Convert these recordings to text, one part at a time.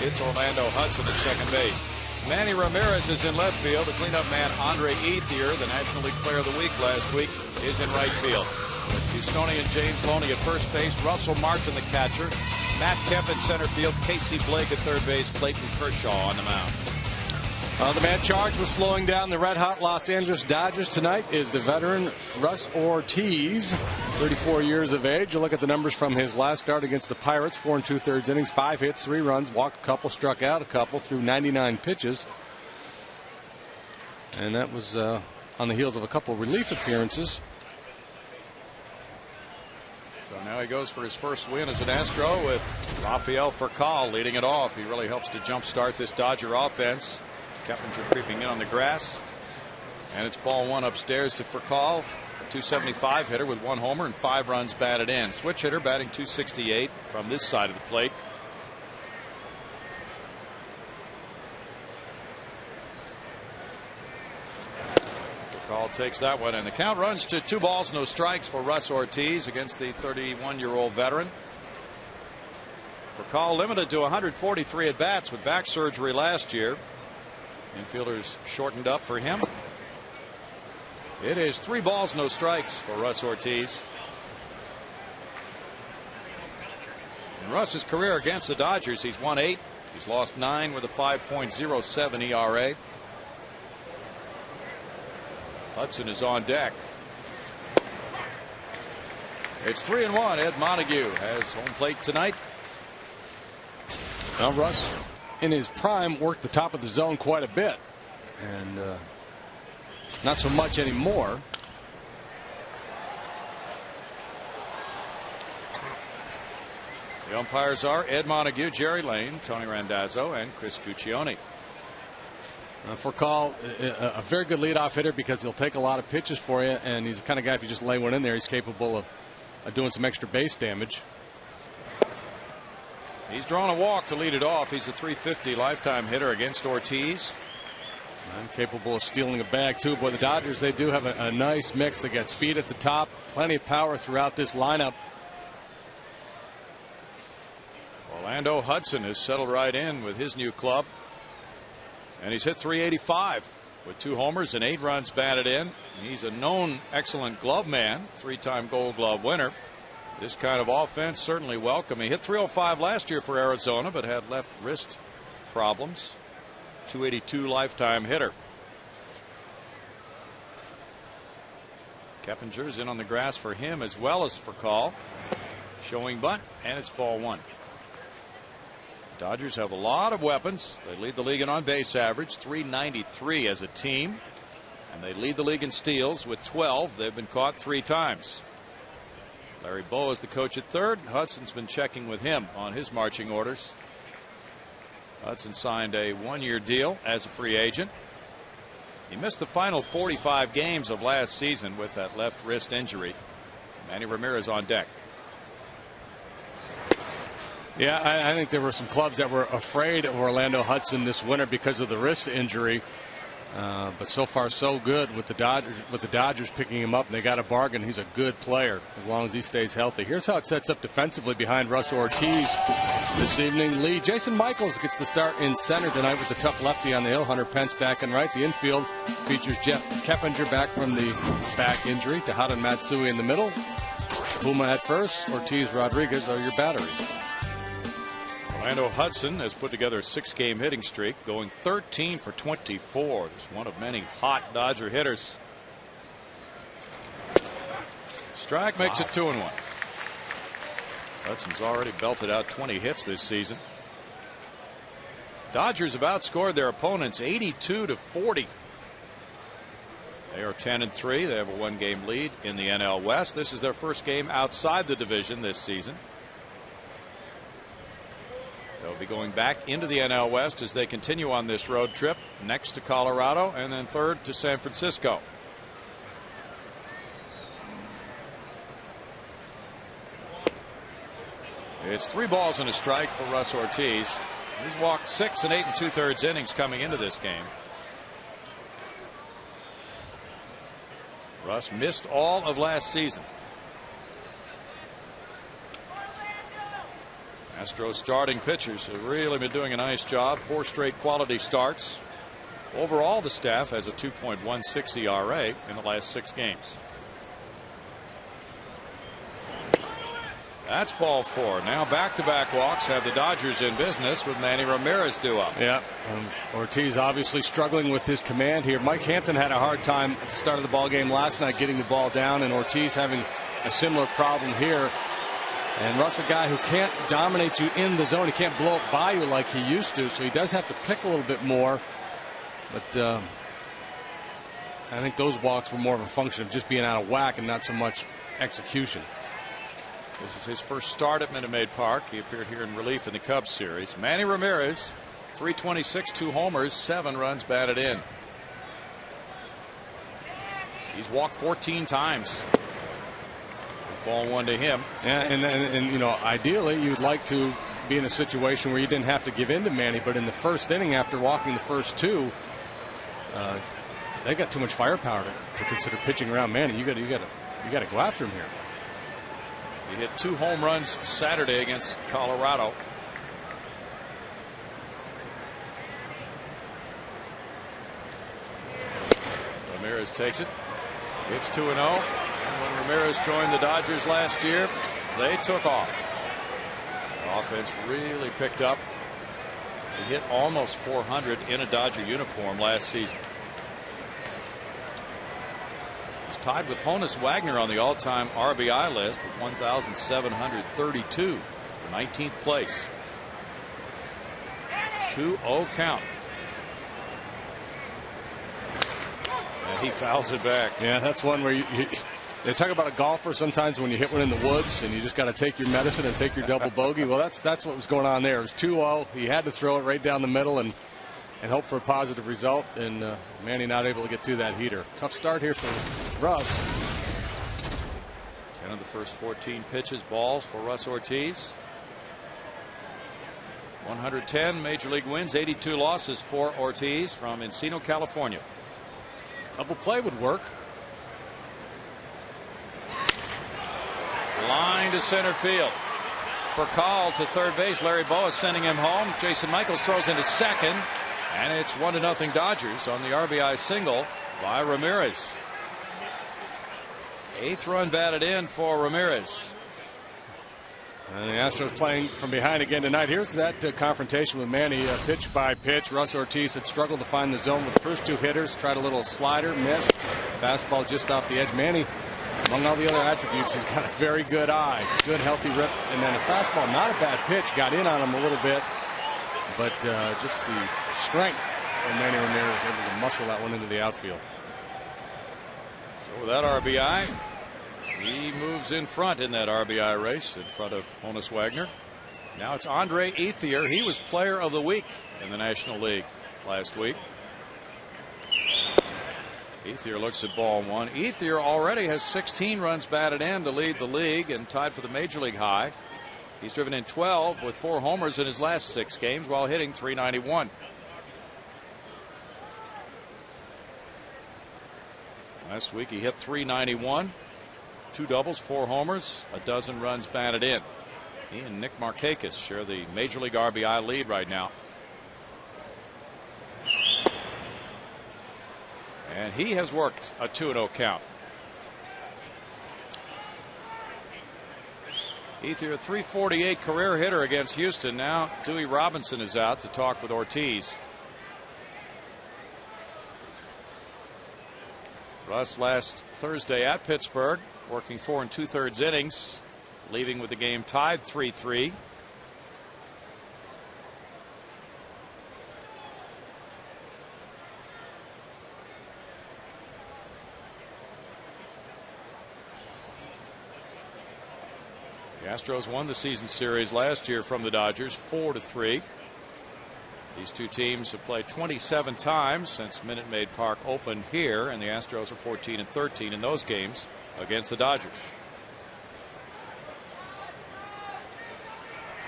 It's Orlando Hudson at second base. Manny Ramirez is in left field. The cleanup man, Andre Ethier, the National League Player of the Week last week, is in right field. Houstonian James Loney at first base. Russell Martin, the catcher. Matt Kemp in center field. Casey Blake at third base. Clayton Kershaw on the mound. The man charged with slowing down the red-hot Los Angeles Dodgers tonight is the veteran Russ Ortiz, 34 years of age. You look at the numbers from his last start against the Pirates: 4 2/3 innings, 5 hits, 3 runs, walked a couple, struck out a couple, threw 99 pitches, and that was on the heels of a couple relief appearances. So now he goes for his first win as an Astro with Rafael Furcal leading it off. He really helps to jumpstart this Dodger offense. Keppinger creeping in on the grass, and it's ball one upstairs to Furcal, a 275 hitter with 1 homer and 5 runs batted in. Switch hitter batting 268 from this side of the plate. Furcal takes that one, and the count runs to 2 balls, no strikes for Russ Ortiz against the 31-year-old veteran. Furcal limited to 143 at bats with back surgery last year. Infielders shortened up for him. It is 3 balls, no strikes for Russ Ortiz. In Russ's career against the Dodgers, he's won 8. He's lost 9 with a 5.07 ERA. Hudson is on deck. It's 3-1. Ed Montague has home plate tonight. Now Russ, in his prime, worked the top of the zone quite a bit, and not so much anymore. The umpires are Ed Montague, Jerry Lane, Tony Randazzo, and Chris Guccione. Furcal, a very good leadoff hitter because he'll take a lot of pitches for you, and he's the kind of guy, if you just lay one in there, he's capable of doing some extra base damage. He's drawn a walk to lead it off. He's a .350 lifetime hitter against Ortiz. And capable of stealing a bag too. Boy, the Dodgers, they do have a nice mix. They got speed at the top, plenty of power throughout this lineup. Orlando Hudson has settled right in with his new club, and he's hit .385 with 2 homers and 8 runs batted in. He's a known excellent glove man, 3-time Gold Glove winner. This kind of offense certainly welcome. He hit .305 last year for Arizona, but had left wrist problems. .282 lifetime hitter. Keppinger's in on the grass for him as well as Furcal. Showing bunt, and it's ball one. Dodgers have a lot of weapons. They lead the league in on base average, .393 as a team, and they lead the league in steals with 12. They've been caught 3 times. Larry Bow is the coach at third. Hudson's been checking with him on his marching orders. Hudson signed a 1-year deal as a free agent. He missed the final 45 games of last season with that left wrist injury. Manny Ramirez on deck. Yeah, I think there were some clubs that were afraid of Orlando Hudson this winter because of the wrist injury. But so far so good with the Dodgers picking him up, and they got a bargain. He's a good player as long as he stays healthy. Here's how it sets up defensively behind Russ Ortiz this evening. Jason Michaels gets to start in center tonight with the tough lefty on the hill. Hunter Pence back and right. The infield features Jeff Keppinger back from the back injury. Tejada and Matsui in the middle. Puma at first. Ortiz, Rodriguez are your battery. Orlando Hudson has put together a 6-game hitting streak, going 13 for 24. He's one of many hot Dodger hitters. Strike makes it 2-1. Hudson's already belted out 20 hits this season. Dodgers have outscored their opponents 82-40. They are 10-3. They have a 1-game lead in the NL West. This is their first game outside the division this season. They'll be going back into the NL West as they continue on this road trip, next to Colorado and then third to San Francisco. It's 3 balls and a strike for Russ Ortiz. He's walked 6 and 8 2/3 innings coming into this game. Russ missed all of last season. Astros starting pitchers have really been doing a nice job. 4 straight quality starts. Overall, the staff has a 2.16 ERA in the last 6 games. That's ball 4. Now back-to-back walks have the Dodgers in business with Manny Ramirez due up. Yeah, Ortiz obviously struggling with his command here. Mike Hampton had a hard time at the start of the ball game last night getting the ball down, and Ortiz having a similar problem here. And Russ, a guy who can't dominate you in the zone. He can't blow it by you like he used to, so he does have to pick a little bit more. But I think those walks were more of a function of just being out of whack and not so much execution. This is his first start at Minute Maid Park. He appeared here in relief in the Cubs series. Manny Ramirez, 326, 2 homers, 7 runs batted in. He's walked 14 times. Ball 1 to him. Yeah, and you know, ideally you'd like to be in a situation where you didn't have to give in to Manny, but in the first inning, after walking the first 2, they got too much firepower to consider pitching around Manny. You got to go after him here. He hit 2 home runs Saturday against Colorado. Ramirez takes it. It's 2-0. And when Ramirez joined the Dodgers last year, they took off. The offense really picked up. He hit almost 400 in a Dodger uniform last season. He's tied with Honus Wagner on the all-time RBI list with 1,732 for 19th place. 2-0 count. And he fouls it back. Yeah, that's one where they talk about a golfer sometimes when you hit one in the woods and you just got to take your medicine and take your double bogey. Well, that's what was going on there. It was 2-0. He had to throw it right down the middle and hope for a positive result. And Manny not able to get to that heater. Tough start here for Russ. 10 of the first 14 pitches balls for Russ Ortiz. 110 major league wins, 82 losses for Ortiz from Encino, California. Double play would work. Line to center field. For call to third base. Larry Boa sending him home. Jason Michaels throws into second. And it's 1-0 Dodgers on the RBI single by Ramirez. 8th run batted in for Ramirez. And the Astros playing from behind again tonight. Here's that confrontation with Manny, pitch by pitch. Russ Ortiz had struggled to find the zone with the first 2 hitters. Tried a little slider, missed. Fastball just off the edge. Manny, among all the other attributes, he's got a very good eye. Good healthy rip. And then a fastball, not a bad pitch. Got in on him a little bit. But just the strength of Manny Ramirez able to muscle that one into the outfield. So with that RBI, he moves in front in that RBI race in front of Honus Wagner. Now it's Andre Ethier. He was player of the week in the National League last week. Ethier looks at ball 1. Ethier already has 16 runs batted in to lead the league and tied for the major league high. He's driven in 12 with 4 homers in his last 6 games while hitting .391. Last week he hit .391. 2 doubles, 4 homers, a dozen runs batted in. He and Nick Markakis share the major league RBI lead right now. And he has worked a 2-0 count. Ethier, a .348 career hitter against Houston. Now Dewey Robinson is out to talk with Ortiz. Russ last Thursday at Pittsburgh, working 4 2/3 innings, leaving with the game tied 3-3. The Astros won the season series last year from the Dodgers 4-3. These two teams have played 27 times since Minute Maid Park opened here, and the Astros are 14-13 in those games against the Dodgers.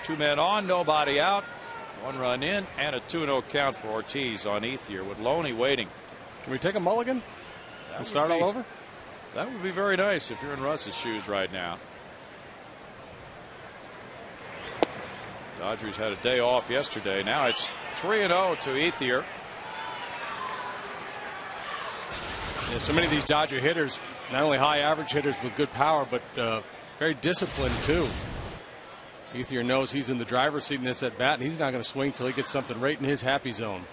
2 men on, nobody out, 1 run in, and a 2-0 count for Ortiz on Ethier with Loney waiting. Can we take a mulligan and start all over? That would be very nice if you're in Russ's shoes right now. Dodgers had a day off yesterday. Now it's 3-0 to Ethier. Yeah, so many of these Dodger hitters, not only high average hitters with good power, but very disciplined too. Ethier knows he's in the driver's seat in this at bat, and he's not going to swing until he gets something right in his happy zone.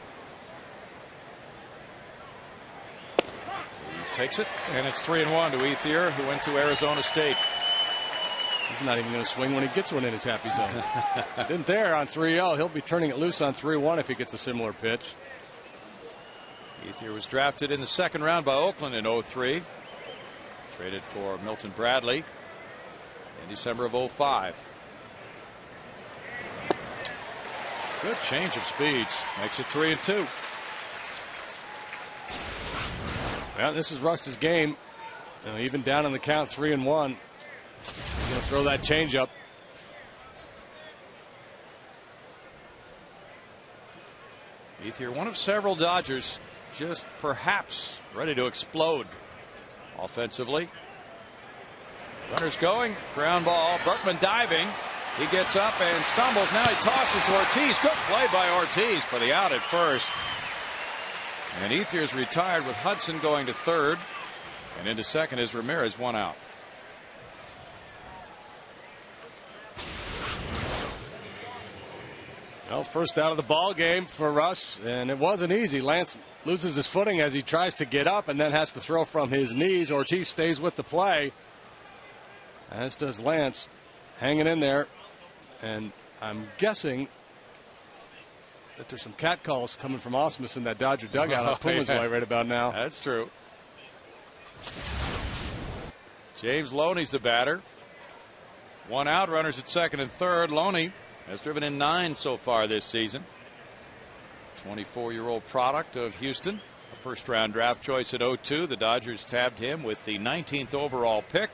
He takes it, and it's 3-1 to Ethier, who went to Arizona State. He's not even going to swing when he gets one in his happy zone. Didn't there on 3-0. He'll be turning it loose on 3-1 if he gets a similar pitch. Ethier was drafted in the second round by Oakland in 03. Traded for Milton Bradley in December of 05. Good change of speeds. Makes it 3-2. Well, this is Russ's game. You know, even down on the count, 3-1. He's going to throw that changeup. Ethier, one of several Dodgers, just perhaps ready to explode offensively. Runners going, ground ball. Berkman diving. He gets up and stumbles. Now he tosses to Ortiz. Good play by Ortiz for the out at first. And Ethier's retired with Hudson going to third. And into second is Ramirez, one out. Well, first out of the ball game for Russ, and it wasn't easy. Lance loses his footing as he tries to get up and then has to throw from his knees. Ortiz stays with the play, as does Lance, hanging in there. And I'm guessing that there's some cat calls coming from Ausmus in that Dodger dugout on Puma's way right about now. That's true. James Loney's the batter. One out, runners at second and third. Loney has driven in 9 so far this season. 24-year-old product of Houston. A first-round draft choice at 02. The Dodgers tabbed him with the 19th overall pick.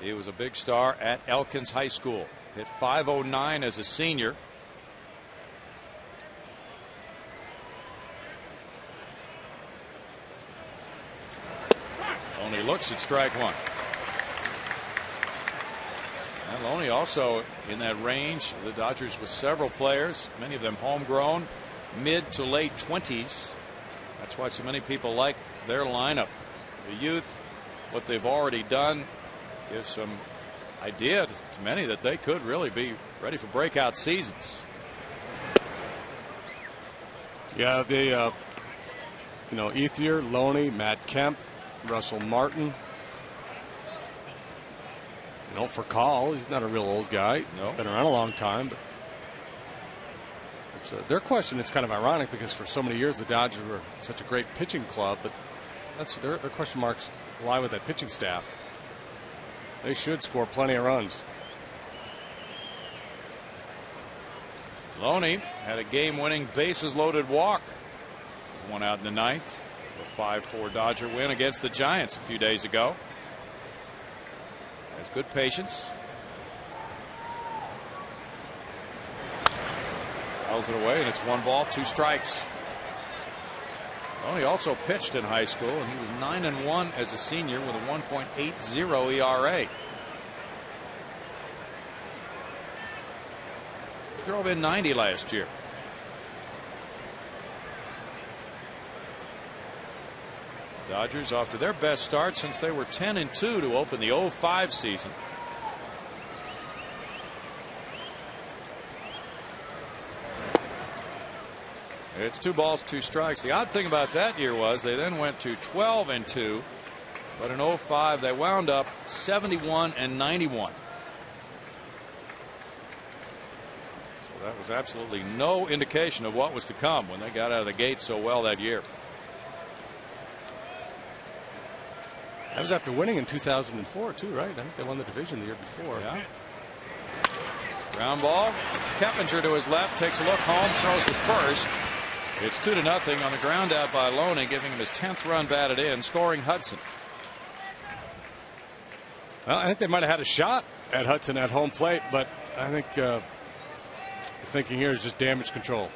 He was a big star at Elkins High School. Hit .509 as a senior. Loney looks at strike one. And Loney also in that range. The Dodgers with several players, many of them homegrown, mid to late 20s. That's why so many people like their lineup. The youth, what they've already done, gives some idea to many that they could really be ready for breakout seasons. Yeah, they, Ethier, Loney, Matt Kemp, Russell Martin. For Call, he's not a real old guy. No. Been around a long time. But it's, their question, it's kind of ironic because for so many years the Dodgers were such a great pitching club, but that's their question marks lie with that pitching staff. They should score plenty of runs. Loney had a game-winning bases-loaded walk. One out in the ninth. A 5-4 Dodger win against the Giants a few days ago. Has good patience. Fouls it away, and it's 1 ball, 2 strikes. Loney also pitched in high school, and he was 9-1 as a senior with a 1.80 ERA. He drove in 90 last year. Dodgers off to their best start since they were 10-2 to open the 05 season. It's 2 balls, 2 strikes. The odd thing about that year was they then went to 12-2, but in 05 they wound up 71-91. So that was absolutely no indication of what was to come when they got out of the gate so well that year. That was after winning in 2004 too, right? I think they won the division the year before. Yeah. Ground ball. Keppinger to his left, takes a look home, throws to first. It's 2-0 on the ground out by Loney, giving him his 10th run batted in, scoring Hudson. Well, I think they might have had a shot at Hudson at home plate, but I think the thinking here is just damage control.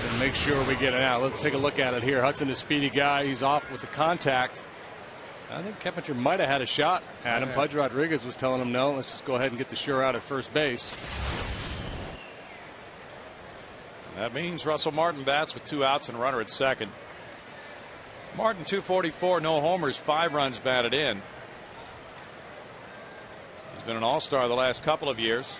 And make sure we get it out. Let's take a look at it here. Hudson is a speedy guy. He's off with the contact. I think Keppinger might have had a shot at him. Pudge Rodriguez was telling him no. Let's just go ahead and get the sure out at first base. That means Russell Martin bats with 2 outs and a runner at second. Martin 244, no homers, 5 runs batted in. He's been an all-star the last couple of years.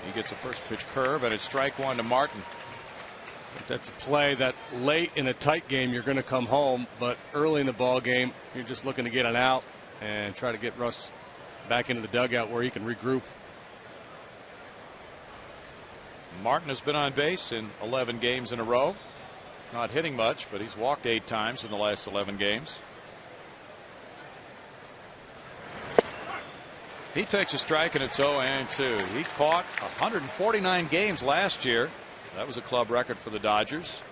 He gets a first pitch curve, and it's strike 1 to Martin. That's a play that late in a tight game you're going to come home, but early in the ball game you're just looking to get an out and try to get Russ back into the dugout where he can regroup. Martin has been on base in 11 games in a row. Not hitting much, but he's walked 8 times in the last 11 games. He takes a strike, and it's 0-2. He caught 149 games last year. That was a club record for the Dodgers.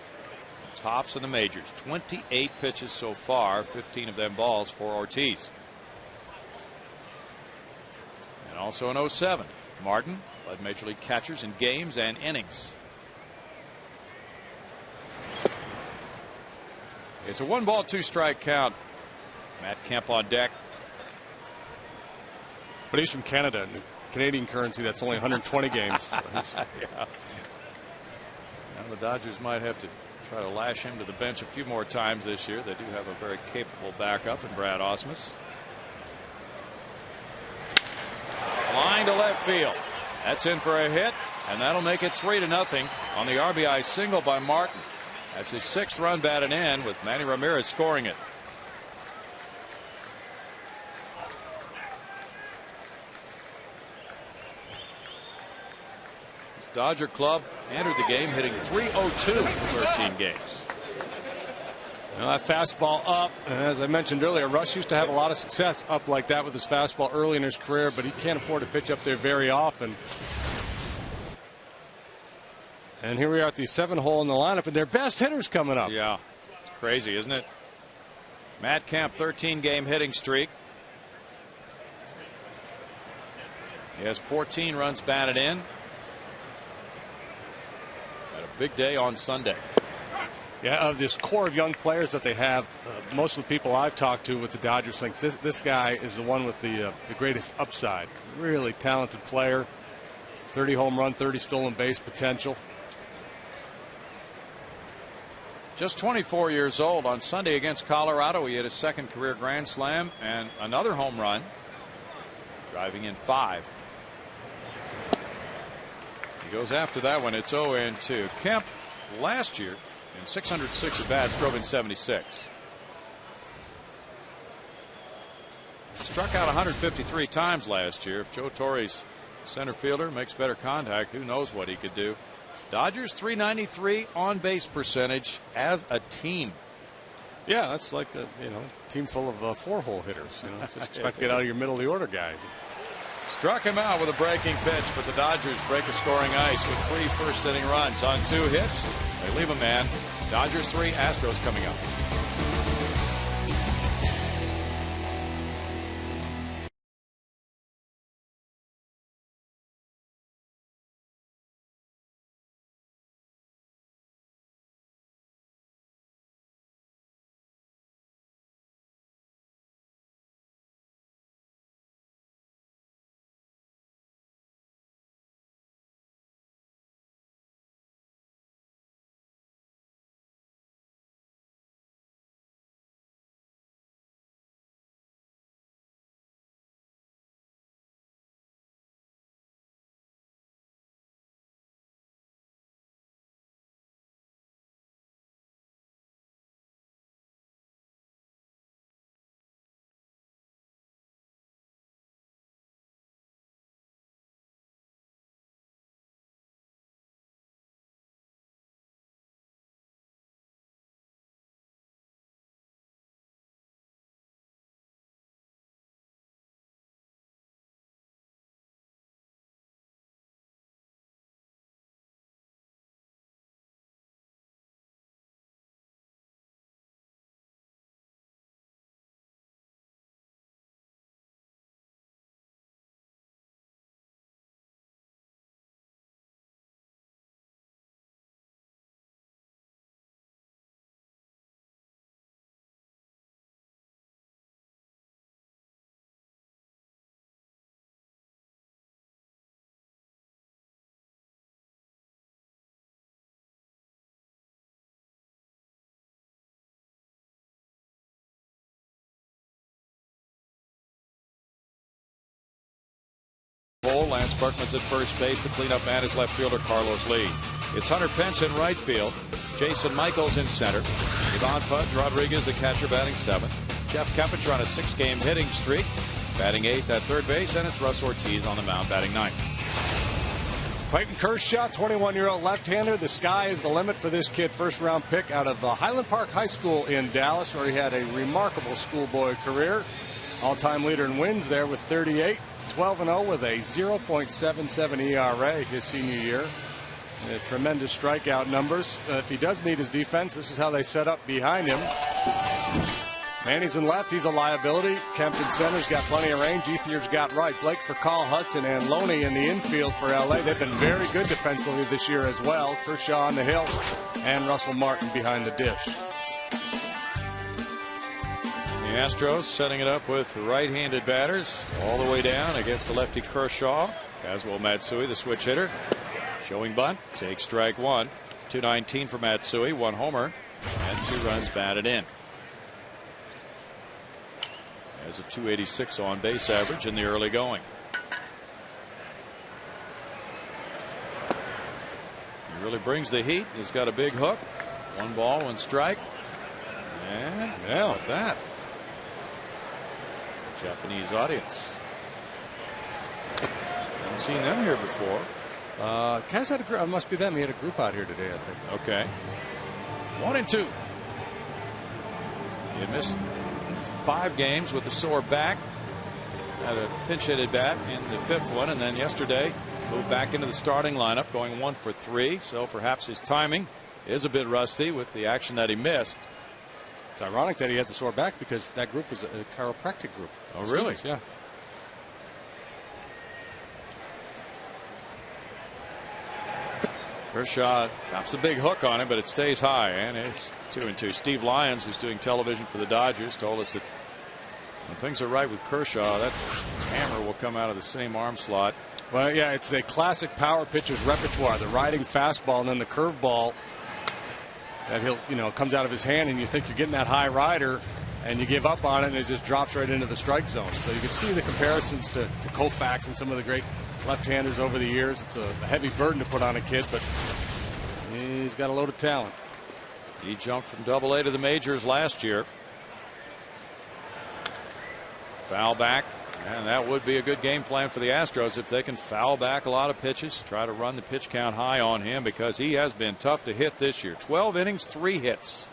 Tops in the majors. 28 pitches so far, 15 of them balls for Ortiz. And also in 07, Martin led major league catchers in games and innings. It's a 1-ball, 2-strike count. Matt Kemp on deck. But he's from Canada. Canadian currency, that's only 120 games. So yeah. Now the Dodgers might have to try to lash him to the bench a few more times this year. They do have a very capable backup in Brad Ausmus. Flying to left field. That's in for a hit, and that'll make it 3-0 on the RBI single by Martin. That's his 6th run batted in, with Manny Ramirez scoring it. Dodger club entered the game hitting .302 in 13 games. Well, that fastball up, and as I mentioned earlier, Russ used to have a lot of success up like that with his fastball early in his career, but he can't afford to pitch up there very often. And here we are at the 7th hole in the lineup, and their best hitters coming up. Yeah, it's crazy, isn't it? Matt Kemp, 13-game hitting streak. He has 14 runs batted in. Had a big day on Sunday. Yeah, of this core of young players that they have, most of the people I've talked to with the Dodgers think this guy is the one with the greatest upside. Really talented player. 30 home run, 30 stolen base potential. Just 24 years old. On Sunday against Colorado, he hit his 2nd career grand slam and another home run, driving in 5. He goes after that one. It's 0-2. Kemp last year in 606 at bats drove in 76. Struck out 153 times last year. If Joe Torre's center fielder makes better contact, who knows what he could do. Dodgers .393 on base percentage as a team. Yeah, that's like a team full of 4-hole hitters. Just expect to get out of your middle of the order guys. Struck him out with a breaking pitch, but the Dodgers break a scoring ice with 3 first-inning runs on 2 hits. They leave a man. Dodgers 3, Astros coming up. hole. Lance Berkman's at first base. The cleanup man is left fielder Carlos Lee. It's Hunter Pence in right field. Jason Michaels in center. Ivan Pudge Rodriguez, the catcher, batting seventh. Jeff Kempich on a 6-game hitting streak, batting eighth at third base, and it's Russ Ortiz on the mound, batting ninth. Clayton Kershaw, 21-year-old left-hander. The sky is the limit for this kid. First-round pick out of Highland Park High School in Dallas, where he had a remarkable schoolboy career. All-time leader in wins there with 38. 12-0 with a 0.77 ERA his senior year. Tremendous strikeout numbers. If he does need his defense, this is how they set up behind him. Manny's in left. He's a liability. Kempton center's got plenty of range. Ethier's got right. Blake for Carl Hudson and Loney in the infield for L.A. They've been very good defensively this year as well. Kershaw on the hill and Russell Martin behind the dish. The Astros setting it up with right-handed batters all the way down against the lefty Kershaw. Kazuo Matsui, the switch hitter. Showing bunt, takes strike one. 219 for Matsui, 1 homer, and 2 runs batted in. Has a 286 on base average in the early going. He really brings the heat. He's got a big hook. 1 ball, 1 strike. And yeah, with that. Japanese audience. Haven't seen them here before. Kaz had a group. It must be them. He had a group out here today, I think. Okay. 1-2. He had missed 5 games with a sore back. Had a pinch hit at bat in the 5th one, and then yesterday moved back into the starting lineup, going 1 for 3. So perhaps his timing is a bit rusty with the action that he missed. It's ironic that he had the sore back because that group was a chiropractic group. Oh, really? Yeah. Kershaw drops a big hook on him, but it stays high, and it's 2-2. Steve Lyons, who's doing television for the Dodgers, told us that when things are right with Kershaw, that hammer will come out of the same arm slot. Well, yeah, it's a classic power pitcher's repertoire. The riding fastball and then the curveball that comes out of his hand, and you think you're getting that high rider, and you give up on it, and it just drops right into the strike zone. So you can see the comparisons to Koufax and some of the great left-handers over the years. It's a heavy burden to put on a kid, but he's got a load of talent. He jumped from Double-A to the majors last year. Foul back, and that would be a good game plan for the Astros if they can foul back a lot of pitches, try to run the pitch count high on him, because he has been tough to hit this year. 12 innings, 3 hits.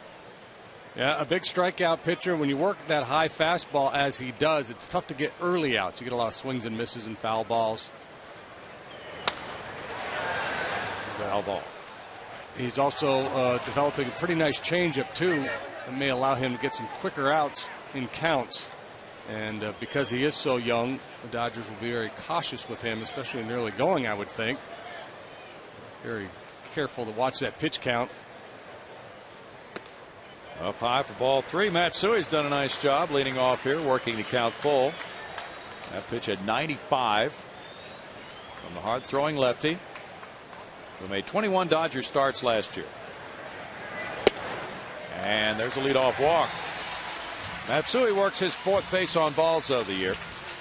Yeah, a big strikeout pitcher. When you work that high fastball as he does, it's tough to get early outs. You get a lot of swings and misses and foul balls. Foul ball. He's also developing a pretty nice changeup too, and may allow him to get some quicker outs in counts. And because he is so young, the Dodgers will be very cautious with him, especially in the early going, I would think. Very careful to watch that pitch count. Up high for ball 3. Matsui's done a nice job leading off here, working the count full. That pitch at 95 from the hard-throwing lefty, who made 21 Dodger starts last year. And there's a leadoff walk. Matsui works his 4th base on balls of the year.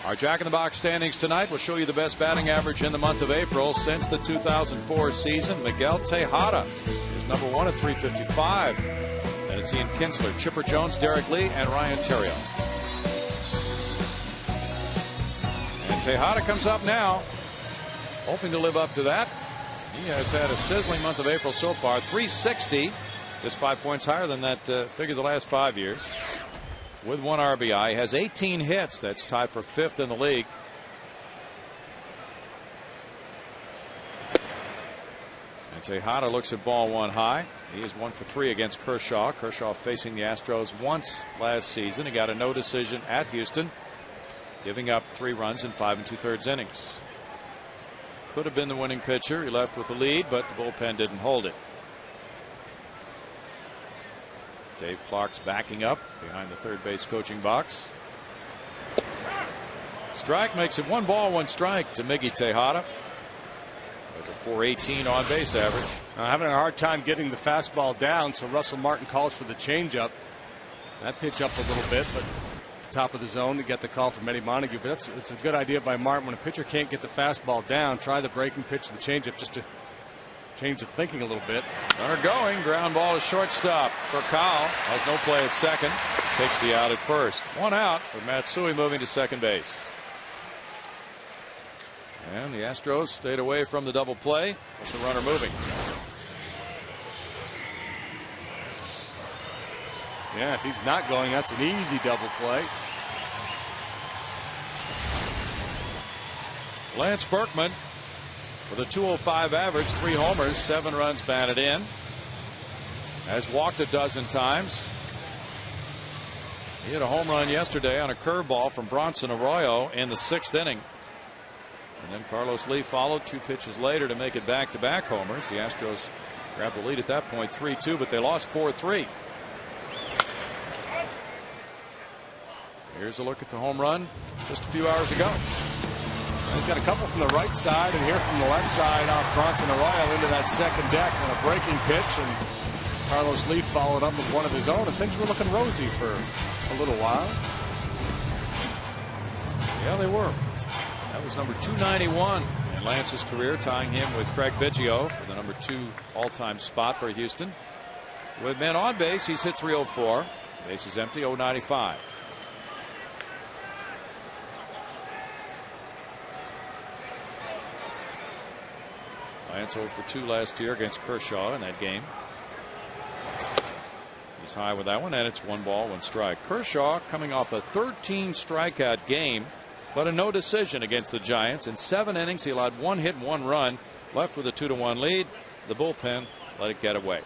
Our Jack in the Box standings tonight will show you the best batting average in the month of April since the 2004 season. Miguel Tejada is number 1 at .355. And it's Ian Kinsler, Chipper Jones, Derek Lee, and Ryan Theriot. And Tejada comes up now, hoping to live up to that. He has had a sizzling month of April so far. .360, just 5 points higher than that figure the last 5 years. With 1 RBI, has 18 hits. That's tied for 5th in the league. And Tejada looks at ball 1 high. He is 1 for 3 against Kershaw. Kershaw facing the Astros once last season. He got a no decision at Houston, giving up 3 runs in 5 2/3 innings. Could have been the winning pitcher. He left with the lead, but the bullpen didn't hold it. Dave Clark's backing up behind the third base coaching box. Strike makes it 1 ball, 1 strike to Miggy Tejada. Has a .418 on base average. Having a hard time getting the fastball down, so Russell Martin calls for the changeup. That pitch up a little bit, but top of the zone to get the call from Eddie Montague. But it's a good idea by Martin. When a pitcher can't get the fastball down, try the breaking pitch, the changeup, just to change the thinking a little bit. Runner going, ground ball to shortstop for Kyle. Has no play at second. Takes the out at first. One out with Matsui moving to second base. And the Astros stayed away from the double play with the runner moving. Yeah, if he's not going, that's an easy double play. Lance Berkman with a .205 average, 3 homers, 7 runs batted in. Has walked a dozen times. He hit a home run yesterday on a curveball from Bronson Arroyo in the 6th inning. And then Carlos Lee followed 2 pitches later to make it back-to-back homers. The Astros grabbed the lead at that point 3-2, but they lost 4-3. Here's a look at the home run just a few hours ago. He's got a couple from the right side and here from the left side off Bronson Arroyo into that second deck on a breaking pitch, and Carlos Lee followed up with one of his own, and things were looking rosy for a little while. Yeah, they were. That was number 291 in Lance's career, tying him with Craig Biggio for the number 2 all-time spot for Houston. With men on base, he's hit .304. Base is empty, .095. Lance 0 for 2 last year against Kershaw in that game. He's high with that one, and it's 1 ball, 1 strike. Kershaw coming off a 13 strikeout game, but a no decision against the Giants. In 7 innings, he allowed 1 hit and 1 run, left with a 2-1 lead. The bullpen let it get away.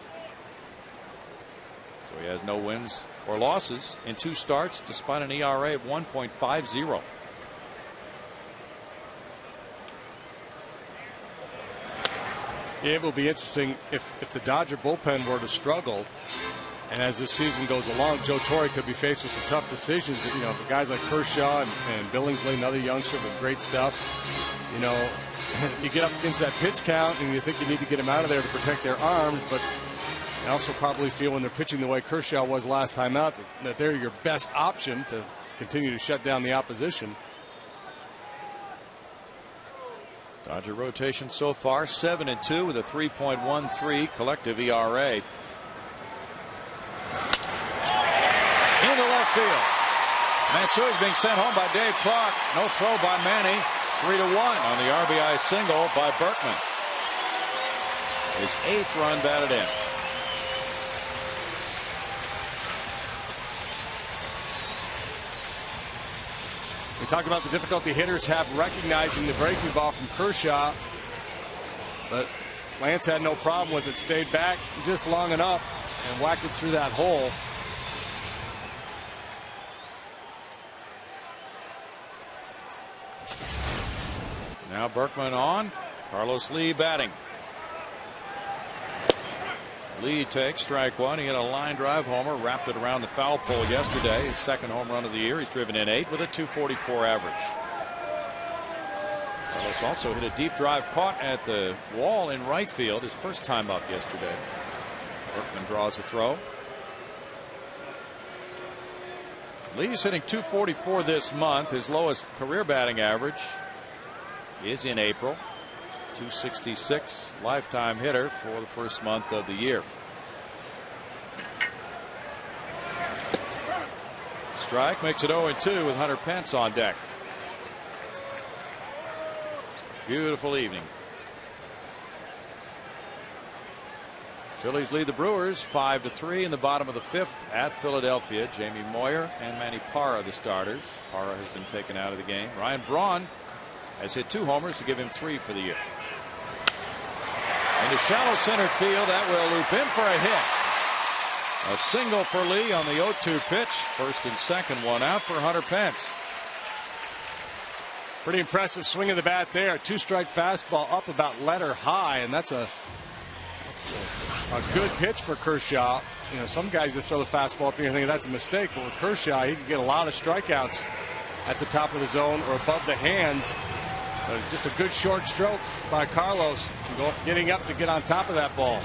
So he has no wins or losses in 2 starts, despite an ERA of 1.50. Yeah, it will be interesting if the Dodger bullpen were to struggle, and as this season goes along, Joe Torre could be faced with some tough decisions. You know, for guys like Kershaw and Billingsley, another youngster with great stuff. You know, you get up against that pitch count, and you think you need to get them out of there to protect their arms, but you also probably feel when they're pitching the way Kershaw was last time out that they're your best option to continue to shut down the opposition. Dodger rotation so far 7-2 with a 3.13 collective ERA. Into left field. Matsui is being sent home by Dave Clark. No throw by Manny. 3-1 on the RBI single by Berkman. His 8th run batted in. We talked about the difficulty hitters have recognizing the breaking ball from Kershaw, but Lance had no problem with it. Stayed back just long enough and whacked it through that hole. Now Berkman on. Carlos Lee batting. Lee takes strike 1. He hit a line drive homer, wrapped it around the foul pole yesterday. His 2nd home run of the year. He's driven in 8 with a .244 average. Carlos also hit a deep drive caught at the wall in right field, his first time up yesterday. Berkman draws a throw. Lee's hitting .244 this month. His lowest career batting average is in April. .266 lifetime hitter for the first month of the year. Strike makes it 0-2 with Hunter Pence on deck. Beautiful evening. Phillies lead the Brewers 5-3 in the bottom of the 5th at Philadelphia. Jamie Moyer and Manny Parra the starters. Parra has been taken out of the game. Ryan Braun has hit 2 homers to give him 3 for the year. Into shallow center field, that will loop in for a hit. A single for Lee on the 0-2 pitch. First and second, 1 out for Hunter Pence. Pretty impressive swing of the bat there. 2-strike fastball up about letter high, and that's a good pitch for Kershaw. You know, some guys that throw the fastball up here and think that's a mistake, but with Kershaw, he can get a lot of strikeouts at the top of the zone or above the hands. So just a good short stroke by Carlos, getting up to get on top of that ball.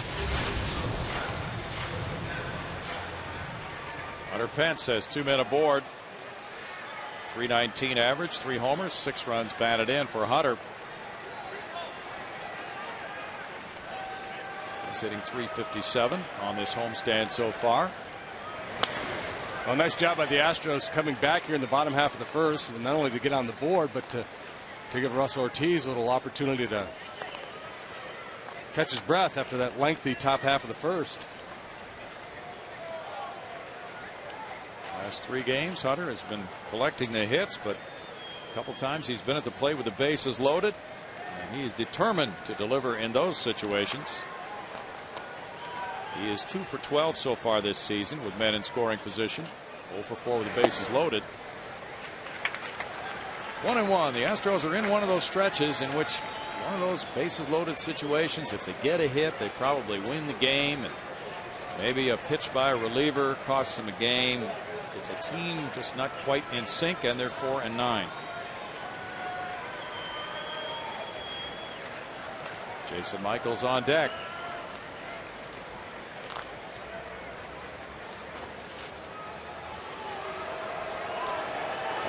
Hunter Pence has 2 men aboard. .319 average, 3 homers, 6 runs batted in for Hunter. He's hitting .357 on this homestand so far. Well, nice job by the Astros coming back here in the bottom half of the first, and not only to get on the board, but to give Russell Ortiz a little opportunity to catch his breath after that lengthy top half of the first. Last 3 games, Hunter has been collecting the hits, but a couple times he's been at the plate with the bases loaded, and he is determined to deliver in those situations. He is 2 for 12 so far this season with men in scoring position. 0 for 4 with the bases loaded. 1-1. The Astros are in one of those stretches in which one of those bases loaded situations, if they get a hit, they probably win the game, and maybe a pitch by a reliever costs them a game. It's a team just not quite in sync, and they're 4-9. Jason Michaels on deck.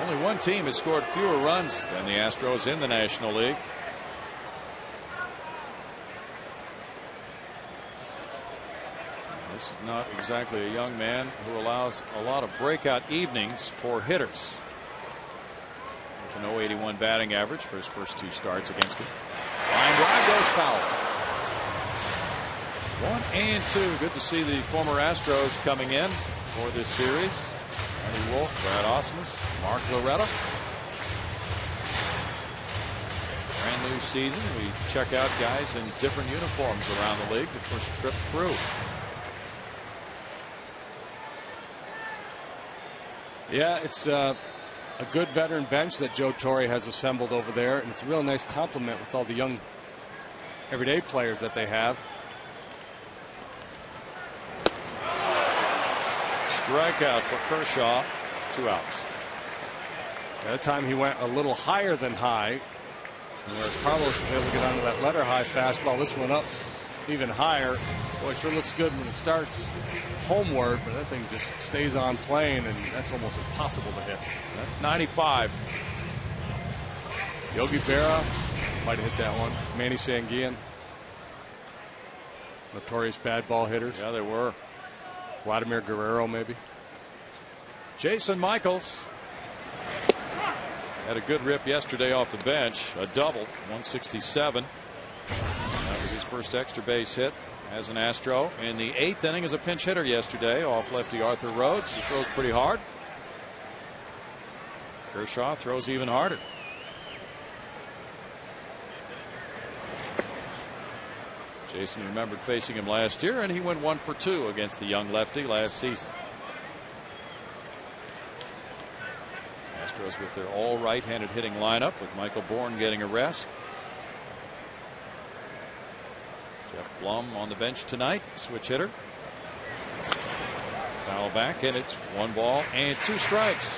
Only one team has scored fewer runs than the Astros in the National League. This is not exactly a young man who allows a lot of breakout evenings for hitters. With an .081 batting average for his first 2 starts against him. Line drive goes foul. 1-2. Good to see the former Astros coming in for this series. Andy Wolf, Brad Ausmus, Mark Loretta. Brand new season. We check out guys in different uniforms around the league the first trip through. Yeah, it's a good veteran bench that Joe Torre has assembled over there, and it's a real nice compliment with all the young everyday players that they have. Strikeout for Kershaw. 2 outs. That time he went a little higher than high, whereas Carlos was able to get onto that letter high fastball. This one up even higher. Boy, it sure looks good when it starts homeward, but that thing just stays on plane, and that's almost impossible to hit. That's 95. Yogi Berra might have hit that one. Manny Sanguillen. Notorious bad ball hitters. Yeah, they were. Vladimir Guerrero, maybe. Jason Michaels had a good rip yesterday off the bench. A double, 167. That was his first extra base hit as an Astro. In the 8th inning as a pinch hitter yesterday off lefty Arthur Rhodes. He throws pretty hard. Kershaw throws even harder. Jason remembered facing him last year, and he went 1 for 2 against the young lefty last season. Astros with their all right-handed hitting lineup, with Michael Bourne getting a rest. Jeff Blum on the bench tonight, switch hitter. Foul back, and it's 1 ball and 2 strikes.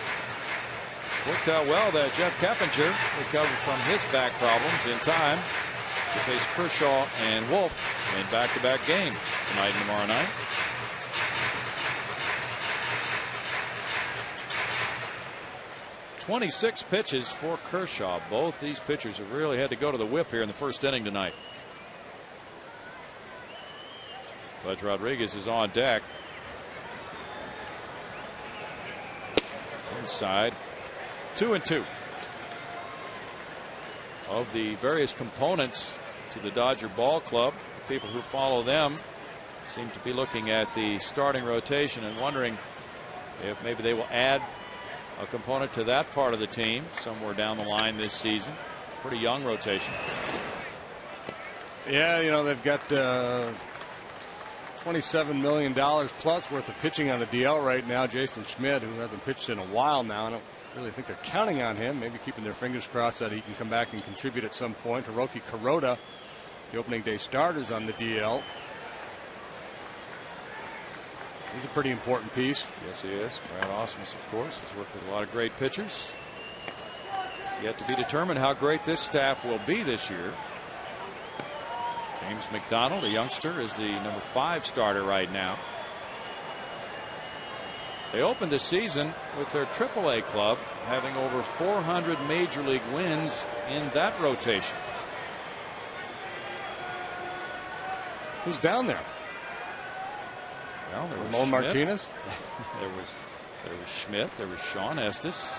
Worked out well that Jeff Keppinger recovered from his back problems in time to face Kershaw and Wolf in back-to-back games tonight and tomorrow night. .26 pitches for Kershaw. Both these pitchers have really had to go to the whip here in the first inning tonight. Pudge Rodriguez is on deck. Inside. 2-2. Of the various components to the Dodger ball club, people who follow them seem to be looking at the starting rotation and wondering if maybe they will add a component to that part of the team somewhere down the line this season. Pretty young rotation. Yeah, you know, they've got $27 million plus worth of pitching on the DL right now. Jason Schmidt, who hasn't pitched in a while now, I don't really think they're counting on him, maybe keeping their fingers crossed that he can come back and contribute at some point. Hiroki Kuroda, the opening day starters on the DL. He's a pretty important piece. Yes, he is. Brad Ausmus, of course, has worked with a lot of great pitchers. Yet to be determined how great this staff will be this year. James McDonald, a youngster, is the number 5 starter right now. They opened the season with their AAA club having over 400 major league wins in that rotation. Who's down there? Well, there was Ramon Schmidt. Martinez. there was Schmidt. There was Sean Estes.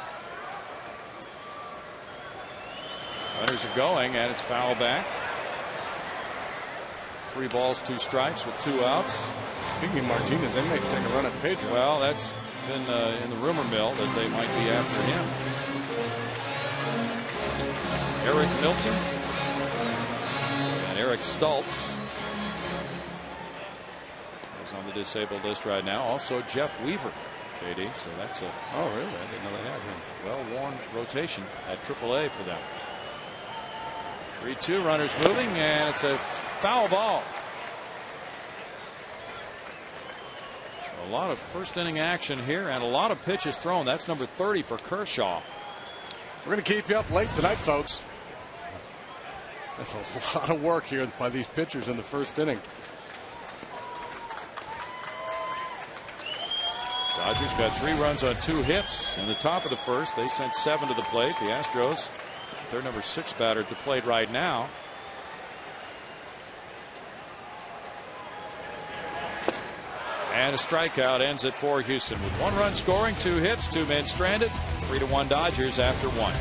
Runners are going, and it's foul back. 3 balls, 2 strikes with 2 outs. Speaking of Martinez, they may take a run at Pedro. Well, that's been in the rumor mill that they might be after him. Eric Milton and Eric Stultz is on the disabled list right now. Also Jeff Weaver, JD. So that's a oh really? I didn't know they had him. Well-worn rotation at AAA for them. 3-2, runners moving, and it's a foul ball. A lot of first inning action here and a lot of pitches thrown. That's number 30 for Kershaw. We're going to keep you up late tonight, folks. That's a lot of work here by these pitchers in the first inning. Dodgers got 3 runs on 2 hits in the top of the first. They sent 7 to the plate. The Astros, their number 6 batter at the plate right now. And a strikeout ends it for Houston with 1 run scoring, 2 hits, 2 men stranded. 3-1 Dodgers after 1.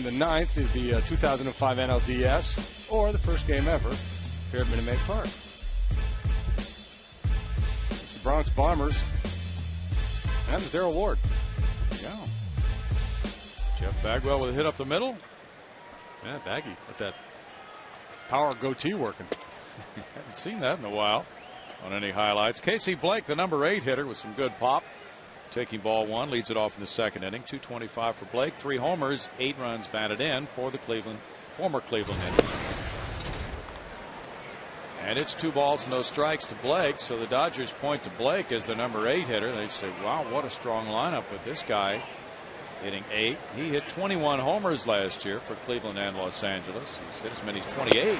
The 9th is the 2005 NLDS, or the first game ever here at Minute Maid Park. It's the Bronx Bombers, and that was Darrell Ward. Yeah. Jeff Bagwell with a hit up the middle. Yeah, Baggy with that power goatee working. Haven't seen that in a while on any highlights. Casey Blake, the number 8 hitter, with some good pop. Taking ball 1, leads it off in the second inning. 225 for Blake, 3 homers, 8 runs batted in for the former Cleveland Indians. And it's 2 balls, no strikes to Blake. So the Dodgers point to Blake as the number 8 hitter. They say, wow, what a strong lineup with this guy hitting 8. He hit 21 homers last year for Cleveland and Los Angeles. He's hit as many as 28.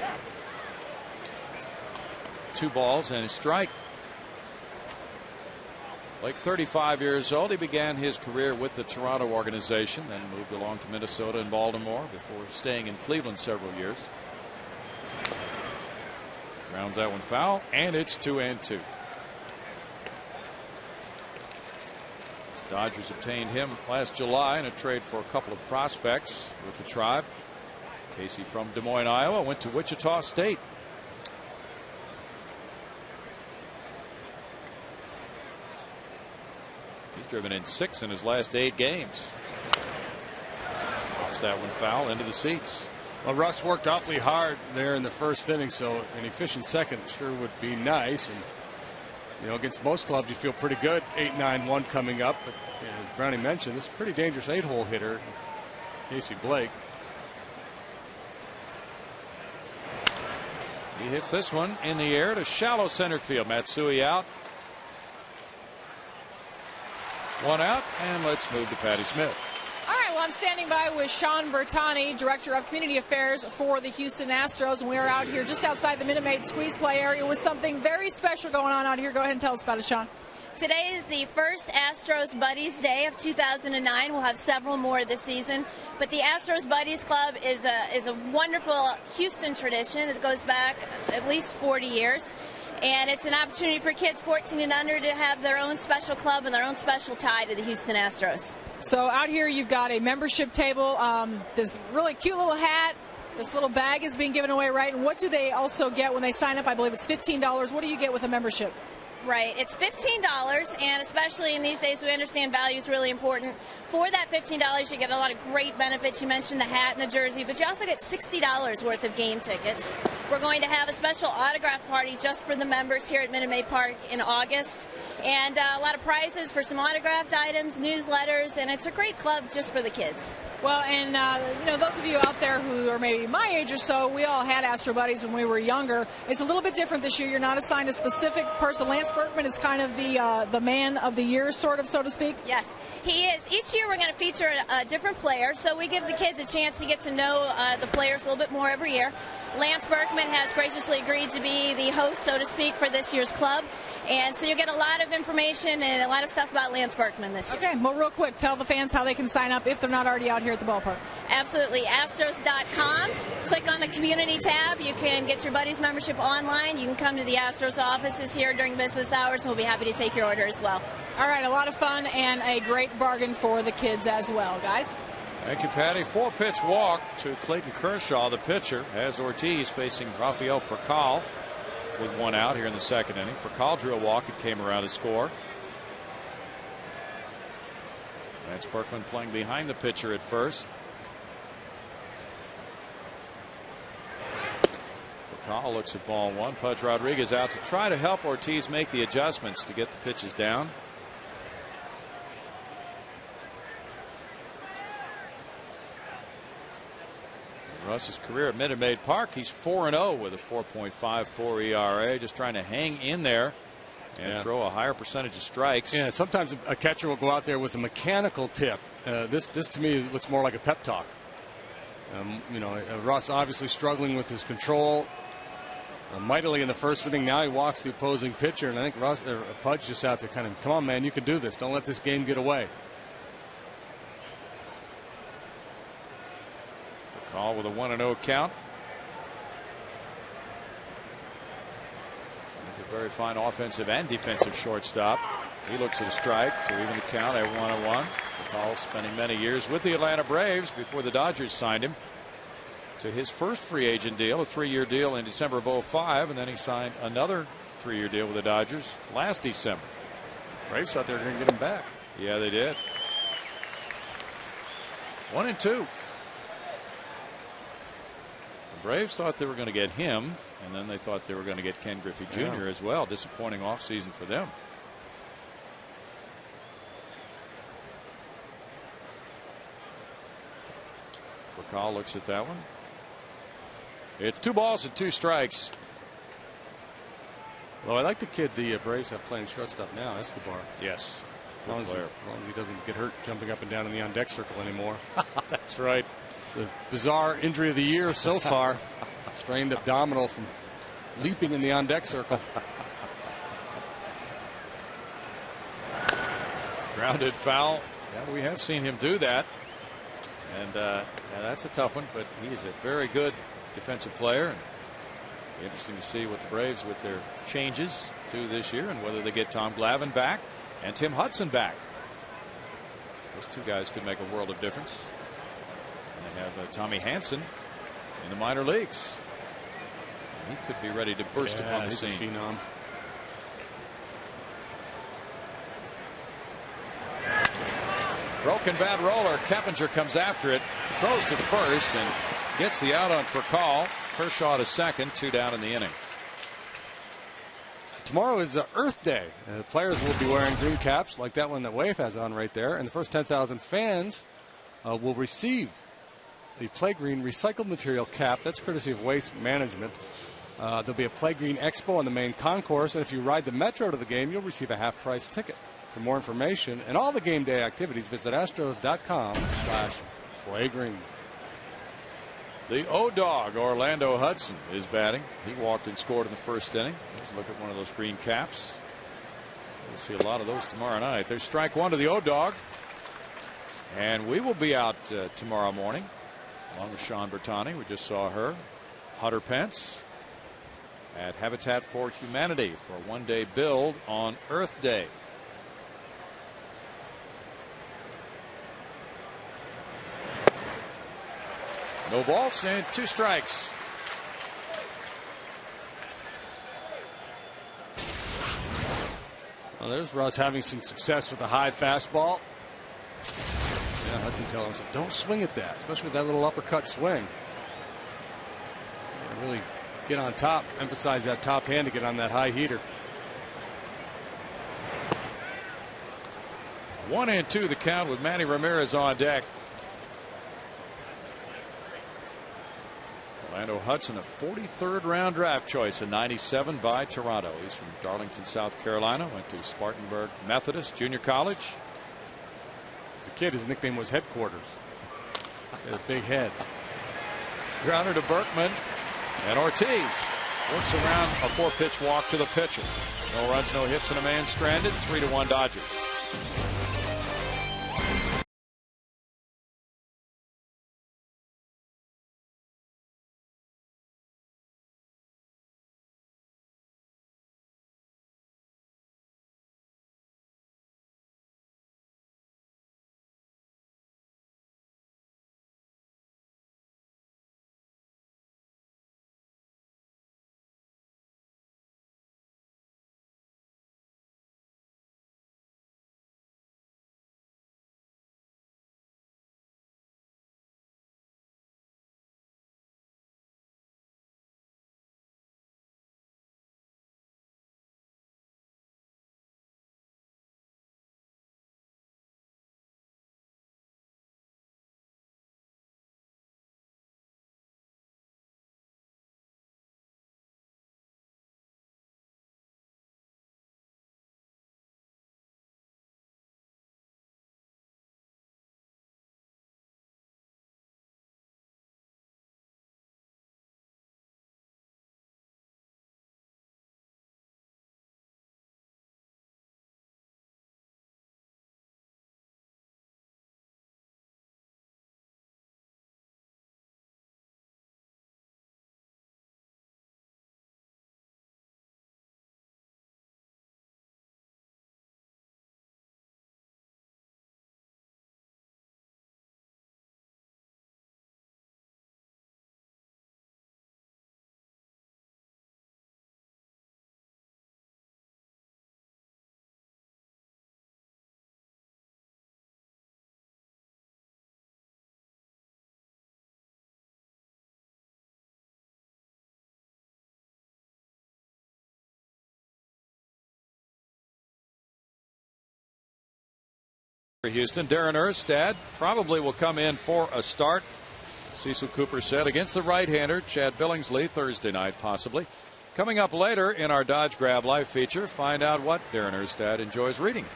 2 balls and a strike. Blake, 35 years old. He began his career with the Toronto organization, then moved along to Minnesota and Baltimore before staying in Cleveland several years. Grounds that one foul, and it's 2-2. Dodgers obtained him last July in a trade for a couple of prospects with the Tribe. Casey from Des Moines, Iowa, went to Wichita State. He's driven in 6 in his last 8 games. Flies that one foul into the seats. Well, Russ worked awfully hard there in the first inning, so an efficient second sure would be nice. And you know, against most clubs, you feel pretty good. 8-9-1 coming up, but as Brownie mentioned, this is a pretty dangerous 8-hole hitter, Casey Blake. He hits this one in the air to shallow center field. Matsui out. One out, and let's move to Patty Smith. All right, well, I'm standing by with Sean Bertani, Director of Community Affairs for the Houston Astros, and we're out here just outside the Minute Maid Squeeze Play area with something very special going on out here. Go ahead and tell us about it, Sean. Today is the first Astros Buddies Day of 2009. We'll have several more this season. But the Astros Buddies Club is a wonderful Houston tradition. It goes back at least 40 years. And it's an opportunity for kids 14 and under to have their own special club and their own special tie to the Houston Astros. So out here you've got a membership table, this really cute little hat. This little bag is being given away, right? And what do they also get when they sign up? I believe it's $15. What do you get with a membership? Right. It's $15, and especially in these days, we understand value is really important. For that $15, you get a lot of great benefits. You mentioned the hat and the jersey, but you also get $60 worth of game tickets. We're going to have a special autograph party just for the members here at Minute Maid Park in August, and a lot of prizes for some autographed items, newsletters, and it's a great club just for the kids. Well, and you know, those of you out there who are maybe my age or so, we all had Astro Buddies when we were younger. It's a little bit different this year. You're not assigned a specific person. Lance Berkman is kind of the man of the year, sort of, so to speak. Yes, he is. Each year we're going to feature a different player, so we give the kids a chance to get to know the players a little bit more every year. Lance Berkman has graciously agreed to be the host, so to speak, for this year's club. And so you'll get a lot of information and a lot of stuff about Lance Berkman this year. Okay, well, real quick, tell the fans how they can sign up if they're not already out here at the ballpark. Absolutely. Astros.com. Click on the community tab. You can get your Buddies membership online. You can come to the Astros offices here during business hours, and we'll be happy to take your order as well. All right, a lot of fun and a great bargain for the kids as well, guys. Thank you, Patty. 4-pitch walk to Clayton Kershaw, the pitcher, as Ortiz facing Rafael Furcal with one out here in the second inning. Furcal drew a walk and came around to score. That's Berkman playing behind the pitcher at first. Furcal looks at ball one. Pudge Rodriguez out to try to help Ortiz make the adjustments to get the pitches down. Russ's career at Minute Maid Park, he's 4-0 with a 4.54 ERA, just trying to hang in there and throw a higher percentage of strikes. Yeah, sometimes a catcher will go out there with a mechanical tip. This to me looks more like a pep talk. You know, Russ obviously struggling with his control mightily in the first inning. Now he walks the opposing pitcher, and I think Pudge just out there kind of, come on, man, you can do this. Don't let this game get away. Call with a 1-0 count. He's a very fine offensive and defensive shortstop. He looks at a strike to even the count at 1-1. Call spending many years with the Atlanta Braves before the Dodgers signed him to his first free agent deal, a 3-year deal in December of 2005, and then he signed another 3-year deal with the Dodgers last December. Braves thought they were going to get him back. Yeah, they did. 1-2. Braves thought they were going to get him, and then they thought they were going to get Ken Griffey Jr. as well. Disappointing offseason for them. Furcal looks at that one. It's 2 balls and 2 strikes. Well, I like the kid the Braves have playing shortstop now, Escobar. Yes. As long as he doesn't get hurt jumping up and down in the on-deck circle anymore. That's right. The bizarre injury of the year so far. Strained abdominal from leaping in the on-deck circle. Grounded foul. Yeah, we have seen him do that. And that's a tough one, but he is a very good defensive player. And it'll be interesting to see what the Braves with their changes do this year and whether they get Tom Glavine back and Tim Hudson back. Those 2 guys could make a world of difference. They have Tommy Hanson in the minor leagues. He could be ready to burst upon the scene. Phenom. Broken bat roller. Keppinger comes after it, throws to first, and gets the out on for call. Kershaw to second, 2 down in the inning. Tomorrow is Earth Day. The players will be wearing green caps like that one that Wave has on right there. And the first 10,000 fans will receive the Play Green recycled material cap. That's courtesy of Waste Management. There'll be a Play Green Expo on the main concourse. And if you ride the Metro to the game, you'll receive a half-price ticket. For more information and all the game day activities, visit Astros.com/playgreen. The O-Dog, Orlando Hudson, is batting. He walked and scored in the first inning. Let's look at one of those green caps. We'll see a lot of those tomorrow night. There's strike one to the O-Dog. And we will be out tomorrow morning, along with Sean Bertani. We just saw her. Hunter Pence at Habitat for Humanity for a one-day build on Earth Day. No balls and 2 strikes. Well, there's Russ having some success with the high fastball. Yeah, Hudson telling him, don't swing at that, especially with that little uppercut swing. Yeah, really get on top, emphasize that top hand to get on that high heater. 1-2 the count with Manny Ramirez on deck. Orlando Hudson, a 43rd round draft choice in '97 by Toronto. He's from Darlington, South Carolina. Went to Spartanburg Methodist Junior College. As a kid, his nickname was Headquarters. He had a big head. Grounder to Berkman, and Ortiz works around a 4-pitch walk to the pitcher. No runs, no hits, and a man stranded. 3-1 Dodgers. Houston, Darren Erstad probably will come in for a start. Cecil Cooper said against the right-hander Chad Billingsley Thursday night possibly. Coming up later in our Dodge Grab Live feature, find out what Darren Erstad enjoys reading.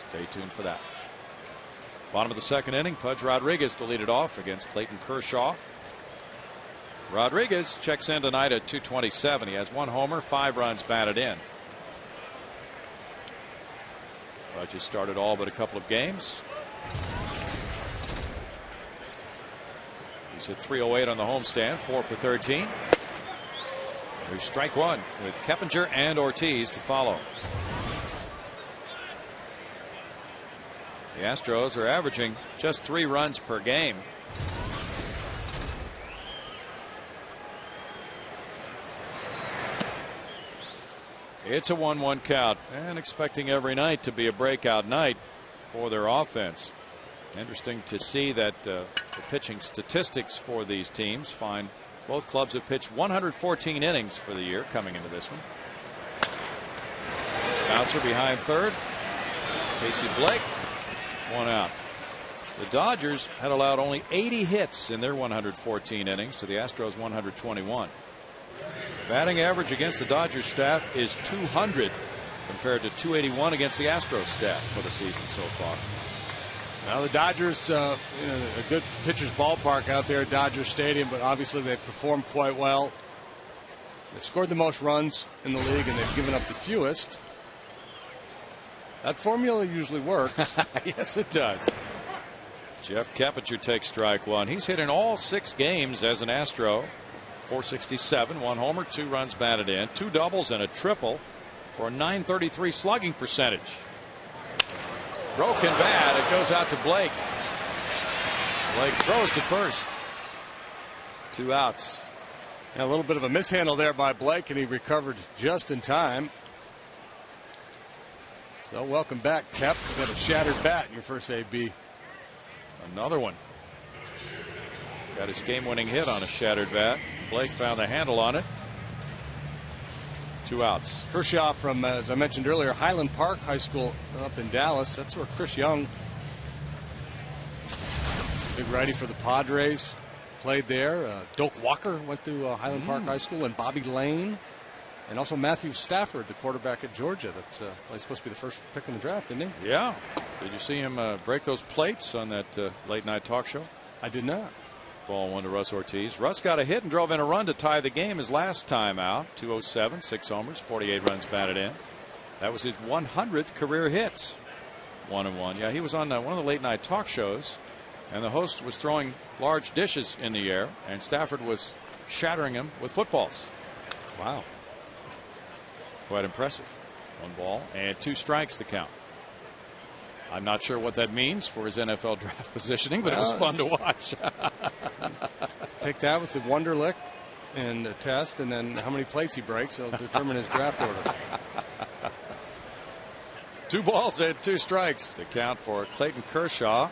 Stay tuned for that. Bottom of the second inning, Pudge Rodriguez to lead it off against Clayton Kershaw. Rodriguez checks in tonight at .227. He has 1 homer, 5 runs batted in. Just started all but a couple of games. He's hit .308 on the homestand, 4 for 13. There's strike one with Keppinger and Ortiz to follow. The Astros are averaging just 3 runs per game. It's a 1-1 count, and expecting every night to be a breakout night for their offense. Interesting to see that the pitching statistics for these teams find both clubs have pitched 114 innings for the year coming into this one. Bouncer behind third. Casey Blake, 1 out. The Dodgers had allowed only 80 hits in their 114 innings to the Astros 121. Batting average against the Dodgers staff is 200 compared to 281 against the Astros staff for the season so far. Well, the Dodgers, a good pitcher's ballpark out there at Dodger Stadium, but obviously they've performed quite well. They've scored the most runs in the league, and they've given up the fewest. That formula usually works. Yes, it does. Jeff Keppinger takes strike one. He's hit in all 6 games as an Astro. 467, 1 homer, 2 runs batted in, 2 doubles and a triple for a .933 slugging percentage. Broken bat. It goes out to Blake. Blake throws to first. 2 outs. And a little bit of a mishandle there by Blake, and he recovered just in time. So welcome back, Kep. You got a shattered bat in your first AB. Another one. Got his game-winning hit on a shattered bat. Blake found the handle on it. 2 outs. Kershaw from, as I mentioned earlier, Highland Park High School up in Dallas. That's where Chris Young, big righty for the Padres, played there. Doak Walker went to Highland Park High School, and Bobby Lane, and also Matthew Stafford, the quarterback at Georgia. That's he's supposed to be the first pick in the draft, isn't he? Yeah. Did you see him break those plates on that late night talk show? I did not. Ball 1 to Russ Ortiz. Russ got a hit and drove in a run to tie the game his last time out. 207, 6 homers, 48 runs batted in. That was his 100th career hit. 1-1. Yeah, he was on one of the late night talk shows, and the host was throwing large dishes in the air, and Stafford was shattering them with footballs. Wow. Quite impressive. 1 ball and 2 strikes the count. I'm not sure what that means for his NFL draft positioning, but it was fun to watch. Take that with the Wonderlic and a test, and then how many plates he breaks will determine his draft order. 2 balls and 2 strikes. The count for Clayton Kershaw.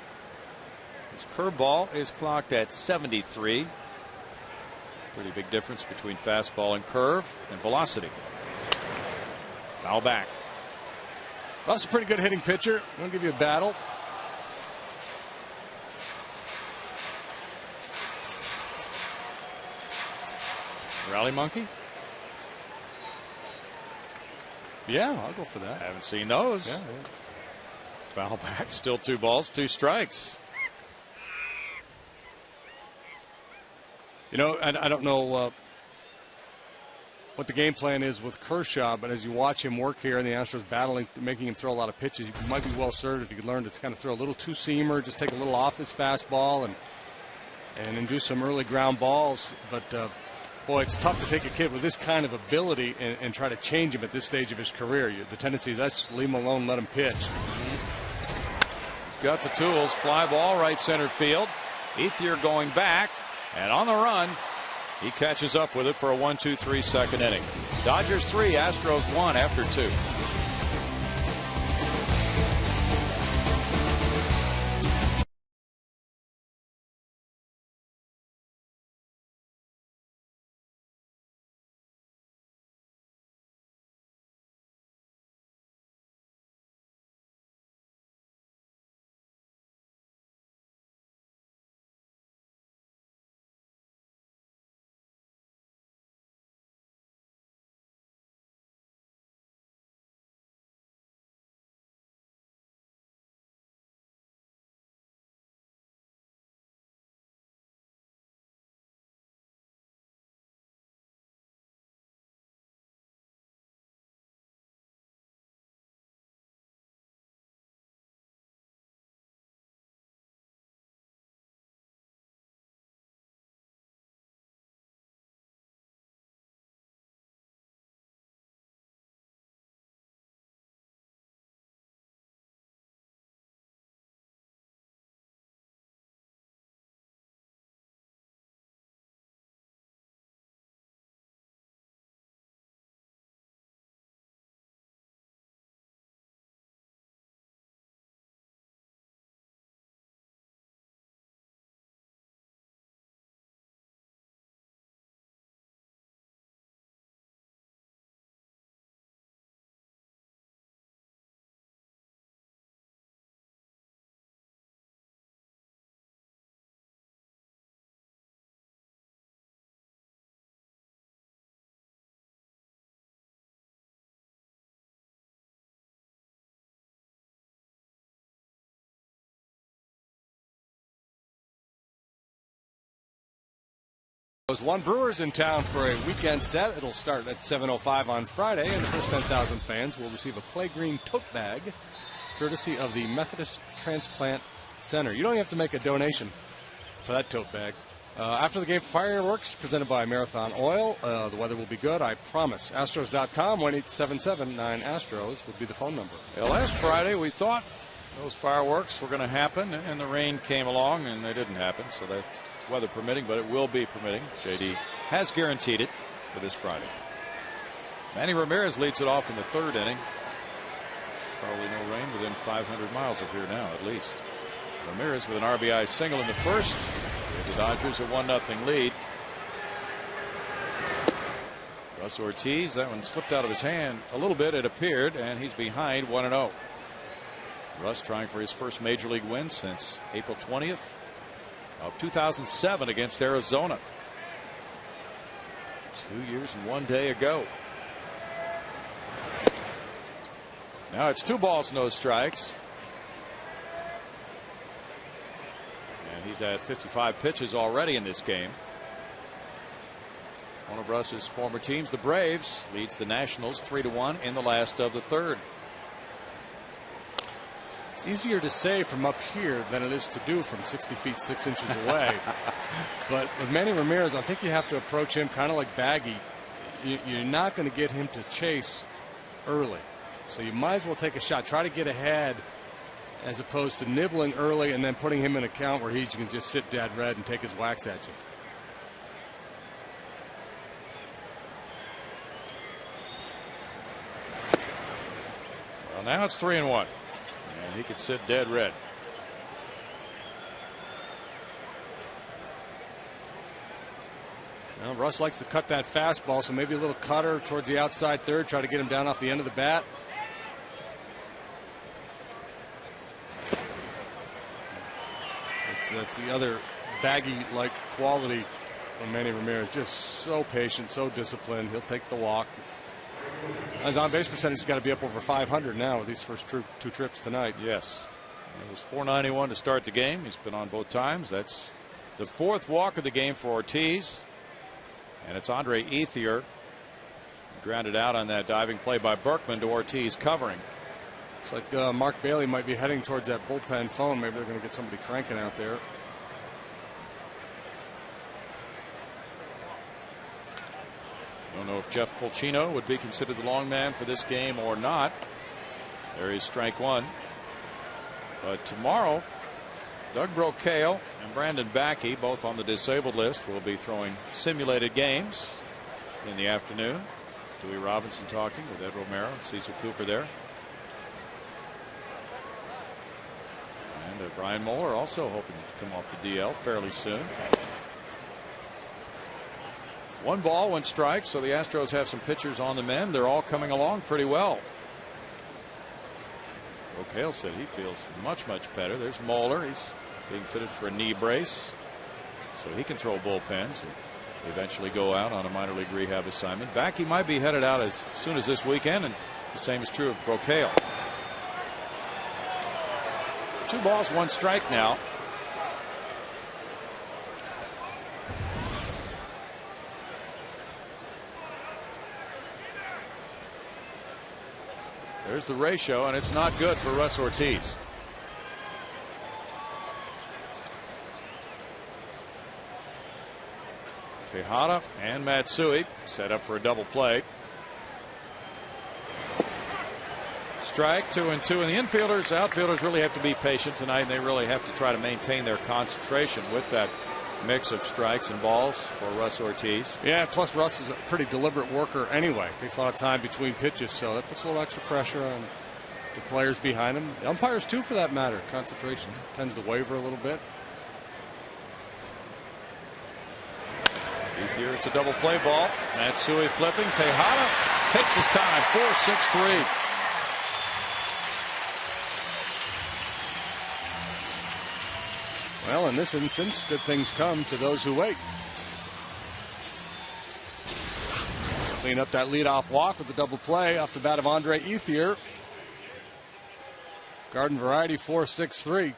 His curveball is clocked at 73. Pretty big difference between fastball and curve and velocity. Foul back. Well, that's a pretty good hitting pitcher. I'll give you a battle. Rally monkey? Yeah, I'll go for that. Haven't seen those. Yeah. Foul back. Still 2 balls, 2 strikes. You know, I don't know what the game plan is with Kershaw, but as you watch him work here and the Astros battling, making him throw a lot of pitches, you might be well served if you could learn to kind of throw a little two-seamer, just take a little off his fastball and then do some early ground balls. But boy, it's tough to take a kid with this kind of ability and try to change him at this stage of his career. The tendency is let's leave him alone, let him pitch. Got the tools. Fly ball right center field. Ethier going back and on the run. He catches up with it for a 1-2-3 second inning. Dodgers 3, Astros 1 after 2. One Brewers in town for a weekend set. It'll start at 7:05 on Friday, and the first 10,000 fans will receive a Play Green tote bag, courtesy of the Methodist Transplant Center. You don't even have to make a donation for that tote bag. After the game, fireworks presented by Marathon Oil. The weather will be good, I promise. Astros.com, 1-877-9-ASTROS would be the phone number. Well, last Friday we thought those fireworks were going to happen, and the rain came along, and they didn't happen, so that weather permitting, but it will be permitting. JD has guaranteed it for this Friday. Manny Ramirez leads it off in the third inning. Probably no rain within 500 miles of here now, at least. Ramirez with an RBI single in the first. The Dodgers a 1-0 lead. Russ Ortiz, that one slipped out of his hand a little bit, it appeared, and he's behind 1-0. Russ trying for his first major league win since April 20th. Of 2007 against Arizona. 2 years and 1 day ago. Now it's 2 balls, no strikes. And he's at 55 pitches already in this game. One of Russ's former teams, the Braves, leads the Nationals 3-1 in the last of the third. It's easier to say from up here than it is to do from 60 feet 6 inches away. But with Manny Ramirez, I think you have to approach him kind of like Baggy. You're not going to get him to chase early. So you might as well take a shot. Try to get ahead as opposed to nibbling early and then putting him in a count where he can just sit dead red and take his whacks at you. Well, now it's 3-1. He could sit dead red. Well, Russ likes to cut that fastball, so maybe a little cutter towards the outside third, try to get him down off the end of the bat. That's the other Baggy-like quality of Manny Ramirez. Just so patient, so disciplined. He'll take the walk. His on-base percentage has got to be up over 500 now with these first 2 trips tonight. Yes. It was 491 to start the game. He's been on both times. That's the 4th walk of the game for Ortiz. And it's Andre Ethier. Grounded out on that diving play by Berkman to Ortiz covering. It's like Mark Bailey might be heading towards that bullpen phone. Maybe they're going to get somebody cranking out there. Don't know if Jeff Fulcino would be considered the long man for this game or not. There is strike 1. But tomorrow, Doug Brocail and Brandon Backey, both on the disabled list, will be throwing simulated games in the afternoon. Dewey Robinson talking with Ed Romero and Cecil Cooper there. And Brian Moeller also hoping to come off the DL fairly soon. 1 ball, 1 strike, so the Astros have some pitchers on the mend. They're all coming along pretty well. Brocail said he feels much better. There's Moeller. He's being fitted for a knee brace, so he can throw bullpens and eventually go out on a minor league rehab assignment. Backey might be headed out as soon as this weekend, and the same is true of Brocail. 2 balls, 1 strike now. There's the ratio, and it's not good for Russ Ortiz. Tejada and Matsui set up for a double play. Strike 2-2, and the outfielders really have to be patient tonight, and they really have to try to maintain their concentration with that mix of strikes and balls for Russ Ortiz. Yeah, plus Russ is a pretty deliberate worker anyway. Takes a lot of time between pitches, so that puts a little extra pressure on the players behind him. The umpires too, for that matter. Concentration tends to waver a little bit. Ethier, it's a double play ball. Matsui flipping. Tejada takes his time. 4-6-3. Well, in this instance, good things come to those who wait. Clean up that leadoff walk with the double play off the bat of Andre Ethier. Garden Variety 4-6-3.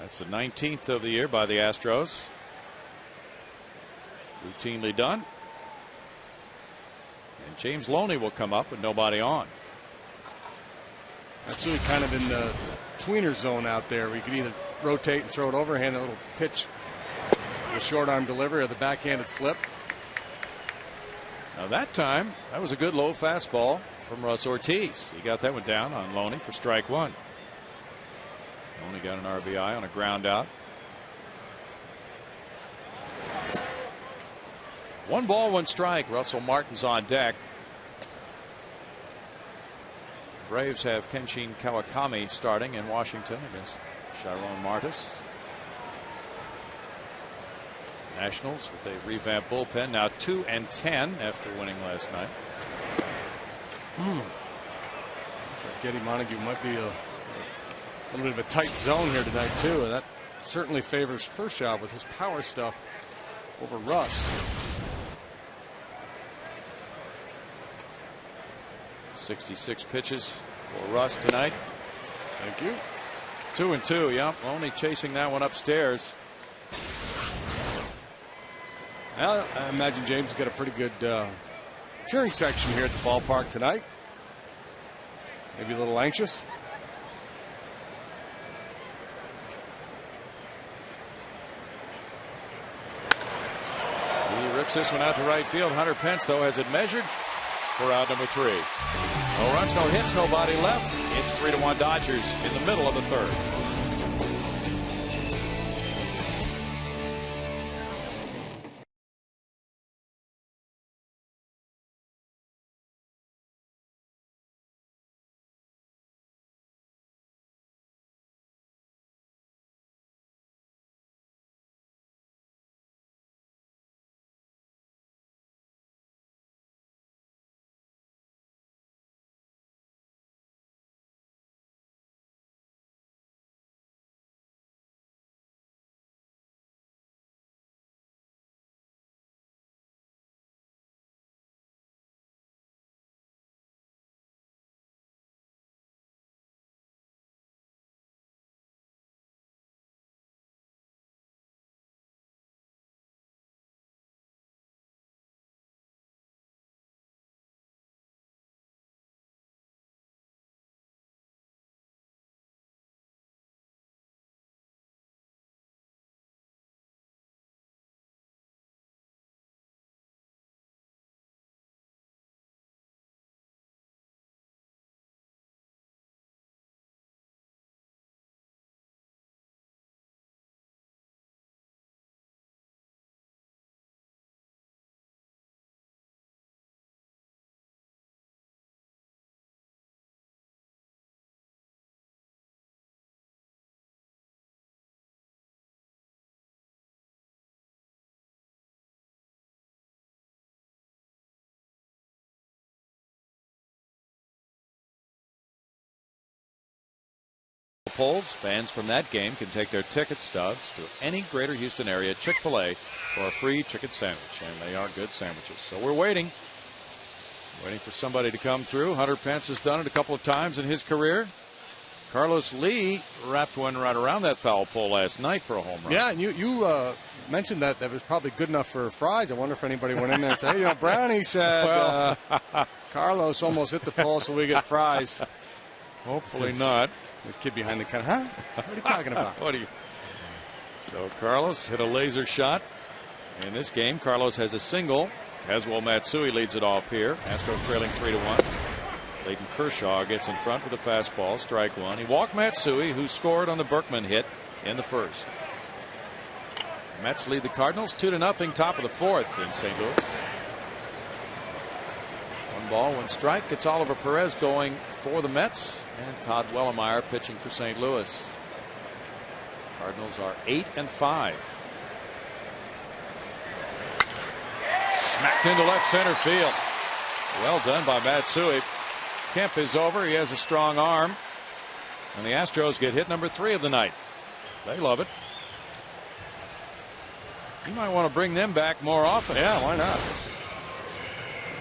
That's the 19th of the year by the Astros. routinely done. And James Loney will come up with nobody on. That's really kind of in the tweener zone out there. We could either rotate and throw it overhand, a little pitch, the short arm delivery, or the backhanded flip. Now that time, that was a good low fastball from Russ Ortiz. He got that one down on Loney for strike one. Loney got an RBI on a ground out. 1 ball, 1 strike. Russell Martin's on deck. Braves have Kenshin Kawakami starting in Washington against Sharon Martis. Nationals with a revamped bullpen, now 2-10 after winning last night. Looks like Getty Montague might be a little bit of a tight zone here tonight too, and that certainly favors Kershaw with his power stuff over Russ. 66 pitches for Russ tonight. Thank you. 2-2. Yep, only chasing that one upstairs. Well, I imagine James got a pretty good cheering section here at the ballpark tonight. Maybe a little anxious. He rips this one out to right field. Hunter Pence, though, has it measured for out number 3. No runs, no hits, nobody left. It's 3-1 Dodgers in the middle of the third. Polls. Fans from that game can take their ticket stubs to any Greater Houston area Chick-fil-A for a free chicken sandwich, and they are good sandwiches. So we're waiting for somebody to come through. Hunter Pence has done it a couple of times in his career. Carlos Lee wrapped one right around that foul pole last night for a home run. Yeah, and you mentioned that was probably good enough for Fries. I wonder if anybody went in there and said, hey, Brownie said well, Carlos almost hit the pole, so we get Fries. Hopefully not. The kid behind the counter, huh? What are you talking about? So Carlos hit a laser shot in this game. Carlos has a single. Kazuo Matsui leads it off here. Astros trailing 3-1. Clayton Kershaw gets in front with a fastball, strike one. He walked Matsui, who scored on the Berkman hit in the first. Mets lead the Cardinals 2-0, top of the fourth in St. Louis. 1 ball, 1 strike. It's Oliver Perez going for the Mets, and Todd Wellemeyer pitching for St. Louis. Cardinals are 8-5. Smacked into left center field. Well done by Matsui. Kemp is over. He has a strong arm. And the Astros get hit number 3 of the night. They love it. You might want to bring them back more often. Yeah, why not?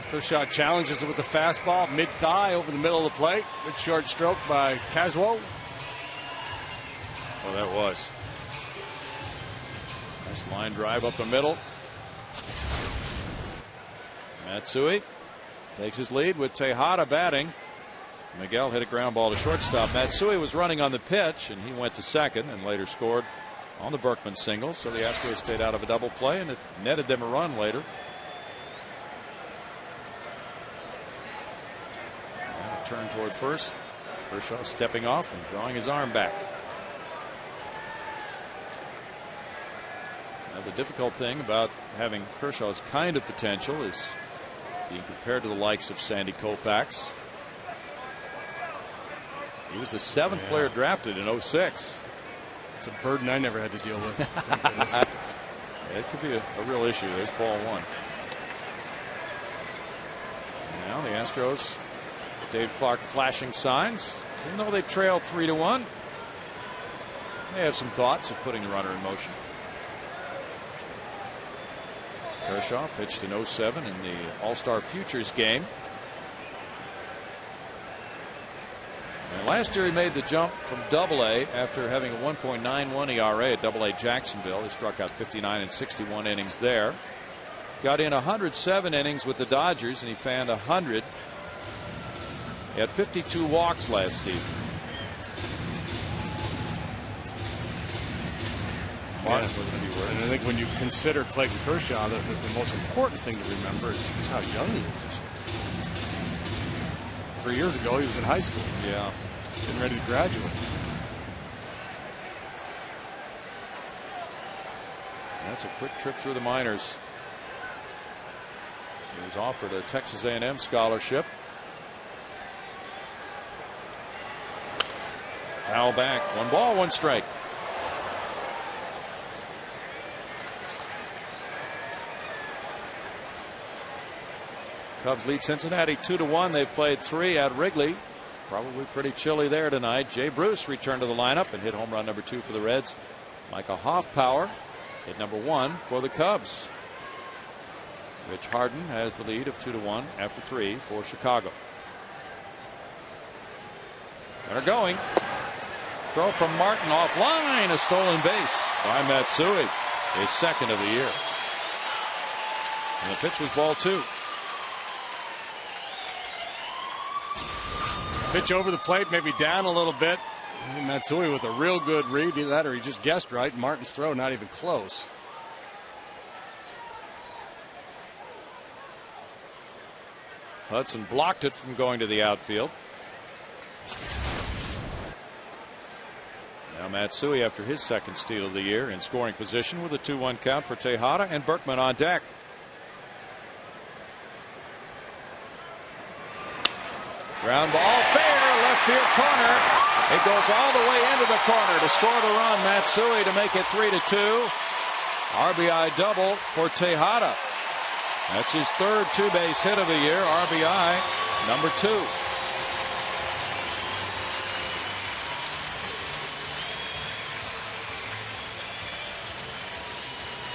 Kershaw challenges it with the fastball, mid-thigh over the middle of the plate. Good short stroke by Kazuo. Oh, that was. Nice line drive up the middle. Matsui takes his lead with Tejada batting. Miguel hit a ground ball to shortstop. Matsui was running on the pitch, and he went to second and later scored on the Berkman single. So the Astros stayed out of a double play, and it netted them a run later. And a turn toward first. Kershaw stepping off and drawing his arm back. Now, the difficult thing about having Kershaw's kind of potential is being compared to the likes of Sandy Koufax. He was the 7th player drafted in 06. It's a burden I never had to deal with. It could be a real issue. There's ball 1. Now the Astros, Dave Clark flashing signs. Even though they trailed 3-1, they have some thoughts of putting the runner in motion. Kershaw pitched in 07 in the All-Star Futures game. And last year he made the jump from Double-A after having a 1.91 ERA at Double-A Jacksonville. He struck out 59 in 61 innings there. Got in 107 innings with the Dodgers, and he fanned 100. He had 52 walks last season. And I think when you consider Clayton Kershaw, the most important thing to remember is how young he is. 3 years ago, he was in high school. Yeah. Getting ready to graduate. That's a quick trip through the minors. He was offered a Texas A&M scholarship. Foul back. 1 ball, 1 strike. Cubs lead Cincinnati 2-1. They've played 3 at Wrigley. Probably pretty chilly there tonight. Jay Bruce returned to the lineup and hit home run number 2 for the Reds. Micah Hoffpower hit number 1 for the Cubs. Rich Harden has the lead of 2-1 after 3 for Chicago. They're going. Throw from Martin offline. A stolen base by Matsui. His 2nd of the year. And the pitch was ball 2. Pitch over the plate, maybe down a little bit. Matsui with a real good read. Either that or he just guessed right. Martin's throw not even close. Hudson blocked it from going to the outfield. Now Matsui, after his 2nd steal of the year, in scoring position with a 2-1 count for Tejada and Berkman on deck. Ground ball, fair, left field corner. It goes all the way into the corner to score the run. Matsui to make it 3-2. RBI double for Tejada. That's his 3rd 2-base hit of the year. RBI number 2.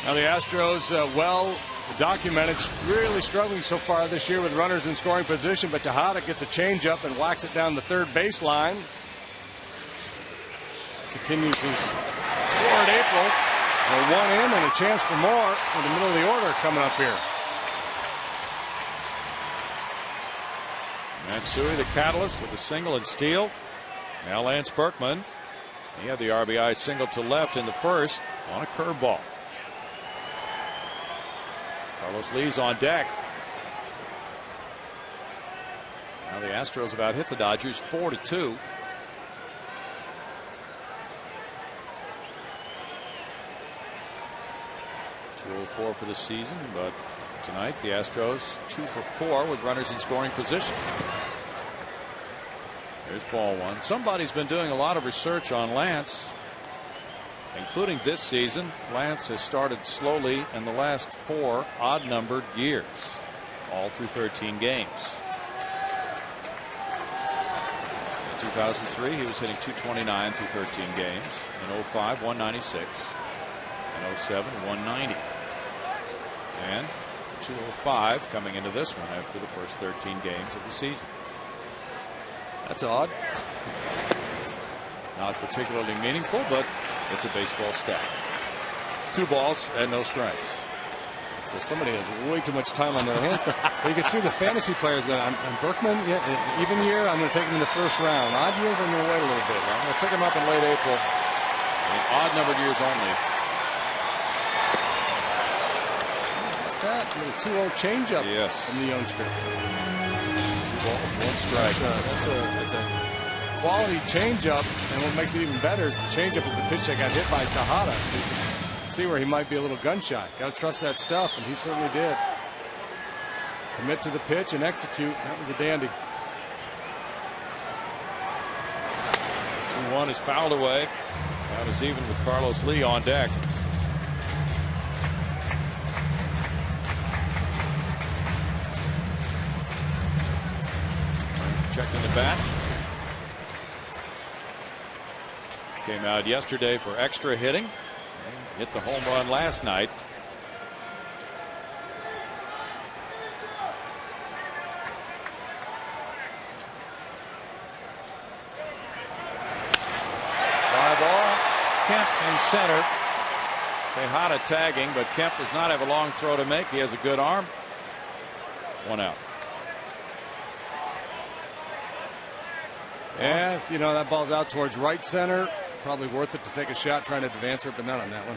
Now the Astros, well documented, really struggling so far this year with runners in scoring position, but Tejada gets a changeup and whacks it down the 3rd baseline. Continues his score in April. A 1 in and a chance for more in the middle of the order coming up here. Matsui, the catalyst, with a single and steal. Now Lance Berkman. He had the RBI single to left in the 1st on a curveball. Carlos Lee's on deck. Now the Astros about hit the Dodgers 4-2. 204 for the season, but tonight the Astros 2 for 4 with runners in scoring position. There's ball 1. Somebody's been doing a lot of research on Lance, including this season. Lance has started slowly in the last 4 odd-numbered years, all through 13 games. In 2003, he was hitting .229 through 13 games. In 05, 196. In 07, 190. And 205 coming into this one after the first 13 games of the season. That's odd. It's not particularly meaningful, but it's a baseball stat. 2 balls and no strikes. So somebody has way too much time on their hands. But you can see the fantasy players going, I'm Berkman, yeah, even year, I'm going to take him in the first round. Odd years, I'm going to wait a little bit. I'm going to pick him up in late April. In odd numbered years only. That little 2-0 changeup from the youngster. 2 balls, 1 strike. That's a quality changeup, and what makes it even better is the changeup is the pitch that got hit by Tejada. So you can see where he might be a little gun shy. Got to trust that stuff, and he certainly did. Commit to the pitch and execute. That was a dandy. 2-1 is fouled away. Count is even with Carlos Lee on deck. Checking the bat. Came out yesterday for extra hitting. Hit the home run last night. Fly ball. Kemp in center. Tejada tagging, but Kemp does not have a long throw to make. He has a good arm. 1 out. Yeah, if you know that ball's out towards right center, probably worth it to take a shot trying to advance her, but not on that one.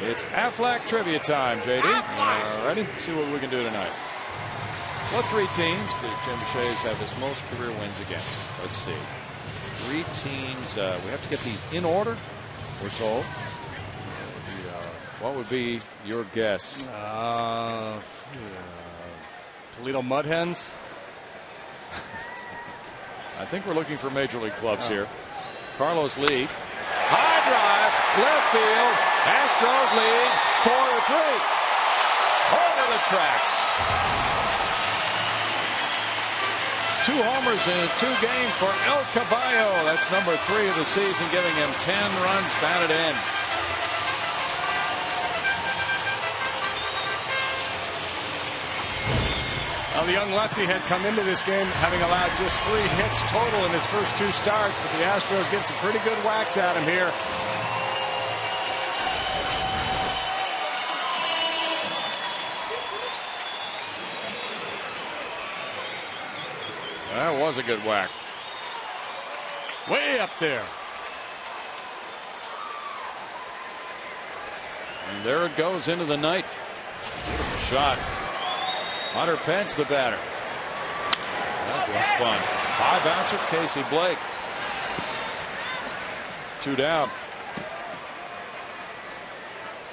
It's Aflac trivia time, JD. Ready? See what we can do tonight. What 3 teams did Jim Shays have his most career wins against? Let's see. 3 teams. We have to get these in order, we're told. What would be your guess? Toledo Mud Hens. I think we're looking for major league clubs here. Carlos Lee. High drive, left field. Astros lead 4-3. Over the tracks. 2 homers in 2 games for El Caballo. That's number 3 of the season, giving him 10 runs batted in. Well, the young lefty had come into this game having allowed just 3 hits total in his first 2 starts, but the Astros get some pretty good whacks at him here. That was a good whack. Way up there. And there it goes into the night. Beautiful shot. Hunter Pence, the batter. That was fun. High bouncer, Casey Blake. 2 down.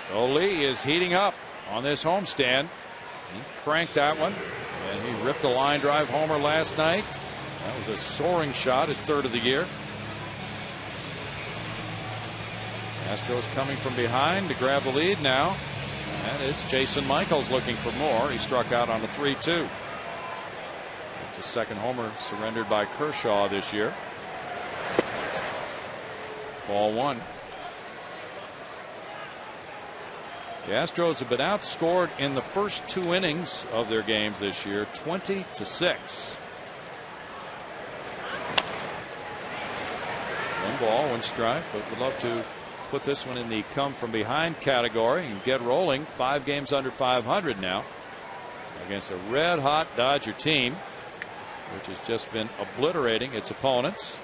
So Lee is heating up on this homestand. He cranked that one, and he ripped a line drive homer last night. That was a soaring shot, his 3rd of the year. Astros coming from behind to grab the lead now. That is Jason Michaels looking for more. He struck out on a 3-2. It's a 2nd homer surrendered by Kershaw this year. Ball 1. The Astros have been outscored in the first 2 innings of their games this year, 20-6. 1 ball, 1 strike, but would love to put this one in the come from behind category and get rolling. 5 games under 500 now against a red hot Dodger team, which has just been obliterating its opponents.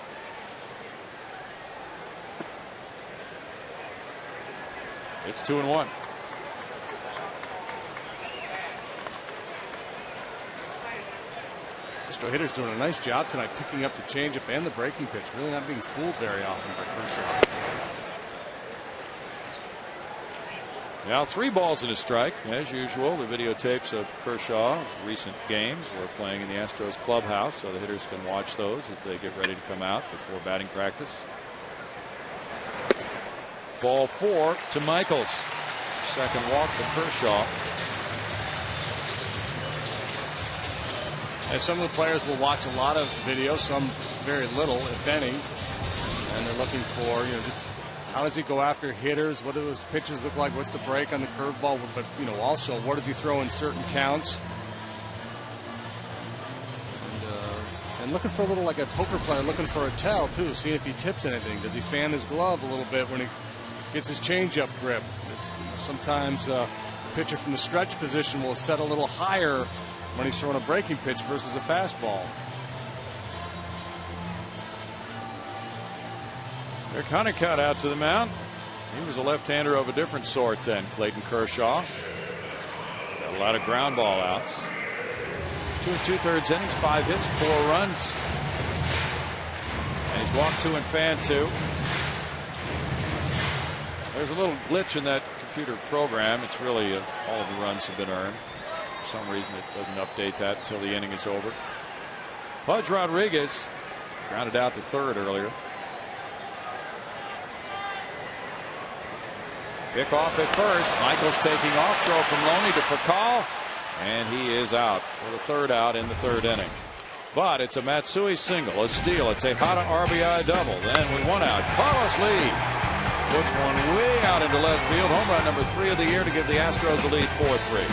It's 2-1. Astro hitters doing a nice job tonight picking up the changeup and the breaking pitch. Really not being fooled very often by Kershaw. Now 3 balls and a strike. As usual, the videotapes of Kershaw's recent games were playing in the Astros clubhouse, so the hitters can watch those as they get ready to come out before batting practice. Ball 4 to Michaels. 2nd walk for Kershaw. And some of the players will watch a lot of video, some very little, if any, and they're looking for, just how does he go after hitters? What do his pitches look like? What's the break on the curveball? But, also, what does he throw in certain counts? And looking for a little, like a poker player, looking for a tell, too. See if he tips anything. Does he fan his glove a little bit when he gets his changeup grip? Sometimes pitcher from the stretch position will set a little higher when he's throwing a breaking pitch versus a fastball. They're kind of cut out to the mound. He was a left-hander of a different sort than Clayton Kershaw. Got a lot of ground ball outs. 2 2/3 innings, 5 hits, 4 runs. And he's walked 2 and fanned 2. There's a little glitch in that computer program. It's really all of the runs have been earned. For some reason it doesn't update that until the inning is over. Pudge Rodriguez grounded out to third earlier. Pick off at first. Michaels taking off. Throw from Loney to Fakal. And he is out for the third out in the third inning. But it's a Matsui single, a steal, a Tejada RBI double. Then with 1 out, Carlos Lee puts one way out into left field. Home run number 3 of the year to give the Astros the lead 4-3.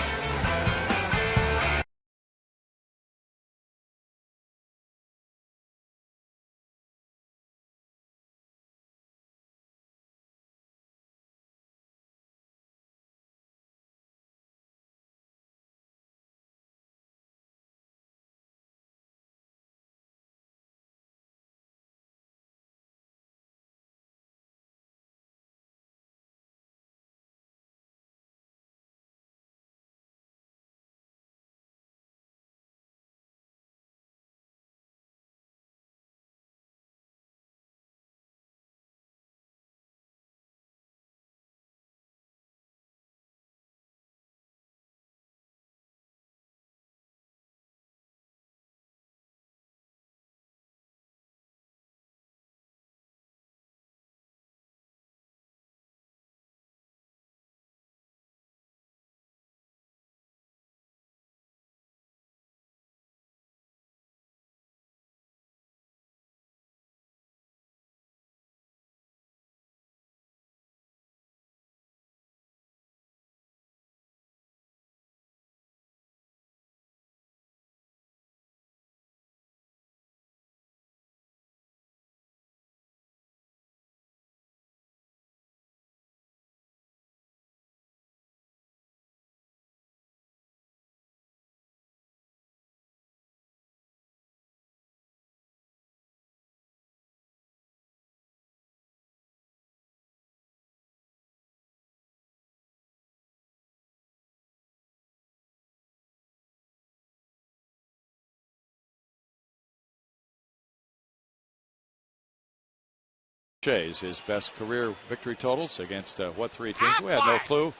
His best career victory totals against what 3 teams? We had no clue,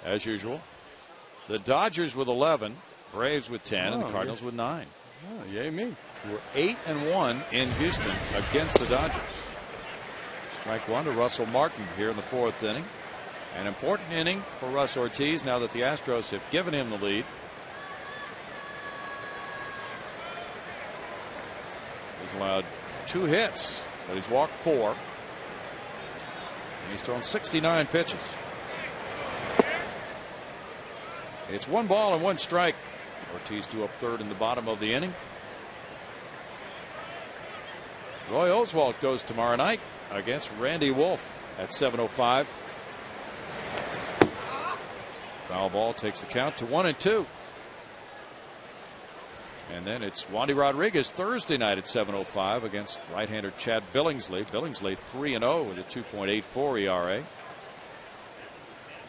as usual. The Dodgers with 11, Braves with 10, and the Cardinals with 9. Oh, yay me. We're 8-1 in Houston against the Dodgers. Strike 1 to Russell Martin here in the 4th inning. An important inning for Russ Ortiz now that the Astros have given him the lead. He's allowed 2 hits, but he's walked 4. And he's thrown 69 pitches. It's 1 ball and 1 strike. Ortiz due up third in the bottom of the inning. Roy Oswalt goes tomorrow night against Randy Wolf at 7:05. Foul ball takes the count to 1-2. And then it's Wandy Rodriguez Thursday night at 7:05 against right-hander Chad Billingsley. Billingsley 3-0 with a 2.84 ERA.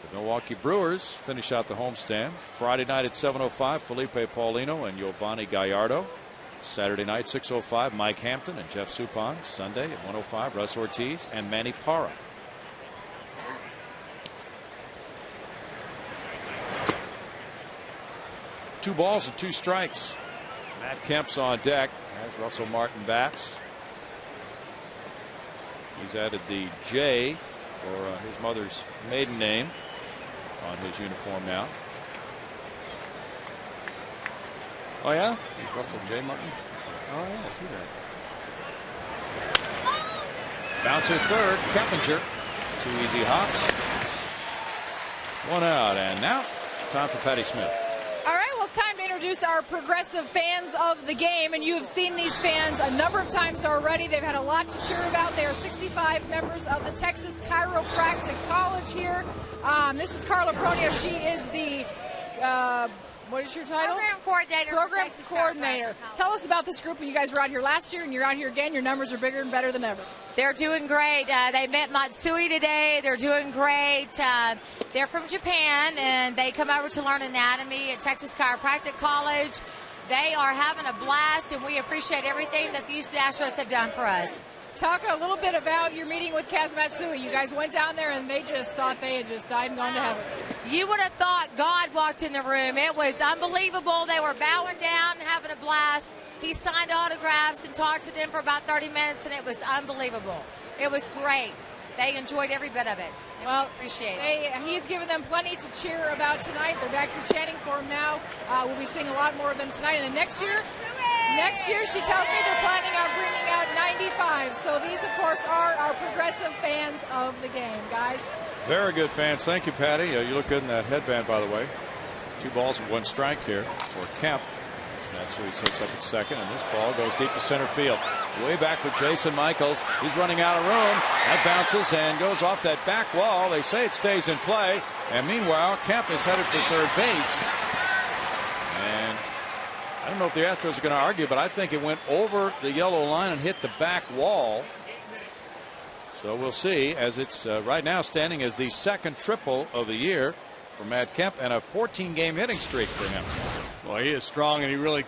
The Milwaukee Brewers finish out the homestand Friday night at 7:05. Felipe Paulino and Giovanni Gallardo. Saturday night 6:05 Mike Hampton and Jeff Suppan. Sunday at 1:05 Russ Ortiz and Manny Parra. Two balls and 2 strikes. Matt Kemp's on deck as Russell Martin bats. He's added the J for his mother's maiden name on his uniform now. Oh yeah, Russell J. Martin. Oh yeah, I see that. Bouncer third, Keppinger. 2 easy hops. 1 out, and now time for Patty Smith. it's time to introduce our progressive fans of the game, and you have seen these fans a number of times already. They've had a lot to cheer about. They are 65 members of the Texas Chiropractic College here. This is Carla Pronio. She is the what is your title? Program coordinator. Program coordinator. Tell us about this group. You guys were out here last year, and you're out here again. Your numbers are bigger and better than ever. They're doing great. They met Matsui today. They're doing great. They're from Japan, and they come over to learn anatomy at Texas Chiropractic College. They are having a blast, and we appreciate everything that the Houston Astros have done for us. Talk a little bit about your meeting with Kaz Matsui. You guys went down there, and they just thought they had just died and gone to heaven. You would have thought God walked in the room. It was unbelievable. They were bowing down and having a blast. He signed autographs and talked to them for about 30 minutes, and it was unbelievable. It was great. They enjoyed every bit of it. Well, appreciate it. He's given them plenty to cheer about tonight. They're back here chanting for him now. We'll be seeing a lot more of them tonight. And then next year, she tells me they're planning on bringing out 95. So these, of course, are our progressive fans of the game, guys. Very good fans. Thank you, Patty. You look good in that headband, by the way. 2 balls and 1 strike here for Kemp. Matsui sits up at second, and this ball goes deep to center field. Way back for Jason Michaels. He's running out of room. That bounces and goes off that back wall. They say it stays in play. And meanwhile, Kemp is headed for third base. And I don't know if the Astros are going to argue, but I think it went over the yellow line and hit the back wall. So we'll see, as it's right now standing as the second triple of the year for Matt Kemp and a 14-game hitting streak for him. Well, he is strong, and he really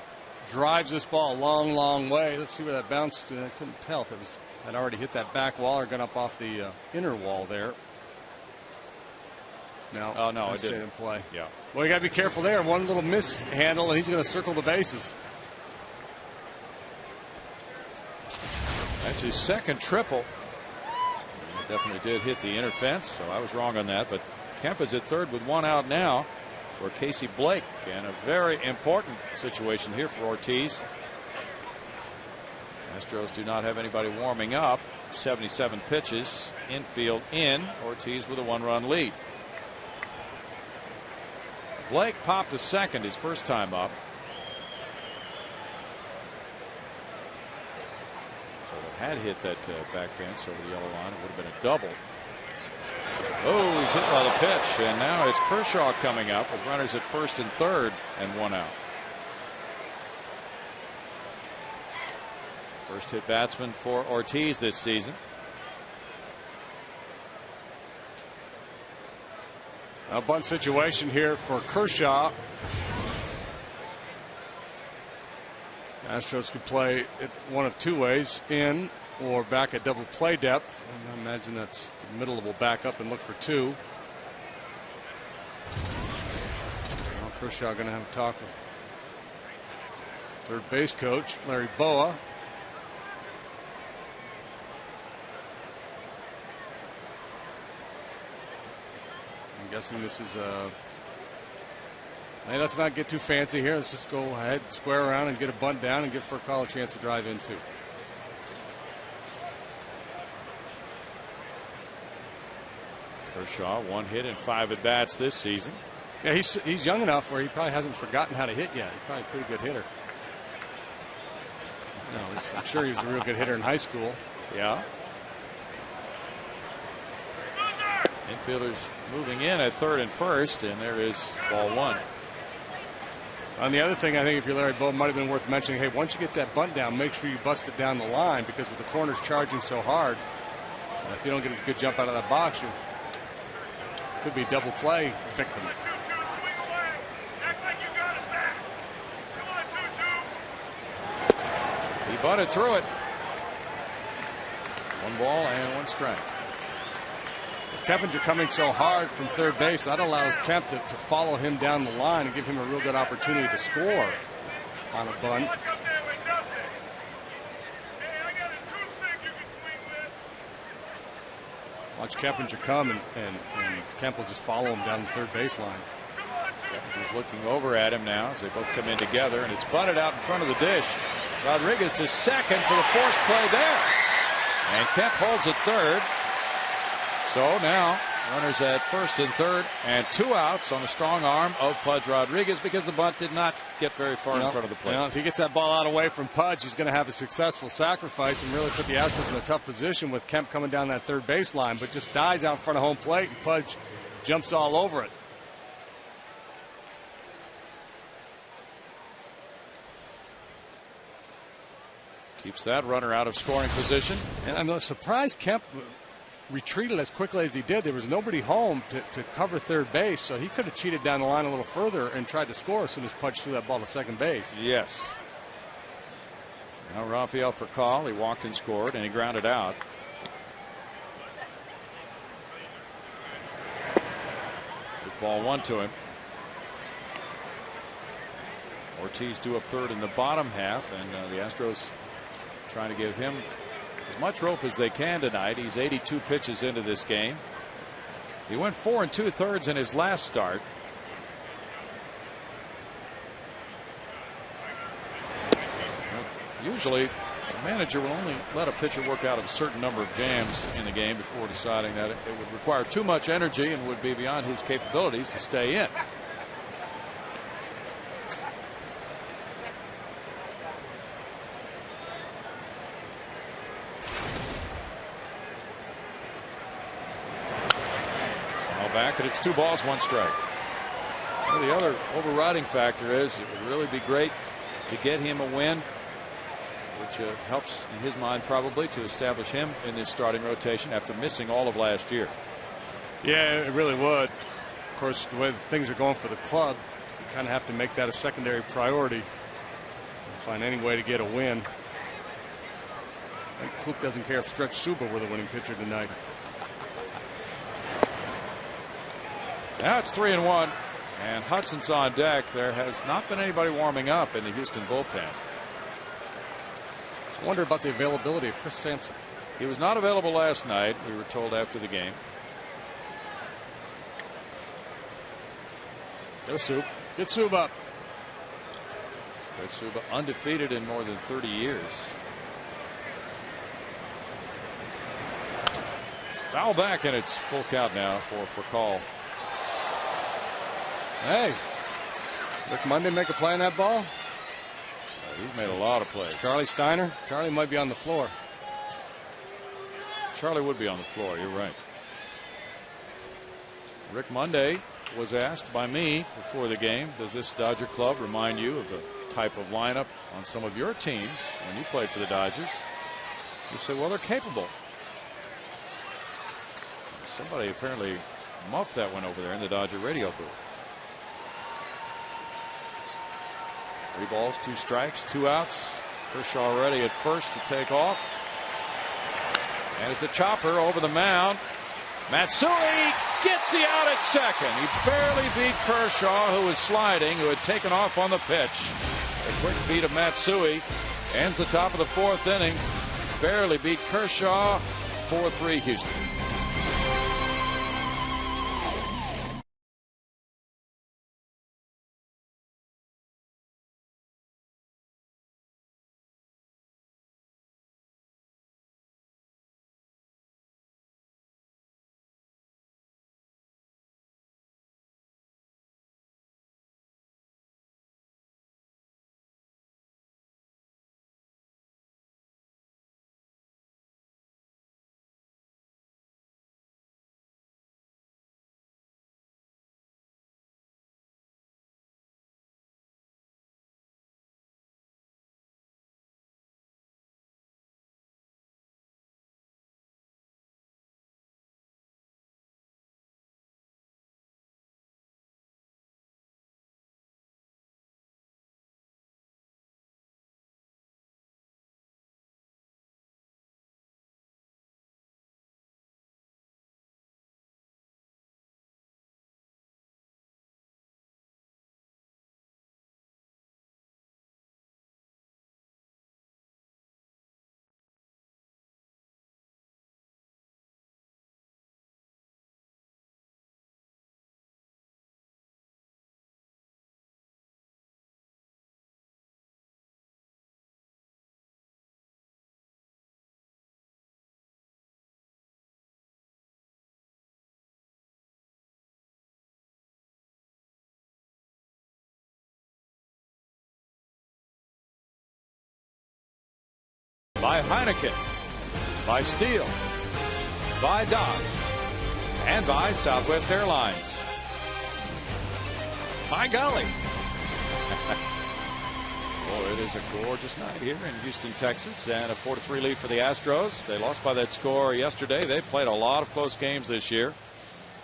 drives this ball a long, long way. Let's see where that bounced. I couldn't tell if it had already hit that back wall or gone up off the inner wall there. No, oh, no, it it didn't. In play. Yeah. Well, you got to be careful there. One little mishandle, and he's going to circle the bases. That's his second triple. He definitely did hit the inner fence, so I was wrong on that. But Kemp is at third with 1 out now for Casey Blake, and a very important situation here for Ortiz. Astros do not have anybody warming up. 77 pitches, infield in. Ortiz with a 1-run lead. Blake popped to second his first time up. So it had hit that back fence over the yellow line. It would have been a double. Oh, he's hit by the pitch, and now it's Kershaw coming up with runners at first and third and 1 out. First hit batsman for Ortiz this season. A bunt situation here for Kershaw. Astros could play it one of 2 ways, in or back at double play depth. And I imagine that's the middle will back up and look for 2. Well, Kershaw going to have a talk with third base coach Larry Boa. I'm guessing this is hey, let's not get too fancy here. Let's just go ahead, square around, and get a bunt down and give Furcal a chance to drive in too. Kershaw, 1 hit and 5 at bats this season. Yeah, he's young enough where he probably hasn't forgotten how to hit yet. He's probably a pretty good hitter. No, I'm sure he was a real good hitter in high school. Yeah. Infielders moving in at third and first, and there is ball 1. And the other thing, I think, if you're Larry Bowa, might have been worth mentioning, hey, once you get that bunt down, make sure you bust it down the line, because with the corners charging so hard, if you don't get a good jump out of that box, you could be a double play victim. He bunted through it. 1 ball and 1 strike. With Keppinger coming so hard from third base, that allows Kemp to follow him down the line and give him a real good opportunity to score on a bunt. Watch Keppinger come, and Kemp will just follow him down the third baseline. Kepinger's looking over at him now as they both come in together, and it's bunted out in front of the dish. Rodriguez to second for the force play there. And Kemp holds at third. So now Runners at first and third, and 2 outs on a strong arm of Pudge Rodriguez because the bunt did not get very far in front of the plate. If he gets that ball out away from Pudge, he's going to have a successful sacrifice and really put the Astros in a tough position with Kemp coming down that third baseline, but just dies out in front of home plate, and Pudge jumps all over it. Keeps that runner out of scoring position. And I'm surprised Kemp retreated as quickly as he did. There was nobody home to cover third base, so he could have cheated down the line a little further and tried to score as soon as Pudge threw that ball to second base. Yes. Now Rafael Furcal, he walked and scored, and he grounded out. Good ball 1 to him. Ortiz due up third in the bottom half, and the Astros trying to give him as much rope as they can tonight. He's 82 pitches into this game. He went 4 2/3 in his last start. Usually the manager will only let a pitcher work out of a certain number of jams in the game before deciding that it would require too much energy and would be beyond his capabilities to stay in. Back, and it's 2 balls, 1 strike. Well, the other overriding factor is it would really be great to get him a win, which helps in his mind probably to establish him in this starting rotation after missing all of last year. Yeah, it really would. Of course, the way things are going for the club, you kind of have to make that a secondary priority and find any way to get a win. I think Coop doesn't care if Stretch Suba were the winning pitcher tonight. Now it's 3-1, and Hudson's on deck. There has not been anybody warming up in the Houston bullpen. I wonder about the availability of Chris Sampson. He was not available last night, we were told after the game. There's Sub. Get Sub up. Stretch Suba undefeated in more than 30 years. Foul back, and it's full count now for call. Hey, Rick Monday make a play on that ball? He's made a lot of plays. Charlie Steiner? Charlie might be on the floor. Charlie would be on the floor, you're right. Rick Monday was asked by me before the game, does this Dodger club remind you of the type of lineup on some of your teams when you played for the Dodgers? He said, well, they're capable. Somebody apparently muffed that one over there in the Dodger radio booth. 3 balls, 2 strikes, 2 outs. Kershaw ready at first to take off. And it's a chopper over the mound. Matsui gets the out at second. He barely beat Kershaw, who was sliding, who had taken off on the pitch. A quick beat of Matsui ends the top of the 4th inning. Barely beat Kershaw. 4-3 Houston. by Heineken, by Steel, by Dodge, and by Southwest Airlines. My golly. Oh, it is a gorgeous night here in Houston, Texas, and a 4-3 lead for the Astros. They lost by that score yesterday. They've played a lot of close games this year.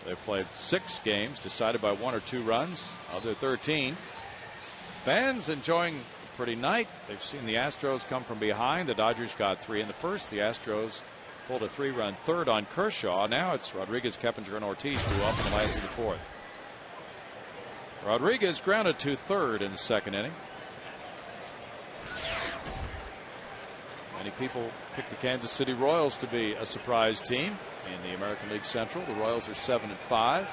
They've played 6 games decided by 1 or 2 runs of their 13. Fans enjoying a pretty night. They've seen the Astros come from behind. The Dodgers got 3 in the first. The Astros pulled a 3-run third on Kershaw. Now it's Rodriguez, Keppinger, and Ortiz 2 up in the last of the 4th. Rodriguez grounded to third in the 2nd inning. Many people picked the Kansas City Royals to be a surprise team in the American League Central. The Royals are 7-5.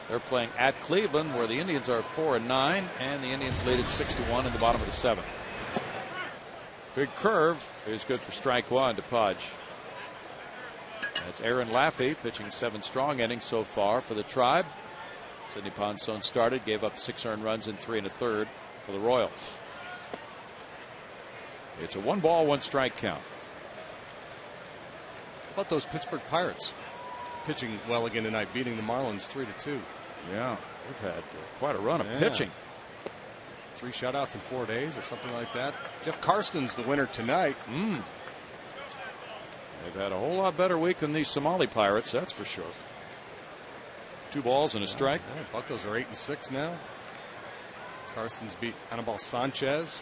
They're playing at Cleveland, where the Indians are 4-9, and the Indians lead at 6-1 in the bottom of the 7th. Big curve is good for strike 1 to Pudge. That's Aaron Laffey pitching 7 strong innings so far for the Tribe. Sidney Ponson started, gave up 6 earned runs in 3 1/3 for the Royals. It's a 1-ball, 1-strike count. How about those Pittsburgh Pirates pitching well again tonight, beating the Marlins 3-2. Yeah, they've had quite a run of pitching. 3 shutouts in 4 days or something like that. Jeff Carson's the winner tonight. They've had a whole lot better week than these Somali Pirates, that's for sure. 2 balls and a strike. Yeah, Buccos are 8-6 now. Carson's beat Anibal Sanchez.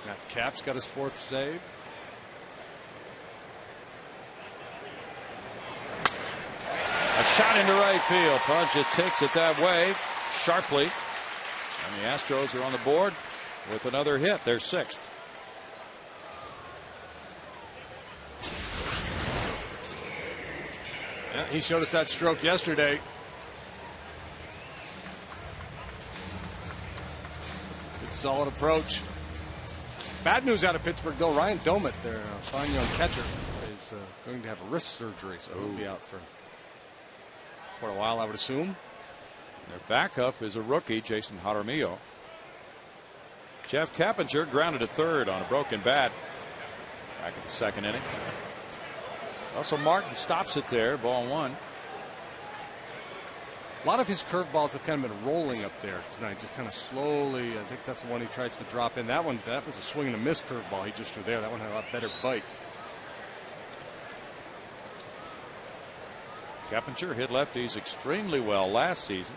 Matt Capps got his 4th save. A shot into right field. Pudge just takes it that way sharply. And the Astros are on the board with another hit. They're 6th. Yeah, he showed us that stroke yesterday. Good solid approach. Bad news out of Pittsburgh, though. Ryan Domit, their fine young catcher, is going to have a wrist surgery, so he'll be out for a while, I would assume. Their backup is a rookie, Jason Jaramillo. Jeff Keppinger grounded to third on a broken bat back in the 2nd inning. Russell Martin stops it there, ball 1. A lot of his curveballs have kind of been rolling up there tonight, just kind of slowly. I think that's the one he tries to drop in. That one, that was a swing and a miss curveball he just threw there. That one had a lot better bite. Keppinger hit lefties extremely well last season.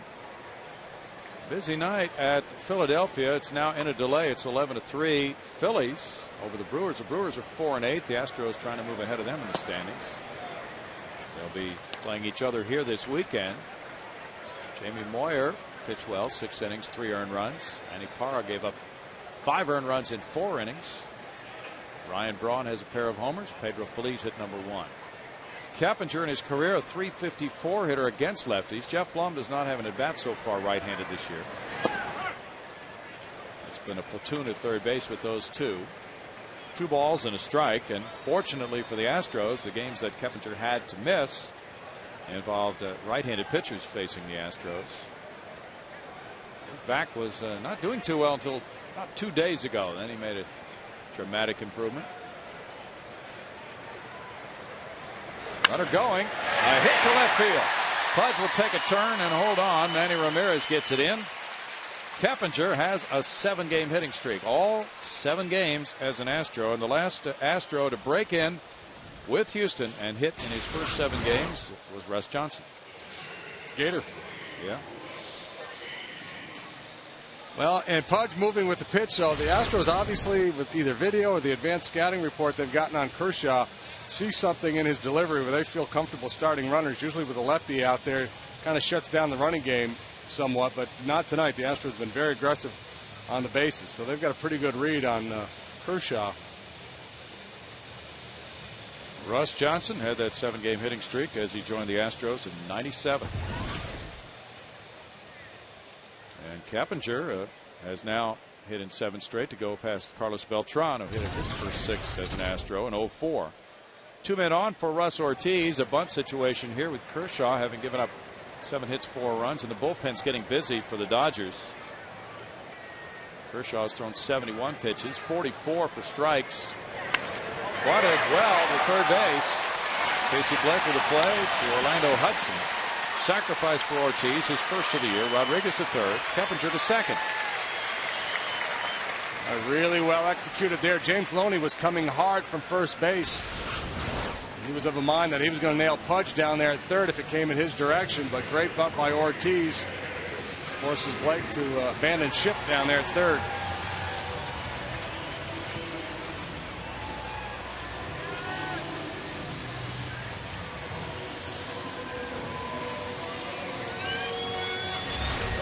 Busy night at Philadelphia. It's now in a delay. It's 11-3. Phillies over the Brewers. The Brewers are 4-8. The Astros trying to move ahead of them in the standings. They'll be playing each other here this weekend. Jamie Moyer pitched well, 6 innings, 3 earned runs. Manny Parra gave up 5 earned runs in 4 innings. Ryan Braun has a pair of homers. Pedro Feliz hit number 1. Keppinger in his career a .354 hitter against lefties. Jeff Blum does not have an at bat so far right-handed this year. It's been a platoon at third base with those 2. 2 balls and a strike, and fortunately for the Astros, the games that Keppinger had to miss involved right-handed pitchers facing the Astros. His back was not doing too well until about 2 days ago. Then he made a dramatic improvement. Runner going. A hit to left field. Pudge will take a turn and hold on. Manny Ramirez gets it in. Keppinger has a 7-game hitting streak. All 7 games as an Astro. And the last Astro to break in with Houston and hit in his first 7 games was Russ Johnson. Gator. Yeah. Well, and Pudge moving with the pitch. So the Astros, obviously, with either video or the advanced scouting report they've gotten on Kershaw, see something in his delivery where they feel comfortable starting runners. Usually with a lefty out there, kind of shuts down the running game somewhat, but not tonight. The Astros have been very aggressive on the bases, so they've got a pretty good read on Kershaw. Russ Johnson had that 7-game hitting streak as he joined the Astros in '97. And Keppinger has now hit in 7 straight to go past Carlos Beltran, who hit in his first 6 as an Astro in '04. 2 men on for Russ Ortiz. A bunt situation here with Kershaw having given up 7 hits, 4 runs, and the bullpen's getting busy for the Dodgers. Kershaw has thrown 71 pitches, 44 for strikes. Bunted well to third base. Casey Blake with a play to Orlando Hudson. Sacrifice for Ortiz, his first of the year. Rodriguez to third. Keppinger to second. Really well executed there. James Loney was coming hard from first base. He was of a mind that he was going to nail Pudge down there at third if it came in his direction, but great bunt by Ortiz forces Blake to abandon ship down there at third.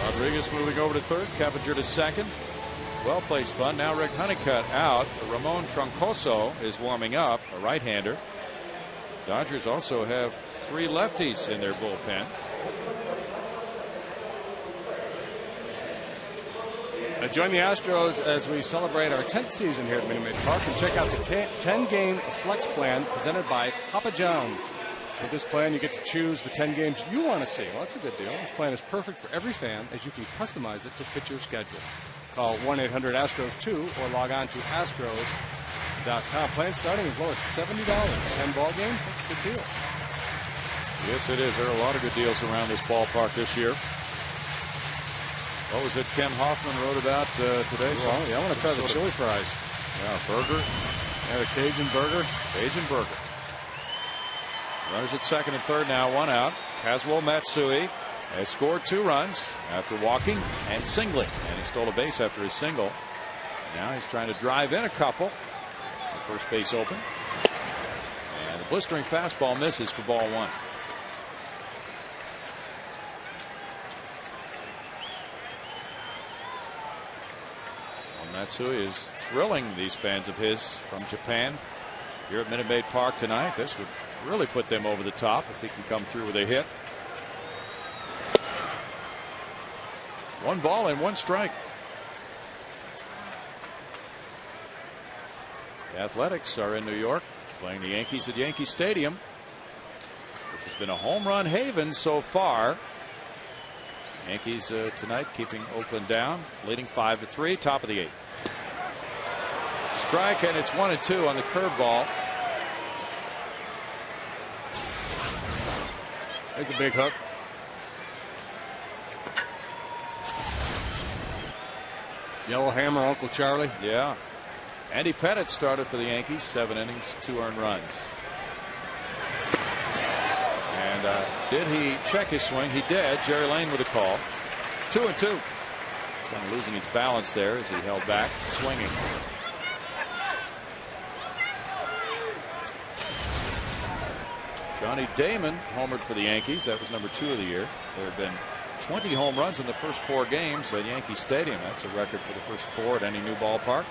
Rodriguez moving over to third. Keppinger to second. Well placed bunt. Now Rick Honeycutt out. Ramon Troncoso is warming up, a right-hander. Dodgers also have 3 lefties in their bullpen. Join the Astros as we celebrate our 10th season here at Minute Maid Park, and check out the 10-game flex plan presented by Papa John's. With this plan, you get to choose the 10 games you want to see. Well, that's a good deal. This plan is perfect for every fan, as you can customize it to fit your schedule. Call 1-800-ASTROS-2 or log on to Astros.com. Plan starting as low as $70. 10 ball games, that's a good deal. Yes, it is. There are a lot of good deals around this ballpark this year. What was it Ken Hoffman wrote about today? Well, yeah, I want to try the chili fries. Yeah, burger. Yeah, the Cajun burger. Cajun burger. Runners at second and third now, 1 out. Kazuo Matsui has scored 2 runs after walking and singling, and he stole a base after his single. Now he's trying to drive in a couple. The first base open, and the blistering fastball misses for ball 1. Matsui is thrilling these fans of his from Japan here at Minute Maid Park tonight. This would really put them over the top if he can come through with a hit. 1 ball and 1 strike. The Athletics are in New York playing the Yankees at Yankee Stadium, which has been a home run haven so far. Yankees tonight keeping Oakland down, leading 5-3, top of the 8th. Strike, and it's 1-2 on the curveball. There's a big hook. Yellow hammer, Uncle Charlie. Yeah. Andy Pettitte started for the Yankees, 7 innings, 2 earned runs. And did he check his swing? He did. Jerry Lane with a call. 2-2. Kind of losing his balance there as he held back, swinging. Johnny Damon homered for the Yankees. That was number 2 of the year. There have been 20 home runs in the first 4 games at Yankee Stadium. That's a record for the first 4 at any new ballpark.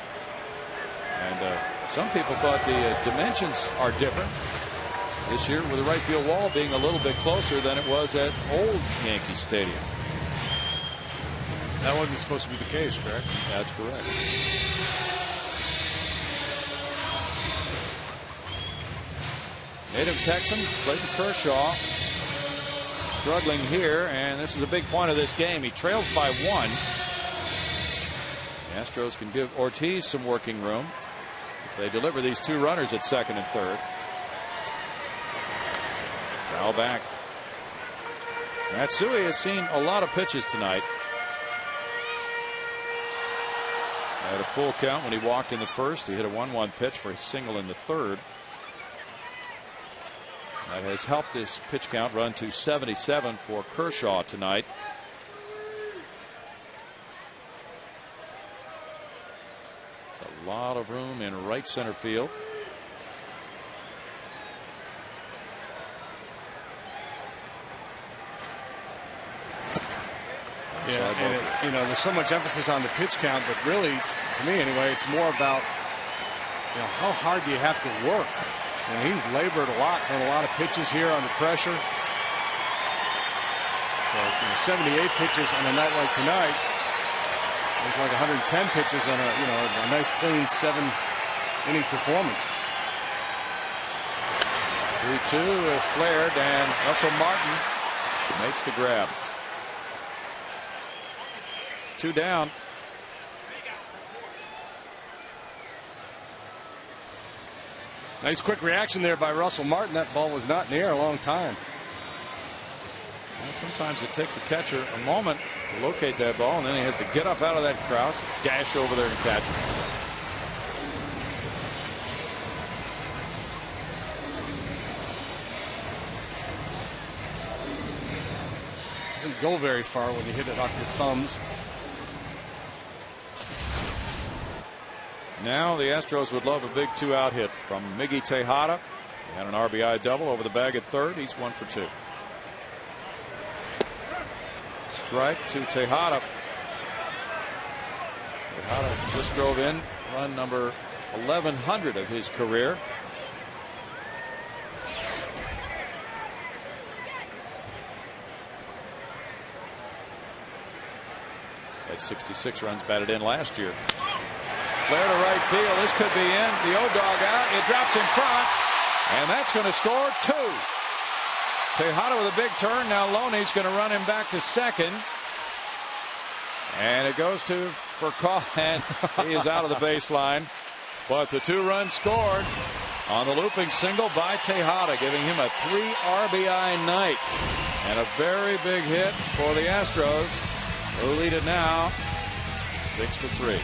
And some people thought the dimensions are different this year, with the right field wall being a little bit closer than it was at old Yankee Stadium. That wasn't supposed to be the case, correct? That's correct. Native Texan Clayton Kershaw struggling here, and this is a big point of this game. He trails by 1. The Astros can give Ortiz some working room if they deliver these 2 runners at second and third. Foul back. Matsui has seen a lot of pitches tonight. Had a full count when he walked in the first. He hit a 1-1 pitch for a single in the third. That has helped this pitch count run to 77 for Kershaw tonight. It's a lot of room in right center field. Yeah, and there's so much emphasis on the pitch count, but really, to me anyway, it's more about how hard do you have to work. And he's labored a lot, thrown a lot of pitches here under pressure. So 78 pitches on a night like tonight. It's like 110 pitches on a nice clean 7-inning performance. 3-2 flared, and Russell Martin makes the grab. 2 down. Nice quick reaction there by Russell Martin. That ball was not in the air a long time. Well, sometimes it takes a catcher a moment to locate that ball, and then he has to get up out of that crouch, dash over there and catch it. Doesn't go very far when you hit it off your thumbs. Now the Astros would love a big 2-out hit from Miggy Tejada. He had an RBI double over the bag at third. He's 1 for 2. Strike to Tejada. Tejada just drove in run number 1100 of his career. Had 66 runs batted in last year. Flare to right field. This could be in. The O-Dog out. It drops in front. And that's going to score 2. Tejada with a big turn. Now Loney's going to run him back to second. And it goes to Furcal, and he is out of the baseline. But the 2 runs scored on the looping single by Tejada, giving him a 3 RBI night. And a very big hit for the Astros, who lead it now 6-3.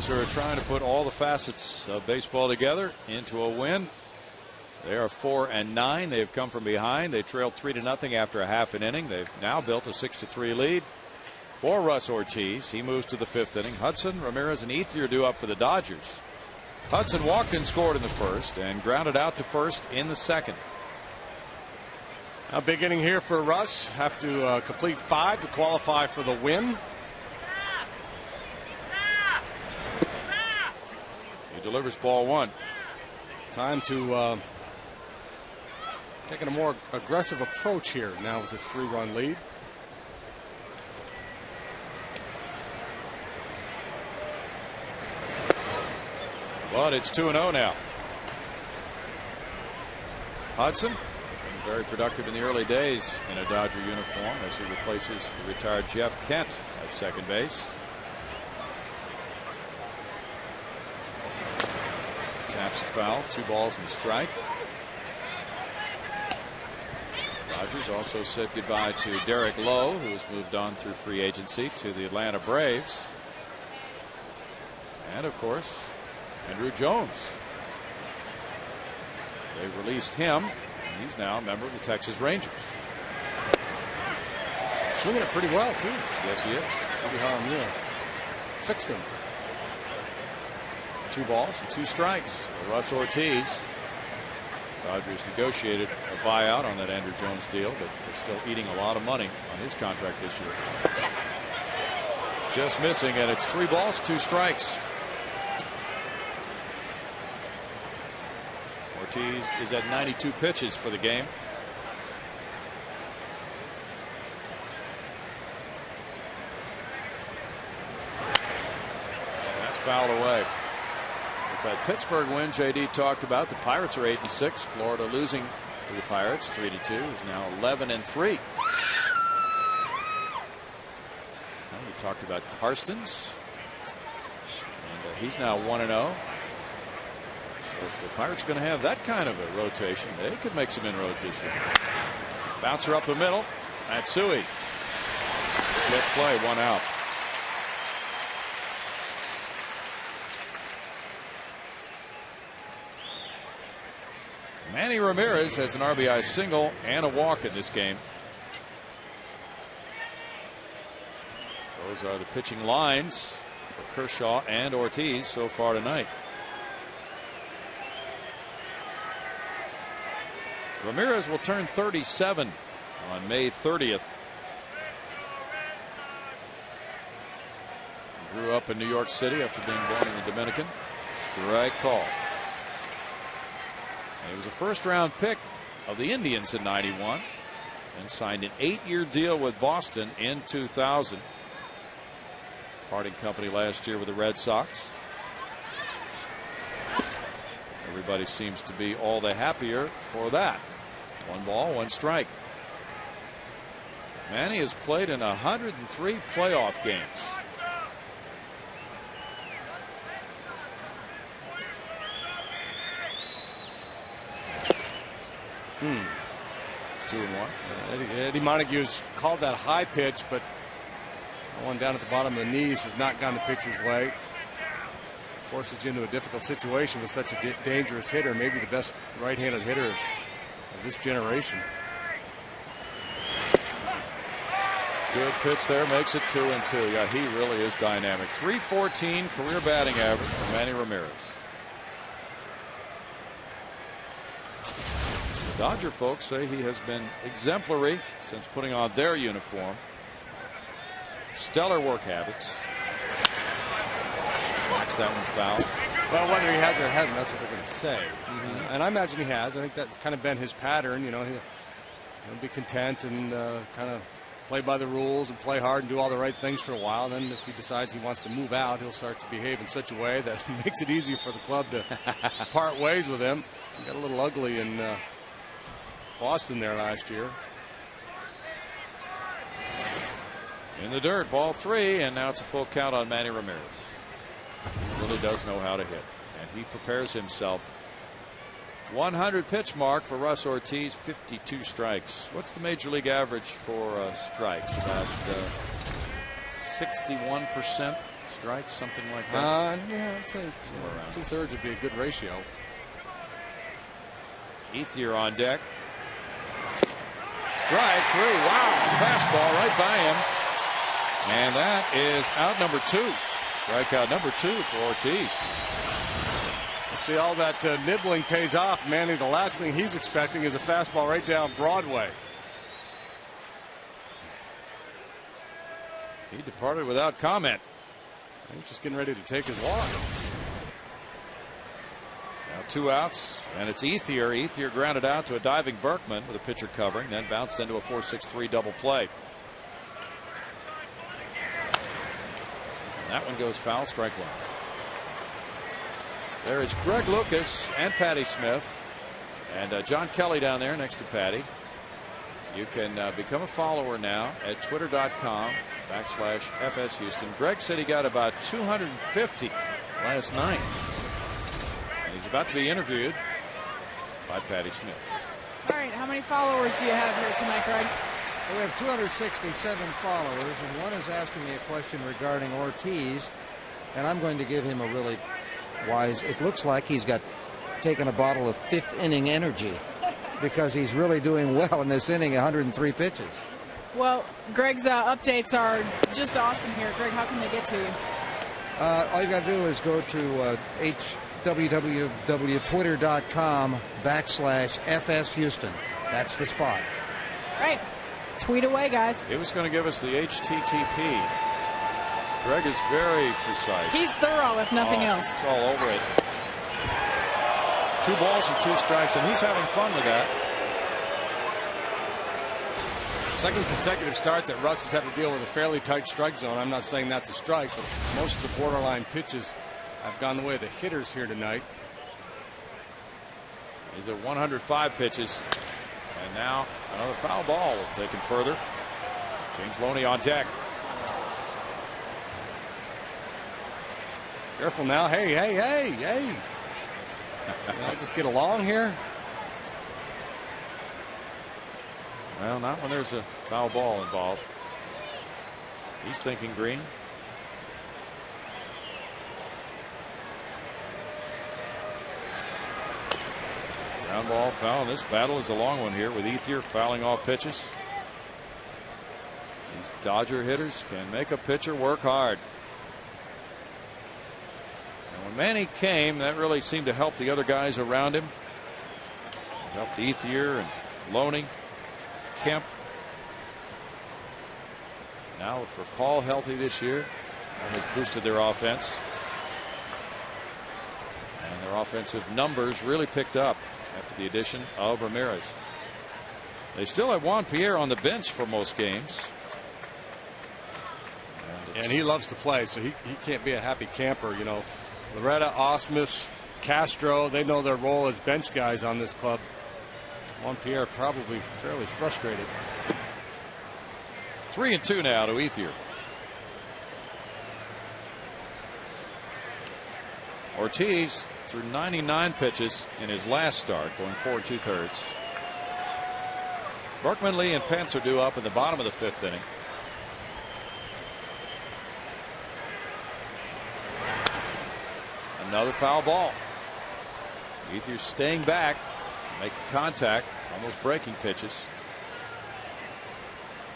Are trying to put all the facets of baseball together into a win. They are 4-9. They've come from behind. They trailed 3-0 after a half an inning. They've now built a 6-3 lead for Russ Ortiz. He moves to the 5th inning. Hudson, Ramirez, and Ethier due up for the Dodgers. Hudson walked and scored in the first and grounded out to first in the second. A big inning here for Russ. Have to complete 5 to qualify for the win. Delivers ball 1. Time to taking a more aggressive approach here now with this 3-run lead. But it's 2-0 now. Hudson, very productive in the early days in a Dodger uniform as he replaces the retired Jeff Kent at second base. Taps a foul, 2 balls and a strike. Dodgers also said goodbye to Derek Lowe, who has moved on through free agency to the Atlanta Braves. And of course, Andrew Jones. They released him, and he's now a member of the Texas Rangers. Swinging it pretty well, too. Yes, he is. Yeah. Fixed him. 2 balls and 2 strikes for Russ Ortiz. Dodgers negotiated a buyout on that Andrew Jones deal, but they're still eating a lot of money on his contract this year. just missing, and it's 3 balls, 2 strikes. Ortiz is at 92 pitches for the game. And that's fouled away. With that Pittsburgh win JD talked about, the Pirates are 8-6. Florida losing to the Pirates 3-2 is now 11-3. We talked about Karstens, and he's now 1-0. So if the Pirates going to have that kind of a rotation, they could make some inroads this year. Bouncer up the middle. Matsui. Split play, 1 out. Manny Ramirez has an RBI single and a walk in this game. Those are the pitching lines for Kershaw and Ortiz so far tonight. Ramirez will turn 37 on May 30th. He grew up in New York City after being born in the Dominican. Strike call. And he was a first-round pick of the Indians in '91 and signed an 8-year deal with Boston in 2000. Parting company last year with the Red Sox. Everybody seems to be all the happier for that. 1 ball, 1 strike. Manny has played in 103 playoff games. Two and one. Eddie Montague's called that high pitch, but the one down at the bottom of the knees has not gone the pitcher's way. Forces you into a difficult situation with such a dangerous hitter, maybe the best right-handed hitter of this generation. Good pitch there, makes it 2-2. Yeah, he really is dynamic. .314 career batting average for Manny Ramirez. The Dodger folks say he has been exemplary since putting on their uniform. Stellar work habits. Smacks that one foul. Well, whether he has or hasn't, that's what they're going to say. And I imagine he has. I think that's kind of been his pattern. You know, he'll be content and kind of play by the rules and play hard and do all the right things for a while. Then if he decides he wants to move out, he'll start to behave in such a way that makes it easier for the club to part ways with him. He got a little ugly in Boston there last year. In the dirt, ball 3, and now it's a full count on Manny Ramirez. He really does know how to hit, and he prepares himself. 100 pitch mark for Russ Ortiz, 52 strikes. What's the major league average for strikes? About 61% strikes, something like that. Yeah, I'd say 2/3 would be a good ratio. Ethier on deck. Strike 3. Wow, fastball right by him. And that is out number 2. Strikeout number 2 for Ortiz. See, all that nibbling pays off. Manny, the last thing he's expecting is a fastball right down Broadway. He departed without comment. He's just getting ready to take his walk. Now 2 outs, and it's Ethier. Ethier grounded out to a diving Berkman with a pitcher covering, then bounced into a 4-6-3 double play. And that one goes foul, strike 1. There is Greg Lucas and Patty Smith and John Kelly down there next to Patty. You can become a follower now at twitter.com/FS Houston. Greg said he got about 250 last night. And he's about to be interviewed by Patty Smith. All right, how many followers do you have here tonight, Greg? We have 267 followers, and one is asking me a question regarding Ortiz, and I'm going to give him a really wise. It looks like he's taken a bottle of 5th inning energy because he's really doing well in this inning, 103 pitches. Well, Greg's updates are just awesome here. Greg, how can they get to you? All you got to do is go to www.twitter.com/FS Houston. That's the spot. Right. Tweet away, guys. It was going to give us the HTTP. Greg is very precise. He's thorough, if nothing else. It's all over it. 2 balls and 2 strikes, and he's having fun with that. Second consecutive start that Russ has had to deal with a fairly tight strike zone. I'm not saying that's a strike, but most of the borderline pitches have gone the way of the hitters here tonight. He's at 105 pitches. And now another foul ball taken further. James Loney on deck. Careful now. Hey. Can I just get along here? Well, not when there's a foul ball involved. He's thinking green. Ground ball foul. This battle is a long one here with Ethier fouling off pitches. These Dodger hitters can make a pitcher work hard. And when Manny came, that really seemed to help the other guys around him. It helped Ethier and Loney, Kemp. Now with Recall healthy this year, that has boosted their offense. And their offensive numbers really picked up after the addition of Ramirez. They still have Juan Pierre on the bench for most games. And he loves to play, so he can't be a happy camper. You know, Loretta, Osmus, Castro, they know their role as bench guys on this club. Juan Pierre probably fairly frustrated. 3-2 now to Ethier. Ortiz threw 99 pitches in his last start, going 4 2/3. Berkman, Lee, and Pence are due up in the bottom of the 5th inning. Another foul ball. Ethier staying back, making contact, almost breaking pitches.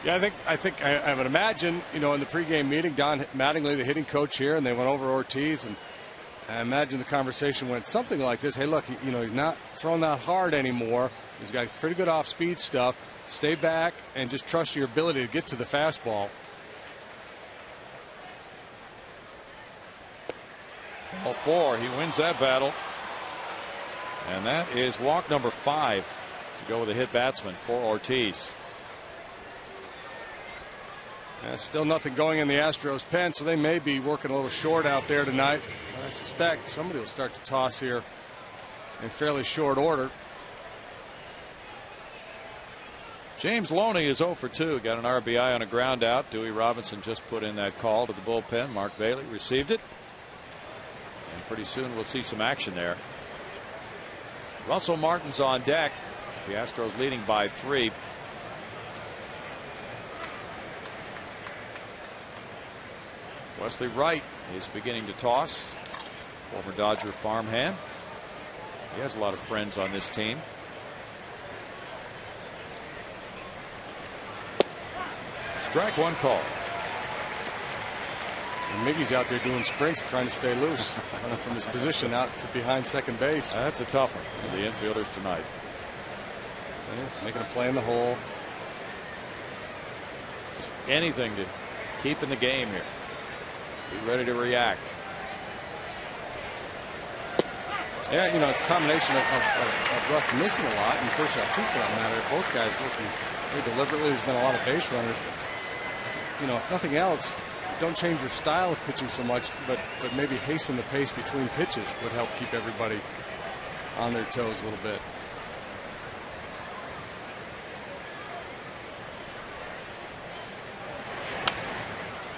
Yeah, I think I would imagine, you know, in the pregame meeting, Don Mattingly, the hitting coach here, and they went over Ortiz, and I imagine the conversation went something like this: hey, look, he's not throwing that hard anymore. He's got pretty good off-speed stuff. Stay back and just trust your ability to get to the fastball. Ball 4. He wins that battle. And that is walk number 5 to go with a hit batsman for Ortiz. Still nothing going in the Astros pen, so they may be working a little short out there tonight. I suspect somebody will start to toss here in fairly short order. James Loney is 0 for 2. Got an RBI on a ground out. Dewey Robinson just put in that call to the bullpen. Mark Bailey received it. And pretty soon we'll see some action there. Russell Martin's on deck. The Astros leading by 3. Wesley Wright is beginning to toss. Former Dodger farmhand. He has a lot of friends on this team. Strike 1 call. And Miggy's out there doing sprints, trying to stay loose from his position out to behind second base. That's a tough one for the infielders tonight. Making a play in the hole. Just anything to keep in the game here. Be ready to react. Yeah, it's a combination of Russ missing a lot and Kershaw too, for that matter. Both guys working very deliberately. There's been a lot of base runners. If nothing else, don't change your style of pitching so much, but maybe hasten the pace between pitches would help keep everybody on their toes a little bit.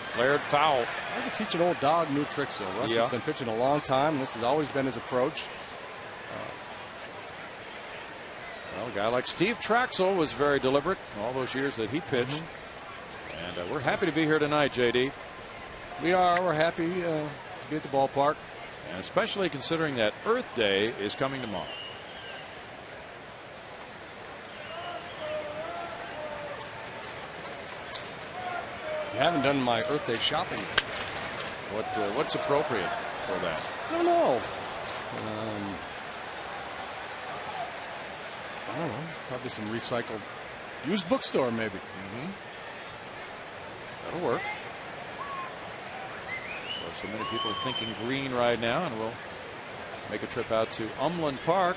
Flared foul. I could teach an old dog new tricks, though. Russ has been pitching a long time, and this has always been his approach. Well, a guy like Steve Traxel was very deliberate all those years that he pitched. And we're happy to be here tonight, JD. We are. We're happy to be at the ballpark. And especially considering that Earth Day is coming tomorrow. I haven't done my Earth Day shopping yet. What's appropriate for that? I don't know. Probably some recycled used bookstore, maybe. That'll work. course, so many people are thinking green right now, and we'll make a trip out to Umland Park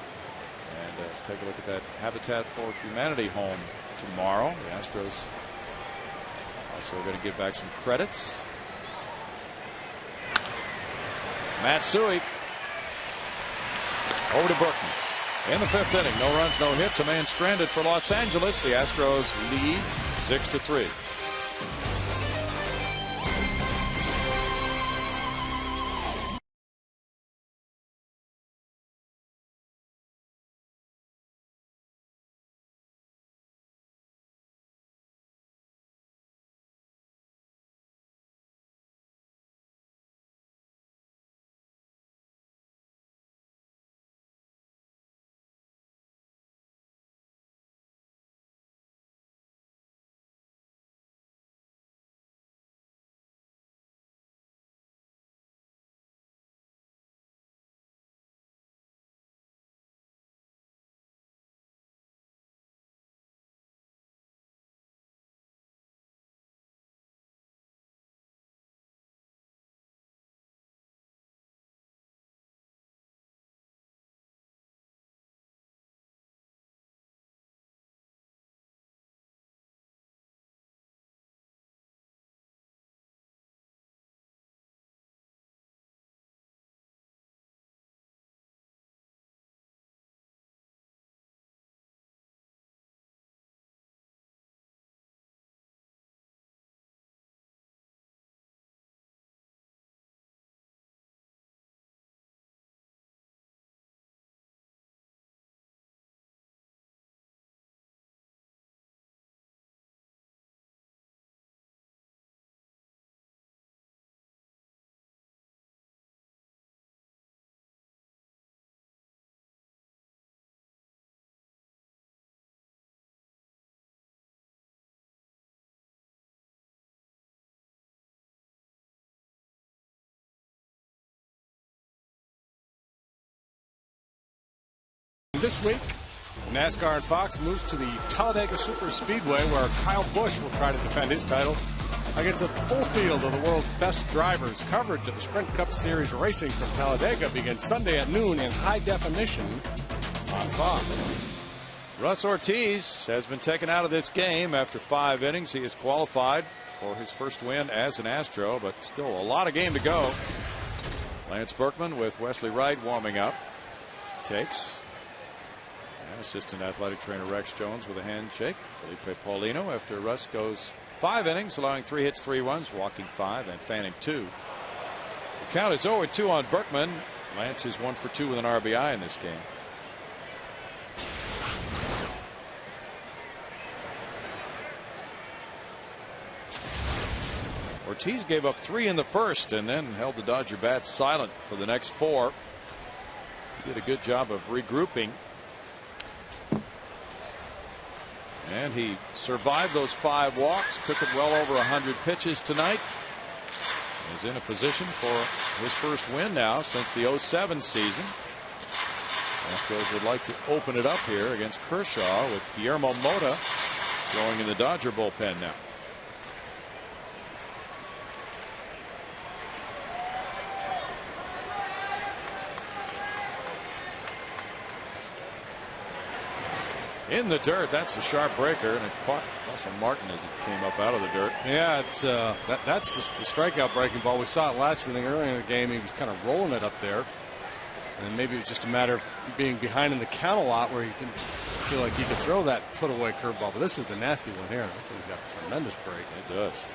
and take a look at that Habitat for Humanity home tomorrow. The Astros also going to give back some credits. Matsui over to Berkman. In the 5th inning, no runs, no hits, a man stranded for Los Angeles. The Astros lead 6-3. This week, NASCAR and Fox moves to the Talladega Super Speedway, where Kyle Busch will try to defend his title against a full field of the world's best drivers. Coverage of the Sprint Cup Series racing from Talladega begins Sunday at noon in high definition on Fox. Russ Ortiz has been taken out of this game after 5 innings. He is qualified for his first win as an Astro, but still a lot of game to go. Lance Berkman with Wesley Wright warming up. Takes. Assistant athletic trainer Rex Jones with a handshake. Felipe Paulino after Russ goes 5 innings, allowing 3 hits, 3 runs, walking 5 and fanning 2. The count is 0-2 on Berkman. Lance is 1 for 2 with an RBI in this game. Ortiz gave up 3 in the first and then held the Dodger bats silent for the next 4. He did a good job of regrouping. And he survived those 5 walks, took it well over 100 pitches tonight. Is in a position for his first win now since the 07 season. Astros would like to open it up here against Kershaw with Guillermo Mota going in the Dodger bullpen now. In the dirt, that's the sharp breaker, and it caught Russell Martin as it came up out of the dirt. Yeah, it's that's the strikeout breaking ball. We saw it last inning earlier in the game. He was kind of rolling it up there, and maybe it was just a matter of being behind in the count a lot, where he didn't feel like he could throw that put away curveball. But this is the nasty one here. I think he's got a tremendous break. It does.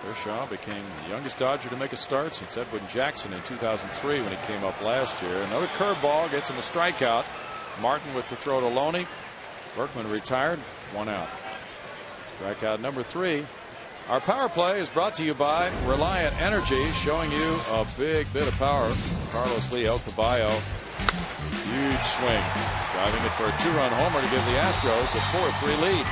Kershaw became the youngest Dodger to make a start since Edwin Jackson in 2003 when he came up last year. Another curveball gets him a strikeout. Martin with the throw to Loney. Berkman retired, 1 out. Strikeout number 3. Our power play is brought to you by Reliant Energy, showing you a big bit of power. Carlos Lee El Caballo, huge swing, driving it for a 2-run homer to give the Astros a 4-3 lead.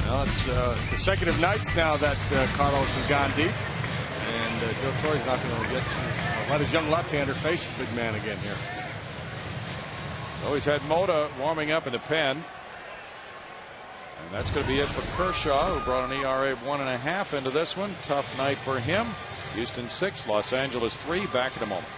Well, it's consecutive nights now that Carlos has gone deep, and Joe Torre's not going to let his young left-hander face the big man again here. So he's had Mota warming up in the pen. And that's going to be it for Kershaw, who brought an ERA of 1.5 into this one. Tough night for him. Houston 6, Los Angeles 3. Back in a moment.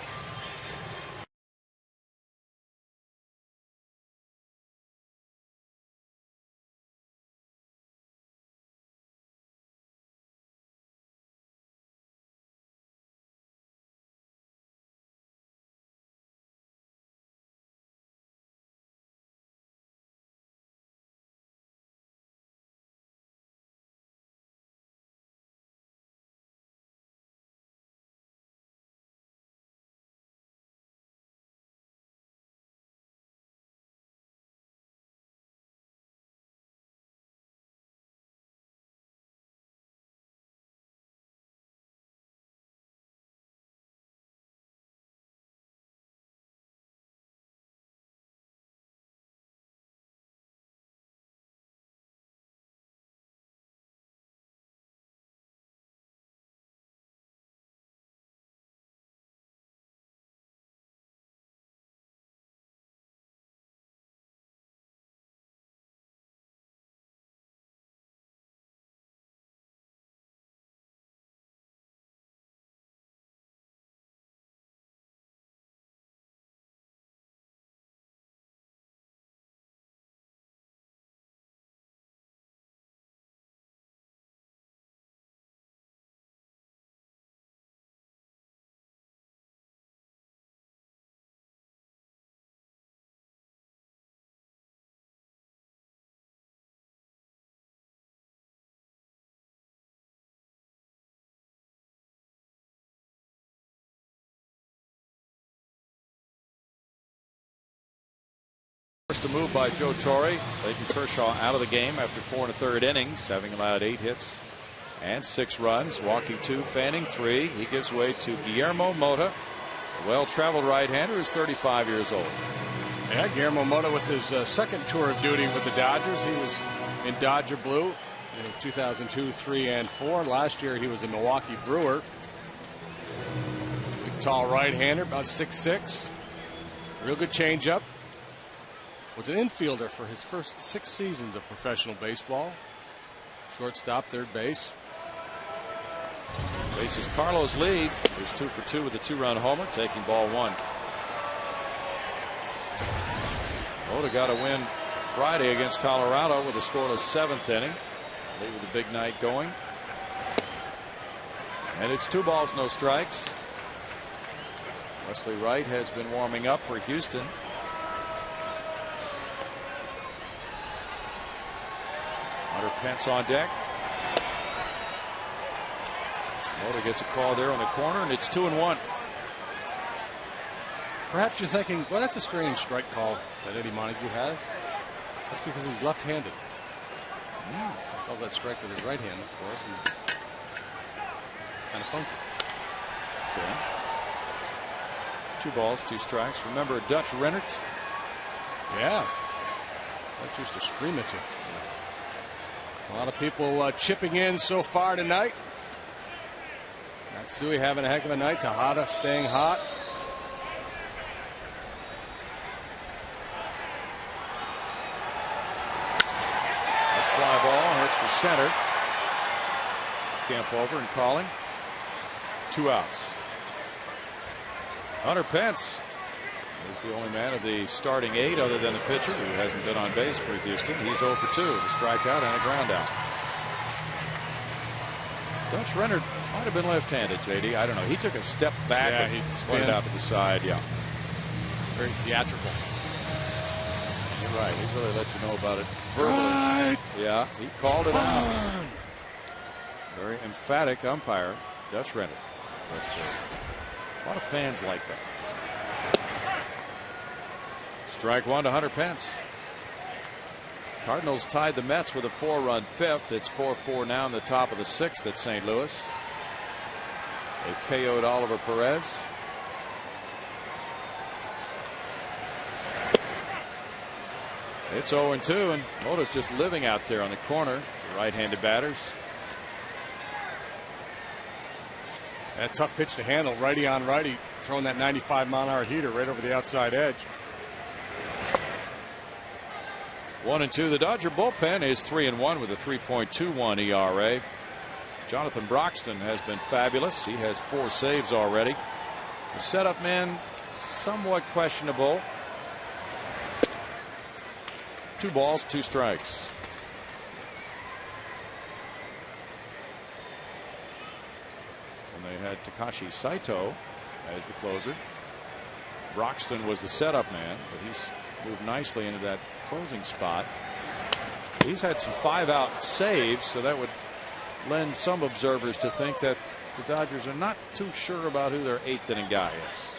First a move by Joe Torre. Clayton Kershaw out of the game after 4 1/3 innings, having allowed 8 hits and 6 runs. Walking 2, fanning 3. He gives way to Guillermo Mota, a well-traveled right-hander who's 35 years old. Yeah, Guillermo Mota with his second tour of duty with the Dodgers. He was in Dodger blue in 2002, 3, and 4. Last year he was a Milwaukee Brewer. Big, tall right-hander, about 6'6". Real good changeup. Was an infielder for his first 6 seasons of professional baseball. Shortstop, third base. Bases Carlos lead. He's 2 for 2 with a 2-run homer, taking ball 1. Mota got a win Friday against Colorado with a scoreless 7th inning. Lead with a big night going. And it's 2 balls, no strikes. Wesley Wright has been warming up for Houston. Hunter Pence on deck. Mota gets a call there on the corner, and it's 2-1. Perhaps you're thinking, well, that's a strange strike call that Eddie Montague has. That's because he's left-handed. He calls that strike with his right hand, of course, and it's kind of funky. Okay. 2 balls, 2 strikes. Remember Dutch Rennert? Yeah. Dutch used to scream at you. A lot of people chipping in so far tonight. Matsui having a heck of a night. Tejada staying hot. That's fly ball. Hits for center. Camp over and calling. 2 outs. Hunter Pence is the only man of the starting 8 other than the pitcher who hasn't been on base for Houston. He's 0 for 2 with a strikeout and a ground out. Dutch Rennert might have been left-handed, JD. I don't know. He took a step back and he spun it out to the side. Yeah. Very theatrical. You're right. He really let you know about it verbally. Yeah, he called it out. Very emphatic umpire, Dutch Rennert. A lot of fans like that. Strike 1 to Hunter Pence. Cardinals tied the Mets with a 4-run 5th. It's 4-4 now in the top of the 6th at St. Louis. They've KO'd Oliver Perez. It's 0-2, and Mota's just living out there on the corner. The right-handed batters. That tough pitch to handle, righty on righty, throwing that 95-mile-an-hour heater right over the outside edge. 1-2. The Dodger bullpen is 3-1 with a 3.21 ERA. Jonathan Broxton has been fabulous. He has 4 saves already. The setup man somewhat questionable. 2 balls, 2 strikes. And they had Takashi Saito as the closer. Broxton was the setup man, but he's moved nicely into that closing spot. He's had some 5-out saves, so that would lend some observers to think that the Dodgers are not too sure about who their 8th inning guy is.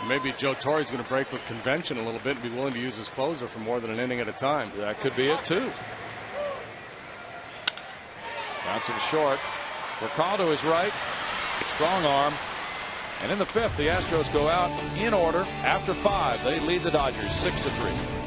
Maybe Joe Torre's going to break with convention a little bit and be willing to use his closer for more than an inning at a time. That could be it too. Bouncing short. Ricardo is right. Strong arm. And in the 5th, the Astros go out in order after 5. They lead the Dodgers 6-3.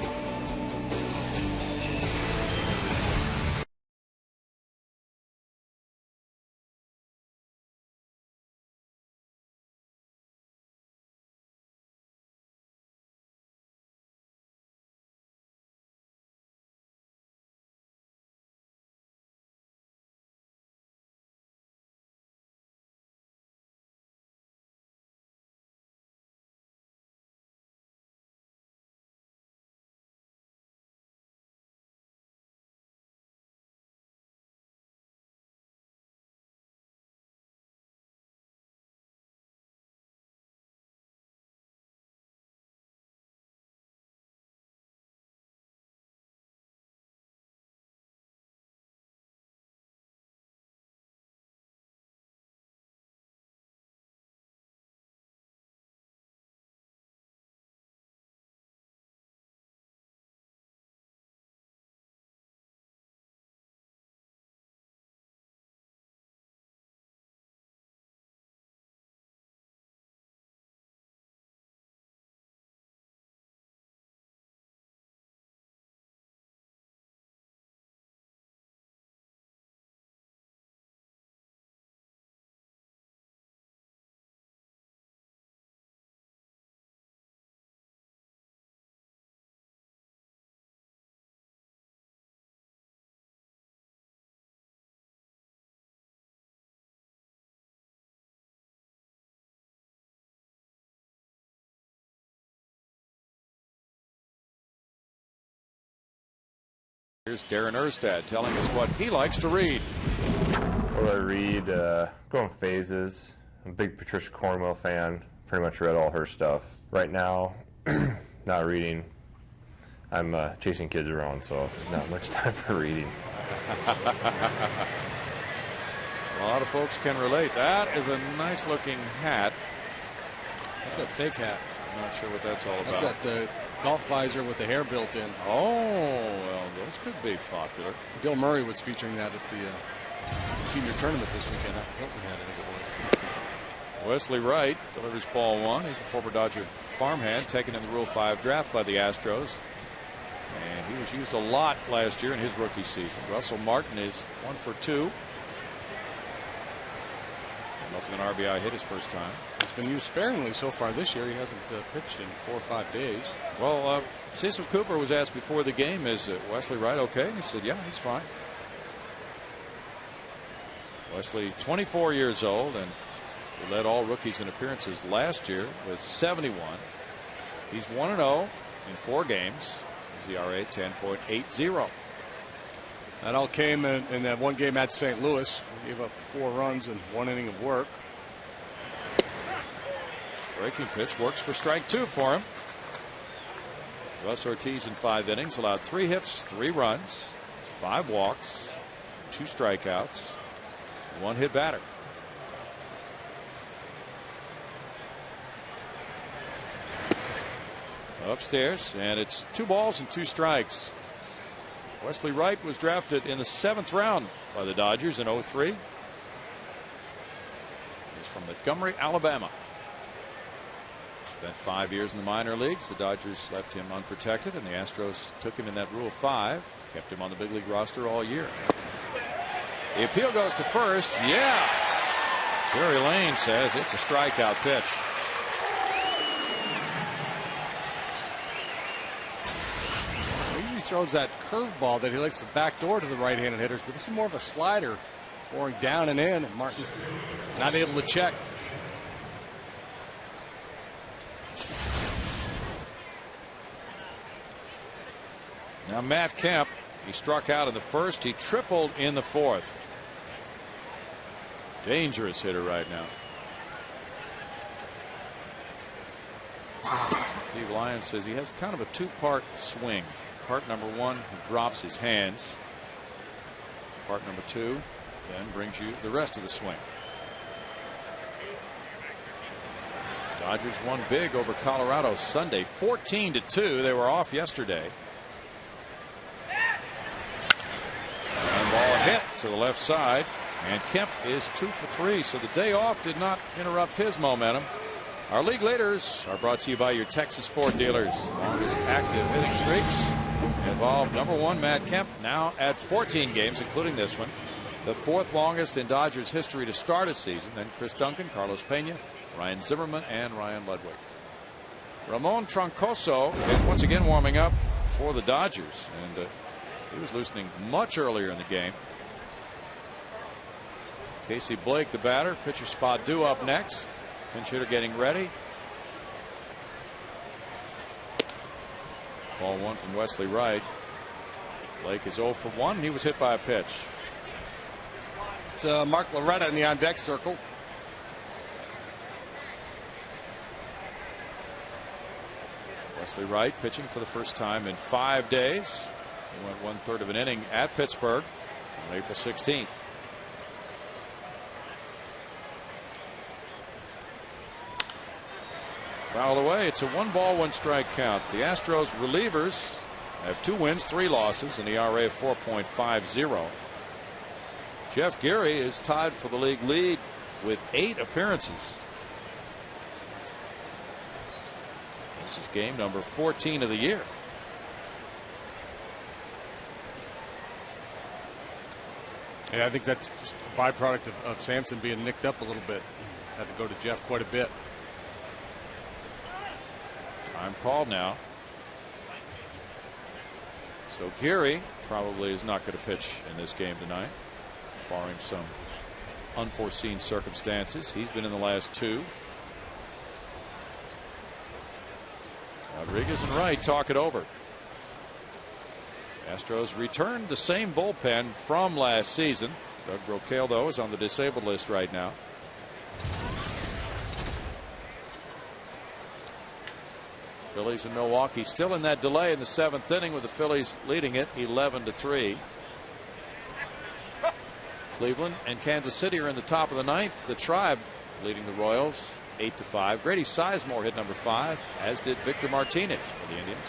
Here's Darren Erstad telling us what he likes to read. What do I read? Go in phases. I'm a big Patricia Cornwell fan. Pretty much read all her stuff. Right now, not reading. I'm chasing kids around, so not much time for reading. A lot of folks can relate. That is a nice looking hat. That's that fake hat. I'm not sure what that's all about. That's that golf visor with the hair built in. Oh, well, those could be popular. Bill Murray was featuring that at the senior tournament this weekend. Hilton had it. Wesley Wright delivers ball 1. He's a former Dodger farmhand taken in the Rule 5 draft by the Astros. And he was used a lot last year in his rookie season. Russell Martin is 1 for 2. Nothing an RBI hit his first time. He's been used sparingly so far this year. He hasn't pitched in 4 or 5 days. Well, Cecil Cooper was asked before the game, is Wesley Wright okay? And he said, yeah, he's fine. Wesley, 24 years old, and he led all rookies in appearances last year with 71. He's 1-0 in 4 games. His ERA 10.80. That all came in that one game at St. Louis. He gave up 4 runs in 1 inning of work. Breaking pitch works for strike 2 for him. Russ Ortiz in 5 innings allowed 3 hits, 3 runs, 5 walks, 2 strikeouts, 1 hit batter. Upstairs, and it's 2 balls and 2 strikes. Wesley Wright was drafted in the 7th round by the Dodgers in 03. He's from Montgomery, Alabama. Spent 5 years in the minor leagues. The Dodgers left him unprotected, and the Astros took him in that Rule 5. Kept him on the big league roster all year. The appeal goes to first. Yeah. Jerry Lane says it's a strikeout pitch. throws that curveball that he likes to backdoor to the right-handed hitters, but this is more of a slider boring down and in, and Martin not able to check. Now Matt Kemp, he struck out in the first. He tripled in the fourth. Dangerous hitter right now. Steve Lyons says he has kind of a two-part swing. Part number one, he drops his hands. Part number two then brings you the rest of the swing. Dodgers won big over Colorado Sunday, 14-2. They were off yesterday. And ball hit to the left side, and Kemp is 2 for 3, so the day off did not interrupt his momentum. Our league leaders are brought to you by your Texas Ford dealers. Longest active hitting streaks involve number 1 Matt Kemp, now at 14 games, including this one. The 4th longest in Dodgers history to start a season. Then Chris Duncan, Carlos Pena, Ryan Zimmerman, and Ryan Ludwig. Ramon Troncoso is once again warming up for the Dodgers, and he was loosening much earlier in the game. Casey Blake, the batter. Pitcher spot due up next. Pinch hitter getting ready. Ball 1 from Wesley Wright. Blake is 0 for 1. He was hit by a pitch. It's Mark Loretta in the on deck circle. Wesley Wright pitching for the first time in 5 days. He went 1/3 of an inning at Pittsburgh on April 16th. Fouled away. It's a 1-ball, 1-strike count. The Astros relievers have 2 wins, 3 losses, an ERA of 4.50. Jeff Geary is tied for the league lead with 8 appearances. This is game number 14 of the year. Yeah, I think that's just a byproduct of Sampson being nicked up a little bit. Had to go to Jeff quite a bit. Time called now. So Geary probably is not going to pitch in this game tonight, barring some unforeseen circumstances. He's been in the last 2. Rodriguez and Wright talk it over. Astros returned the same bullpen from last season. Doug Brocail, though, is on the disabled list right now. Phillies and Milwaukee still in that delay in the 7th inning, with the Phillies leading it 11-3. Cleveland and Kansas City are in the top of the 9th. The Tribe leading the Royals 8-5. Grady Sizemore hit number 5, as did Victor Martinez for the Indians.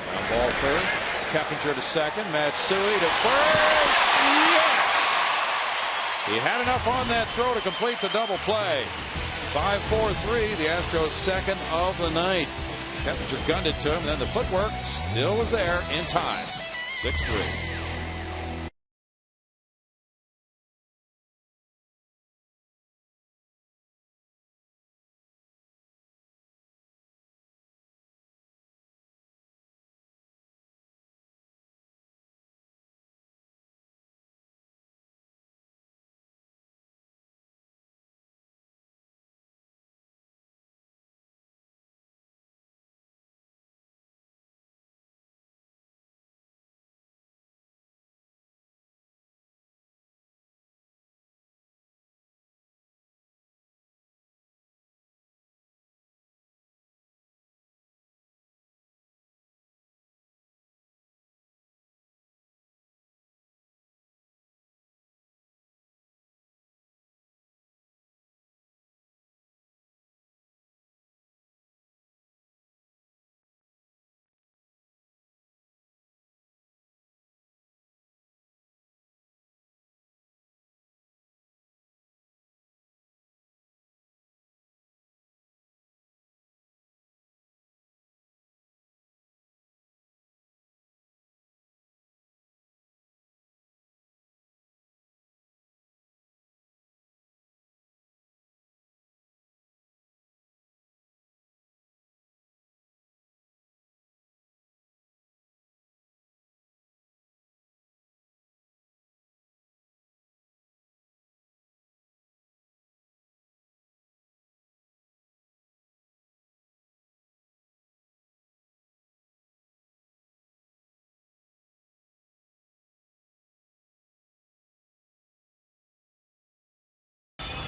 Ground ball third. Keppinger to second. Matsui to first. Yes! He had enough on that throw to complete the double play. 5-4-3. The Astros' second of the night. Keppinger gunned it to him. Then the footwork still was there in time. 6-3.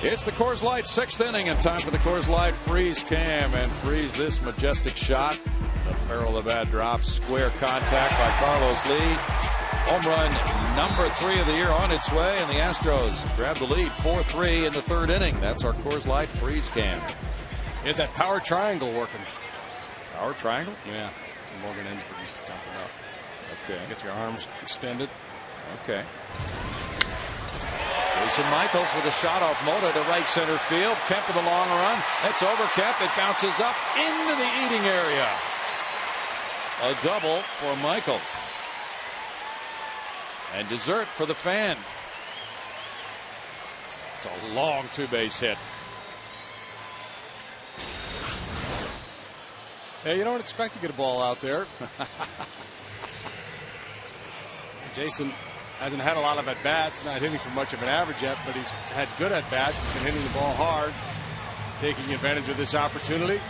It's the Coors Light 6th inning and time for the Coors Light freeze cam and freeze this majestic shot. The barrel of the bat drops. Square contact by Carlos Lee. Home run number 3 of the year on its way, and the Astros grab the lead 4-3 in the 3rd inning. That's our Coors Light freeze cam. He had that power triangle working. Power triangle? Yeah. Morgan Ensberg used to dump it up. Okay. Get your arms extended. Okay. Jason Michaels with a shot off Mota to right center field. Kemp with a long run. That's over Kemp. It bounces up into the eating area. A double for Michaels. And dessert for the fan. It's a long 2-base hit. Hey, you don't expect to get a ball out there. Jason hasn't had a lot of at-bats, not hitting for much of an average yet, but he's had good at-bats. He's been hitting the ball hard, taking advantage of this opportunity.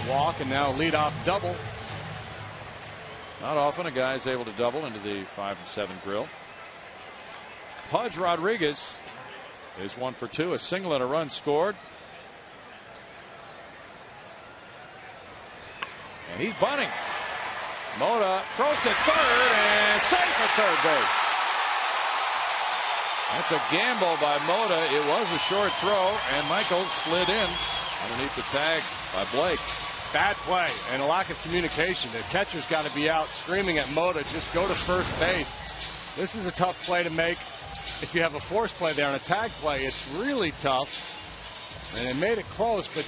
A walk and now a leadoff double. Not often a guy is able to double into the 5-7 grill. Pudge Rodriguez is 1 for 2, a single and a run scored. And he's bunting. Mota throws to third and safe at third base. That's a gamble by Mota. It was a short throw, and Michaels slid in underneath the tag by Blake. Bad play and a lack of communication. The catcher's got to be out screaming at Mota, just go to first base. This is a tough play to make. If you have a force play there on a tag play, it's really tough. And they made it close, but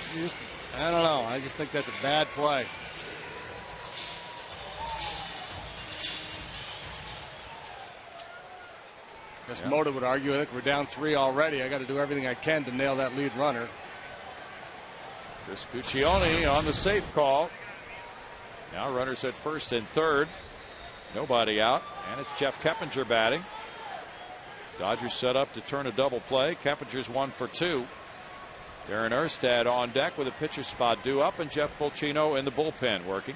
I don't know. I just think that's a bad play. Guess Mota would argue, I think we're down 3 already. I got to do everything I can to nail that lead runner. Chris Guccione on the safe call. Now runners at first and third. Nobody out. And it's Jeff Keppinger batting. Dodgers set up to turn a double play. Keppinger's 1 for 2. Darren Erstad on deck with a pitcher spot due up, and Jeff Fulcino in the bullpen working.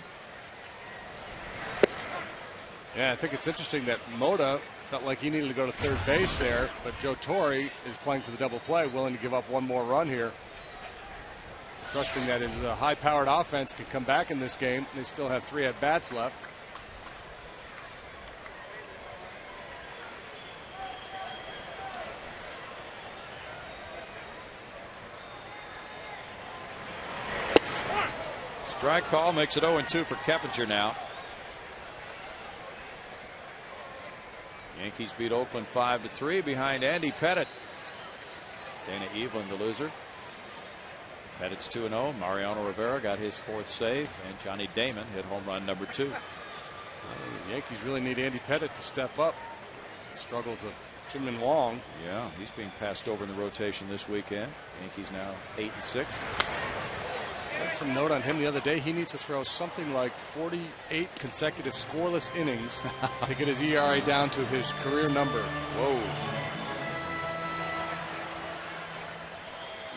Yeah, I think it's interesting that Mota felt like he needed to go to third base there, but Joe Torre is playing for the double play, willing to give up one more run here. Trusting that his high-powered offense can come back in this game. They still have 3 at-bats left. Strike call makes it 0-2 for Keppinger now. Yankees beat Oakland 5-3 behind Andy Pettitte. Dana Evelyn, the loser. Pettitte's 2-0. Mariano Rivera got his 4th save, and Johnny Damon hit home run number 2. The Yankees really need Andy Pettitte to step up. Struggles of Chim-Min Wong. Yeah, he's being passed over in the rotation this weekend. Yankees now 8-6. I had some note on him the other day. He needs to throw something like 48 consecutive scoreless innings to get his ERA down to his career number. Whoa.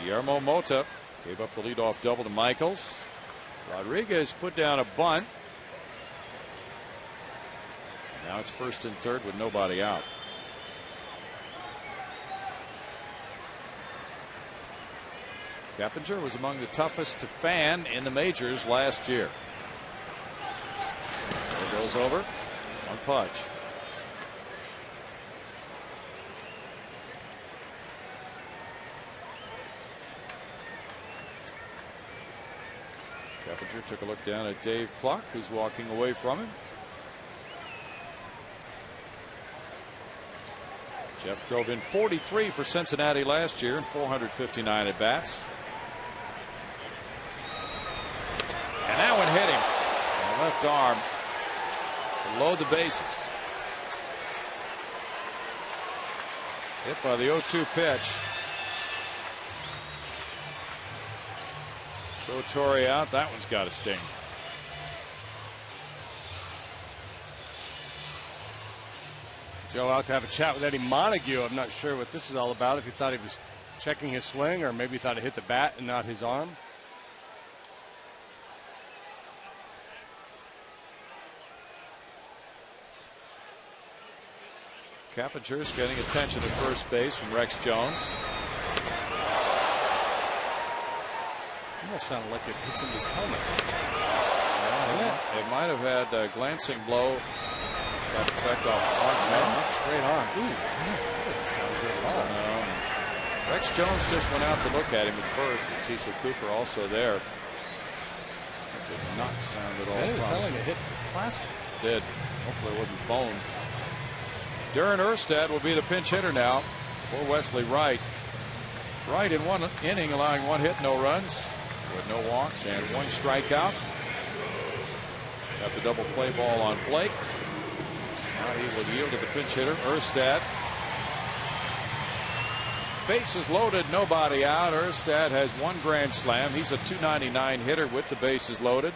Guillermo Mota gave up the leadoff double to Michaels. Rodriguez put down a bunt. Now it's first and third with nobody out. Keppinger was among the toughest to fan in the majors last year. It goes over on Pudge. Keppinger took a look down at Dave Clark, who's walking away from him. Jeff drove in 43 for Cincinnati last year and 459 at bats. And that one hit him on the left arm to load the bases. Hit by the 0-2 pitch. Joe Torre out. That one's got to sting. Joe out to have a chat with Eddie Montague. I'm not sure what this is all about. If he thought he was checking his swing, or maybe he thought it hit the bat and not his arm. Keppinger's getting attention at first base from Rex Jones. Almost sounded like it hits him in his helmet. It might have had a glancing blow. Got effect off arm. That's straight arm. Ooh, that doesn't sound good at all. No. Rex Jones just went out to look at him at first, with Cecil Cooper also there. It did not sound at all It promising. sounded like it hit plastic. It did. Hopefully it wasn't bone. Darren Erstad will be the pinch hitter now for Wesley Wright. Wright in one inning allowing 1 hit, no runs, with no walks and 1 strikeout. Got the double play ball on Blake. Now he will yield to the pinch hitter, Erstad. Bases loaded, nobody out. Erstad has 1 grand slam. He's a .299 hitter with the bases loaded.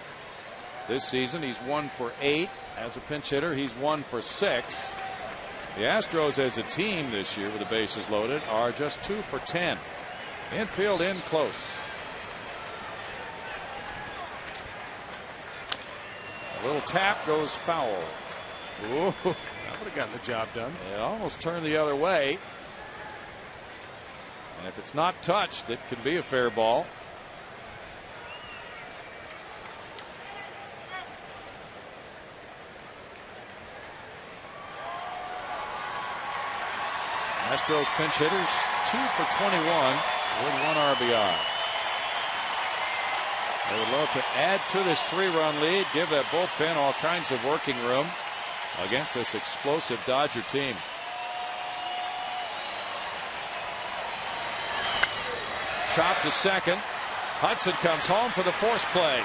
This season he's 1 for 8 as a pinch hitter. He's 1 for 6. The Astros as a team this year with the bases loaded are just 2 for 10. Infield in close. A little tap goes foul. Ooh. That would have gotten the job done. It almost turned the other way. And if it's not touched, it could be a fair ball. Astros pinch hitters 2 for 21 with 1 RBI. They would love to add to this 3-run lead, give that bullpen all kinds of working room against this explosive Dodger team. Chop to second. Hudson comes home for the force play.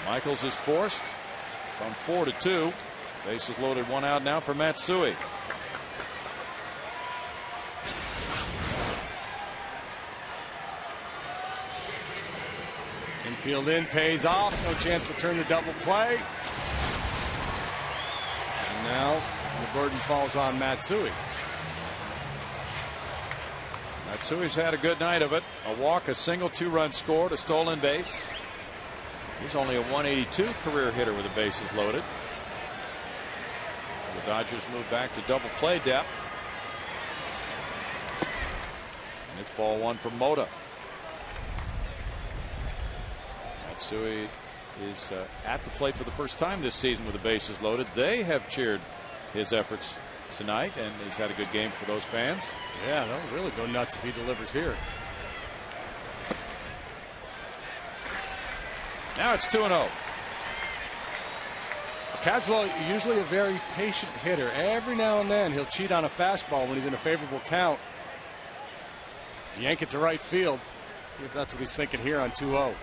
Michaels is forced from 4 to 2. Bases loaded, 1 out now for Matsui. Infield in pays off. No chance to turn the double play. And now the burden falls on Matsui. Matsui's had a good night of it. A walk, a single, 2-run scored, a stolen base. He's only a 182 career hitter with the bases loaded. The Dodgers move back to double play depth. And it's ball 1 for Mota. Matsui is at the plate for the first time this season with the bases loaded. They have cheered his efforts tonight, and he's had a good game for those fans. Yeah, they'll really go nuts if he delivers here. Now it's 2-0. Caswell, usually a very patient hitter. Every now and then he'll cheat on a fastball when he's in a favorable count. Yank it to right field. See if that's what he's thinking here on 2-0.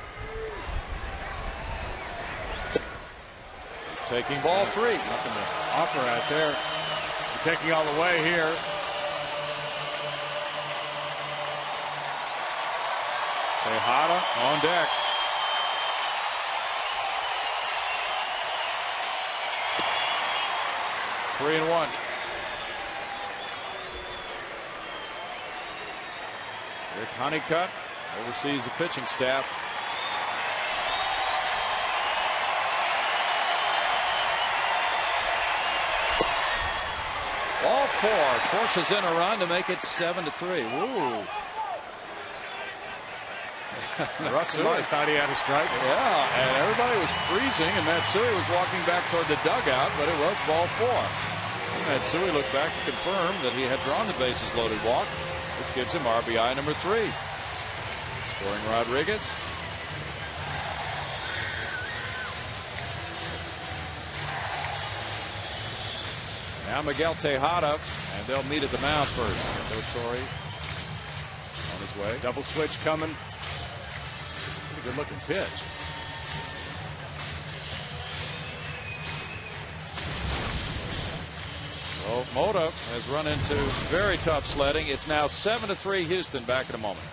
Taking ball 3. Nothing to offer out there. You're taking all the way here. Tejada on deck. Three and 1. Rick Honeycutt oversees the pitching staff. Ball 4 forces in a run to make it 7-3. Woo. Russell thought he had a strike. Yeah, and everybody was freezing, and Matsui was walking back toward the dugout, but it was ball 4. Matsui looked back to confirm that he had drawn the bases loaded walk, which gives him RBI number 3. Scoring Rodriguez. Now Miguel Tejada, and they'll meet at the mound first. So Torrey on his way. Double switch coming. Pretty good looking pitch. Well, Mota has run into very tough sledding. It's now 7-3 Houston. Back in a moment.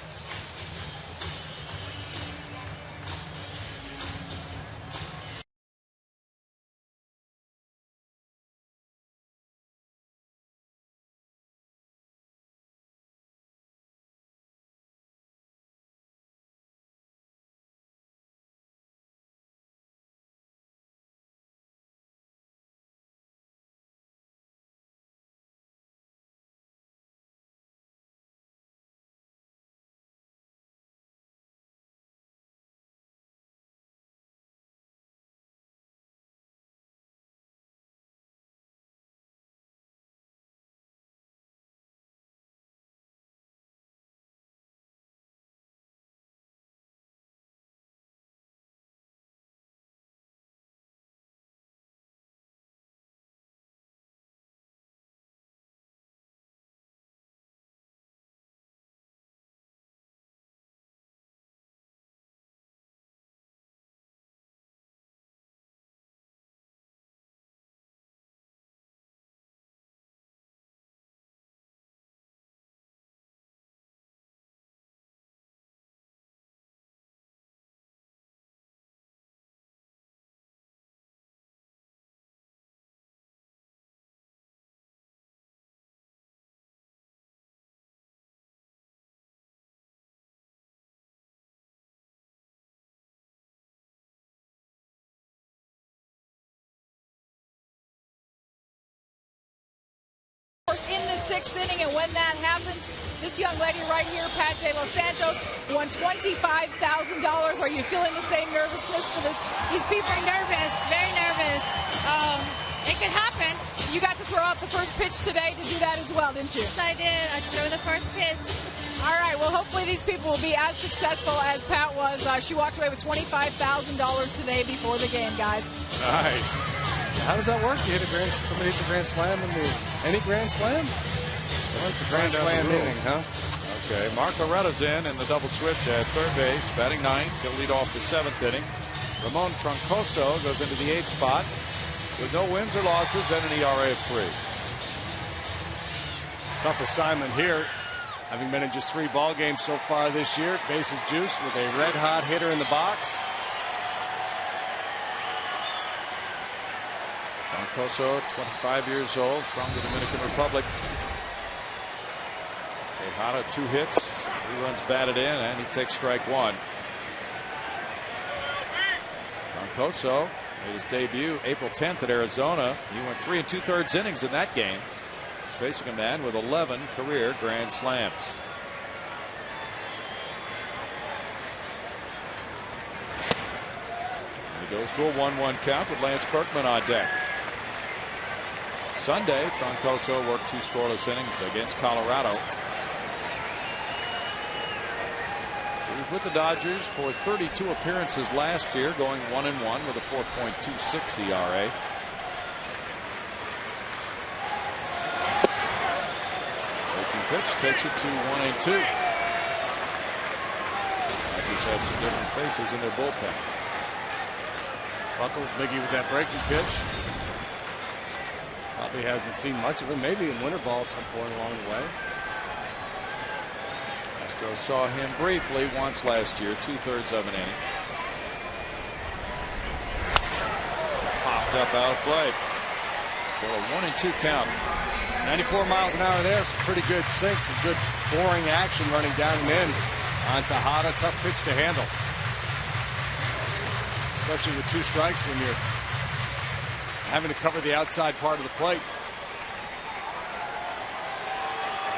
In the 6th inning, and when that happens, this young lady right here, Pat De Los Santos, won $25,000. Are you feeling the same nervousness for this? These people are nervous, very nervous. It could happen. You got to throw out the first pitch today to do that as well, didn't you? Yes, I did. I threw the first pitch. All right, well, hopefully these people will be as successful as Pat was. She walked away with $25,000 today before the game, guys. Nice. How does that work? You hit a grand, somebody hits a grand slam in any grand slam? Well, it's the grand slam inning, huh? Okay, Mark Loretta's in the double switch at third base, batting ninth. He'll lead off the 7th inning. Ramon Troncoso goes into the 8th spot with no wins or losses and an ERA of 3. Tough assignment here. Having been in just 3 ball games so far this year, bases juiced with a red-hot hitter in the box. Troncoso, 25 years old, from the Dominican Republic. Tejada, 2 hits, 3 runs batted in, and he takes strike 1. Troncoso made his debut April 10th at Arizona. He went 3 2/3 innings in that game. He's facing a man with 11 career grand slams. And he goes to a 1-1 count with Lance Berkman on deck. Sunday, Troncoso worked 2 scoreless innings against Colorado. He was with the Dodgers for 32 appearances last year, going 1-1 with a 4.26 ERA. Breaking pitch takes it to 1-2. Dodgers have some different faces in their bullpen. Buckles Miggy with that breaking pitch. Probably hasn't seen much of him. Maybe in winter ball at some point along the way. Astros saw him briefly once last year, 2/3 of an inning. Popped up out of play. Still a 1-2 count. 94 miles an hour there. Some pretty good sink, some good boring action running down and in on Tejada. Tough pitch to handle, especially with 2 strikes when you're having to cover the outside part of the plate.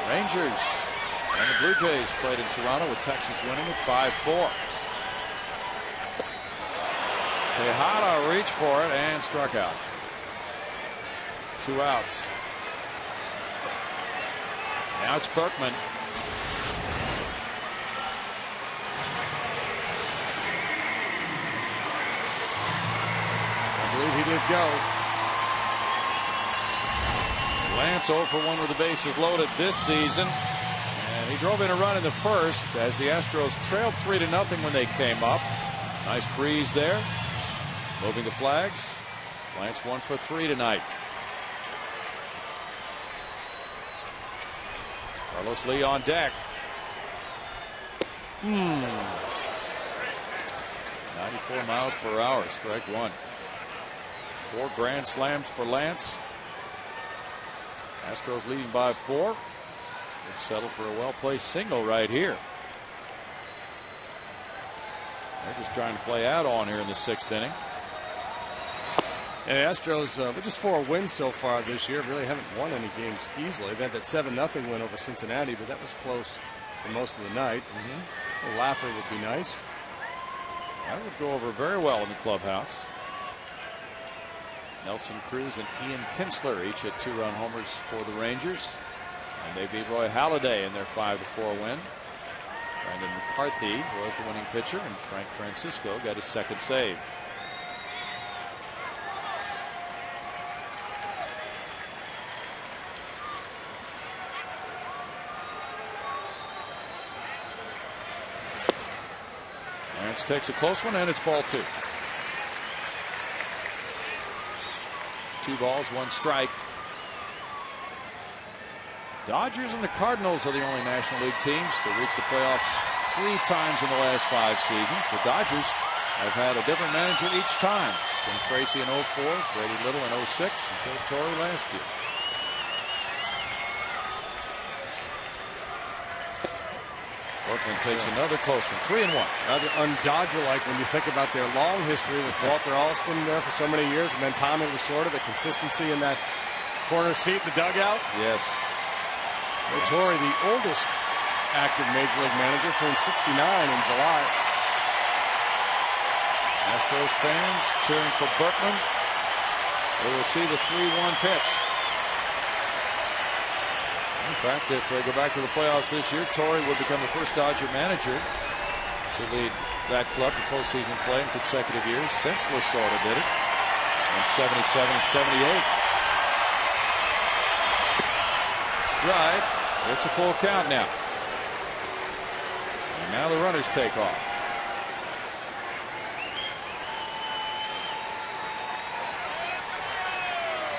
Rangers and the Blue Jays played in Toronto with Texas winning at 5-4. Tejada reached for it and struck out. 2 outs. Now it's Berkman. I believe he did go. Lance 0 for 1 with the bases loaded this season. And he drove in a run in the first as the Astros trailed 3-0 when they came up. Nice breeze there. Moving the flags. Lance 1 for 3 tonight. Carlos Lee on deck. 94 miles per hour, strike 1. 4 grand slams for Lance. Astros leading by 4. Would settle for a well-placed single right here. They're just trying to play out on here in the 6th inning. Yeah, the Astros with just 4 wins so far this year really haven't won any games easily. They had that 7-0 win over Cincinnati, but that was close for most of the night. A laugher would be nice. That would go over very well in the clubhouse. Nelson Cruz and Ian Kinsler each hit 2-run homers for the Rangers. And they beat Roy Halladay in their 5-4 win. Brandon McCarthy was the winning pitcher, and Frank Francisco got his 2nd save. Lance takes a close one, and it's ball 2. 2 balls, 1 strike. Dodgers and the Cardinals are the only National League teams to reach the playoffs 3 times in the last 5 seasons. The Dodgers have had a different manager each time. Jim Tracy in 04, Brady Little in 06, and Joe Torre last year. Berkman takes another close one, 3-1. Rather un-Dodger-like when you think about their long history with Walter Alston there for so many years, and then Tommy Lasorda, the consistency in that corner seat in the dugout. Yes. Torrey, the oldest active Major League manager, turned 69 in July. Astros fans cheering for Berkman. They will see the 3-1 pitch. In fact, if they go back to the playoffs this year, Torrey would become the first Dodger manager to lead that club to postseason play in consecutive years since Lasorda did it in 77 and 78. Stride. It's a full count now. And now the runners take off.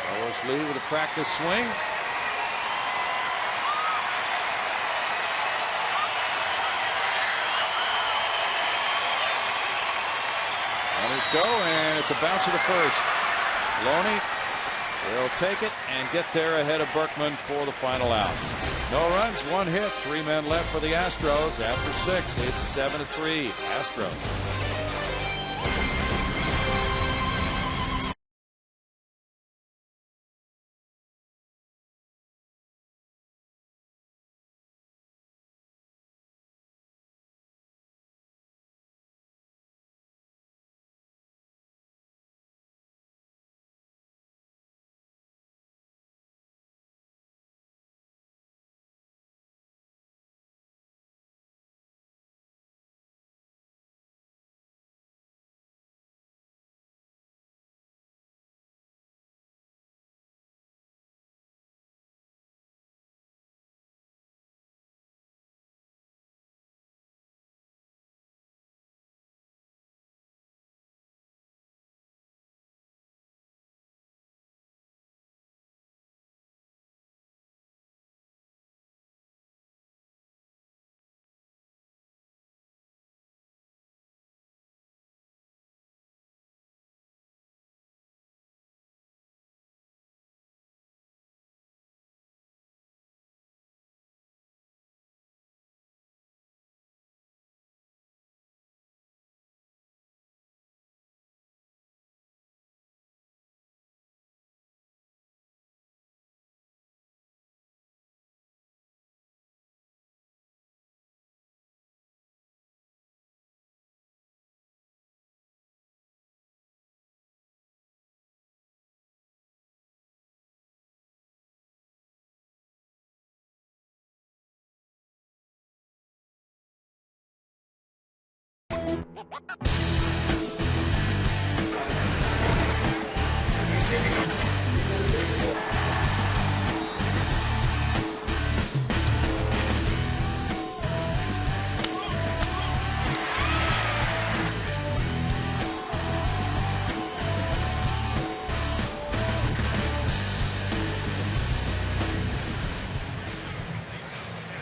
Carlos Lee with a practice swing. Runners go, and it's a bounce to the first. Loney will take it and get there ahead of Berkman for the final out. No runs, 1 hit, 3 men left for the Astros. After 6, it's 7-3 Astros.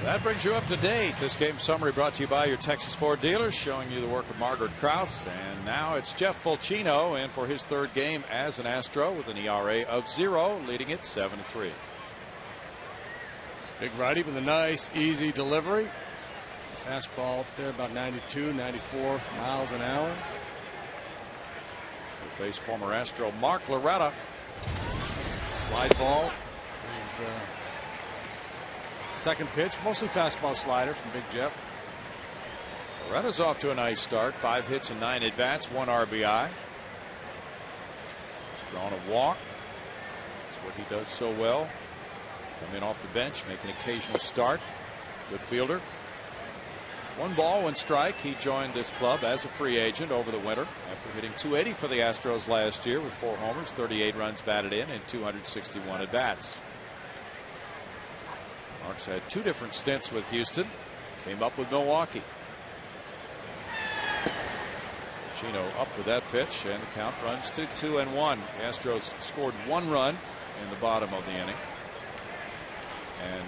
That brings you up to date. This game summary brought to you by your Texas Ford dealers, showing you the work of Margaret Krause. And now it's Jeff Fulcino in for his 3rd game as an Astro with an ERA of 0, leading it 7-3. Big righty with a nice, easy delivery. Fastball up there about 92, 94 miles an hour. We'll face former Astro Mark Loretta. Slide ball. Second pitch, mostly fastball slider from Big Jeff. Loretta's off to a nice start. 5 hits and 9 at-bats, 1 RBI. He's drawn a walk. That's what he does so well. Come in off the bench, make an occasional start. Good fielder. 1 ball, 1 strike. He joined this club as a free agent over the winter after hitting .280 for the Astros last year with 4 homers, 38 runs batted in, and 261 at-bats. Marks had 2 different stints with Houston. Came up with Milwaukee. Chino up with that pitch, and the count runs to 2-1. The Astros scored 1 run in the bottom of the inning. And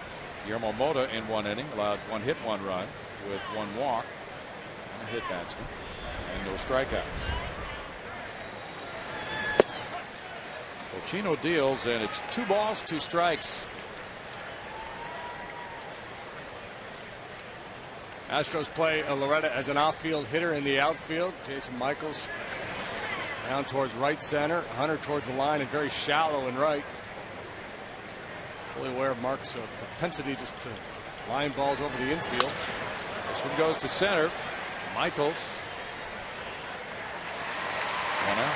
Guillermo Mota in 1 inning allowed 1 hit, 1 run with 1 walk and a hit batsman and no strikeouts. Fulcino deals, and it's 2 balls, 2 strikes. Astros play Loretta as an outfield hitter in the outfield. Jason Michaels down towards right center. Hunter towards the line and very shallow in right. fully aware of Mark's propensity just to line balls over the infield. This one goes to center. Michaels. One out.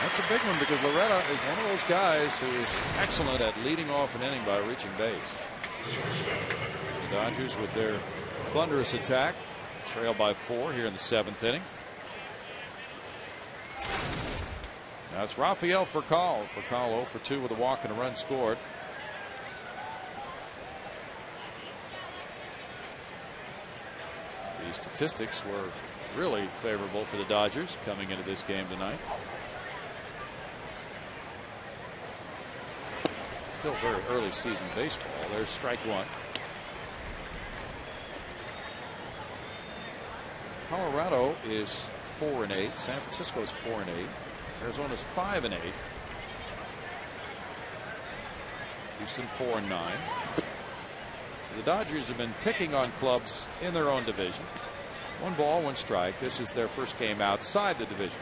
That's a big one because Loretta is one of those guys who is excellent at leading off an inning by reaching base. The Dodgers with their thunderous attack trail by 4 here in the 7th inning. Now it's Rafael Furcal. Furcal 0 for 2 with a walk and a run scored. The statistics were really favorable for the Dodgers coming into this game tonight. Still very early season baseball. There's strike 1. Colorado is 4-8. San Francisco is 4-8. Arizona is 5-8. Houston 4-9. So the Dodgers have been picking on clubs in their own division. 1 ball, 1 strike. This is their first game outside the division.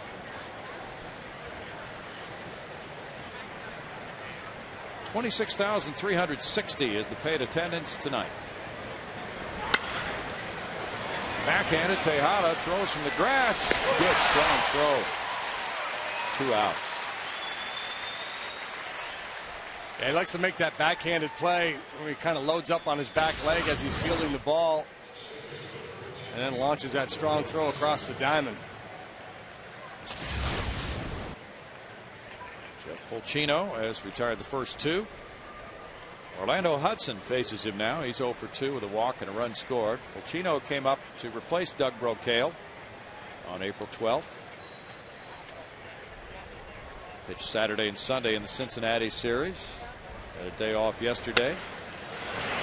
$26,360 is the paid attendance tonight. Backhanded, Tejada throws from the grass. Good strong throw. 2 outs. Yeah, he likes to make that backhanded play where he kind of loads up on his back leg as he's fielding the ball and then launches that strong throw across the diamond. Jeff Fulcino has retired the first 2. Orlando Hudson faces him now. He's 0 for 2 with a walk and a run scored. Fulcino came up to replace Doug Brocail on April 12th. Pitched Saturday and Sunday in the Cincinnati series. Had a day off yesterday.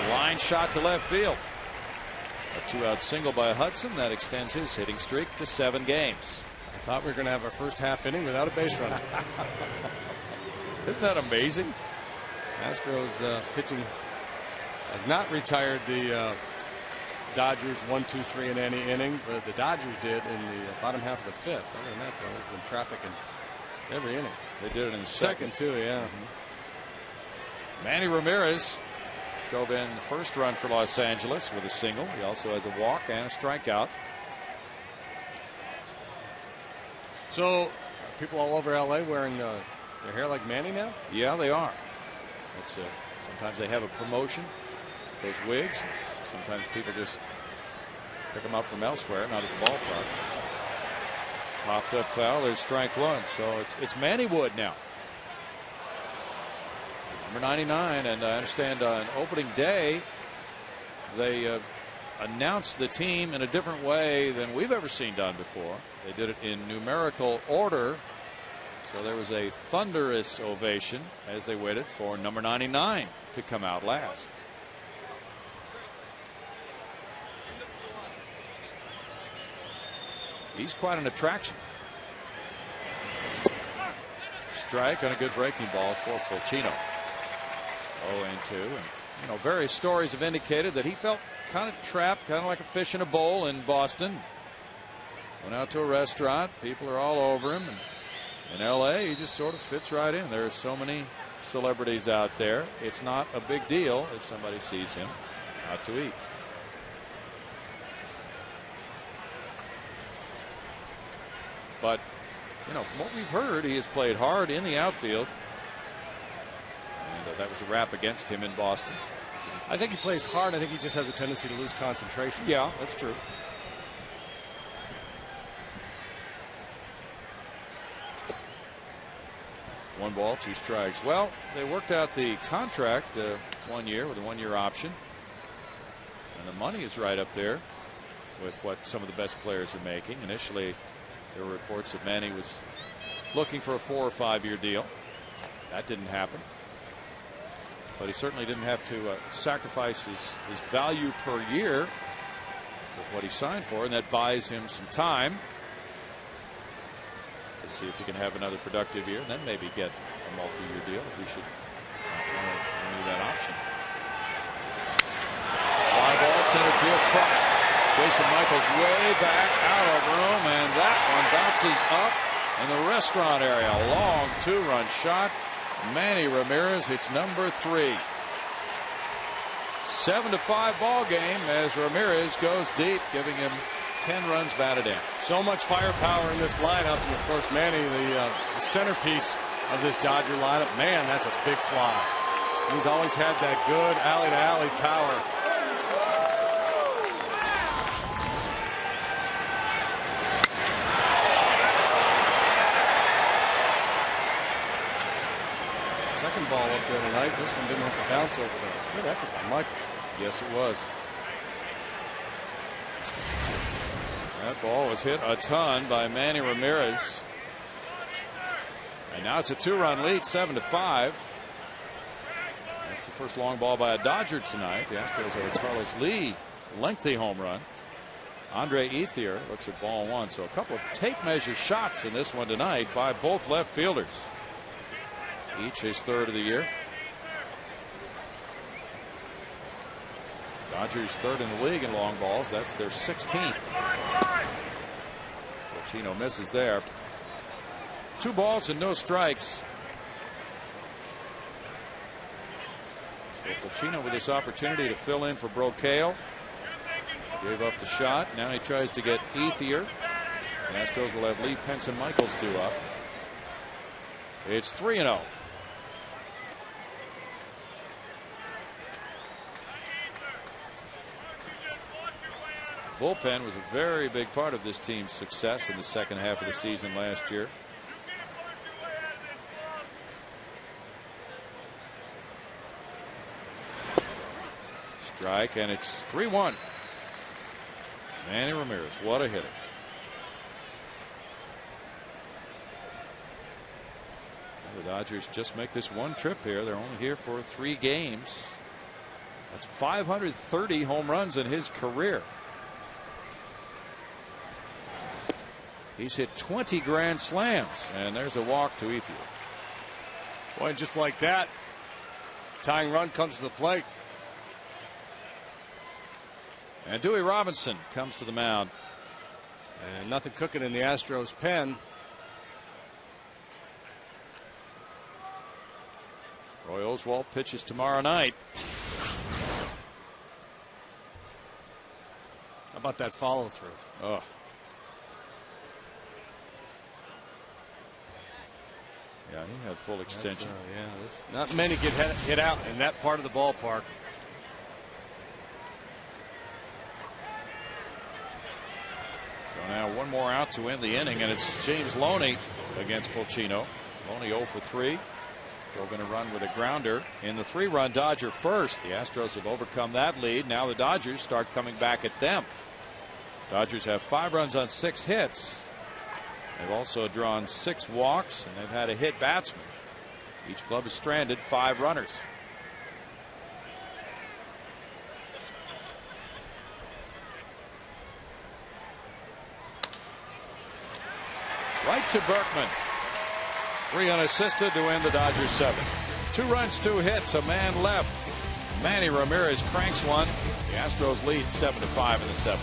Line shot to left field. A 2-out single by Hudson that extends his hitting streak to 7 games. I thought we were going to have our first half inning without a base runner. Isn't that amazing? Astros pitching has not retired the Dodgers 1, 2, 3 in any inning, but the Dodgers did in the bottom half of the 5th. Other than that, though, there's been traffic in every inning. They did it in the second too, yeah. Manny Ramirez drove in the first run for Los Angeles with a single. He also has a walk and a strikeout. So, people all over LA wearing their hair like Manny now? Yeah, they are. It's sometimes they have a promotion, those wigs. Sometimes people just pick them up from elsewhere, not at the ballpark. Popped up foul. There's strike 1. So it's Manny Wood now. Number 99, and I understand on opening day they announced the team in a different way than we've ever seen done before. They did it in numerical order. So there was a thunderous ovation as they waited for number 99 to come out last. He's quite an attraction. Strike on a good breaking ball for Fulcino. 0-2. And, various stories have indicated that he felt kind of trapped, kind of like a fish in a bowl in Boston. Went out to a restaurant. People are all over him. And in L.A., he just sort of fits right in. There are so many celebrities out there. It's not a big deal if somebody sees him out to eat. But, from what we've heard, he has played hard in the outfield. And that was a rap against him in Boston. I think he plays hard. I think he just has a tendency to lose concentration. Yeah, that's true. One ball, 2 strikes. Well, they worked out the contract 1 year with a 1-year option. And the money is right up there with what some of the best players are making. Initially, there were reports that Manny was looking for a 4 or 5 year deal. That didn't happen. But he certainly didn't have to sacrifice his value per year with what he signed for, and that buys him some time to see if he can have another productive year and then maybe get a multi-year deal if he should want to renew that option. Fly ball, center field, crushed. Jason Michaels way back out of room, and that one bounces up in the restaurant area. A long 2-run shot. Manny Ramirez hits number 3. 7-5 ball game as Ramirez goes deep, giving him 10 runs batted in. So much firepower in this lineup, and of course Manny, the centerpiece of this Dodger lineup. Man, that's a big fly. He's always had that good alley-to-alley power. Second ball up there tonight. This one didn't have to bounce over there. Good effort by Michaels. Yes, it was. That ball was hit a ton by Manny Ramirez. And now it's a 2-run lead, 7-5. That's the first long ball by a Dodger tonight. The Astros have a Carlos Lee lengthy home run. Andre Ethier looks at ball 1. So a couple of tape measure shots in this one tonight by both left fielders. Each his 3rd of the year. Dodgers 3rd in the league in long balls. That's their 16th. Chino misses there. 2 balls and no strikes. So Fulchino with this opportunity to fill in for Brocale. Gave up the shot. Now he tries to get Ethier. The Astros will have Lee, Pence, and Michaels 2 up. It's 3-0. Bullpen was a very big part of this team's success in the second half of the season last year. Strike, and it's 3-1. Manny Ramirez, what a hitter. The Dodgers just make this one trip here. They're only here for 3 games. That's 530 home runs in his career. He's hit 20 grand slams, and there's a walk to Ethier. Boy, just like that, tying run comes to the plate. And Dewey Robinson comes to the mound. And nothing cooking in the Astros pen. Roy Oswalt pitches tomorrow night. How about that follow through? Oh. Yeah, he had full extension. Not many get hit out in that part of the ballpark. So now 1 more out to end the inning, and it's James Loney against Fulchino. Loney 0 for 3. They're going to run with a grounder in the 3-run Dodger first. The Astros have overcome that lead. Now the Dodgers start coming back at them. Dodgers have 5 runs on 6 hits. They've also drawn 6 walks, and they've had a hit batsman. Each club has stranded 5 runners. Right to Berkman. 3 unassisted to end the Dodgers 7. 2 runs, 2 hits, a man left. Manny Ramirez cranks one. The Astros lead 7-5 in the 7th.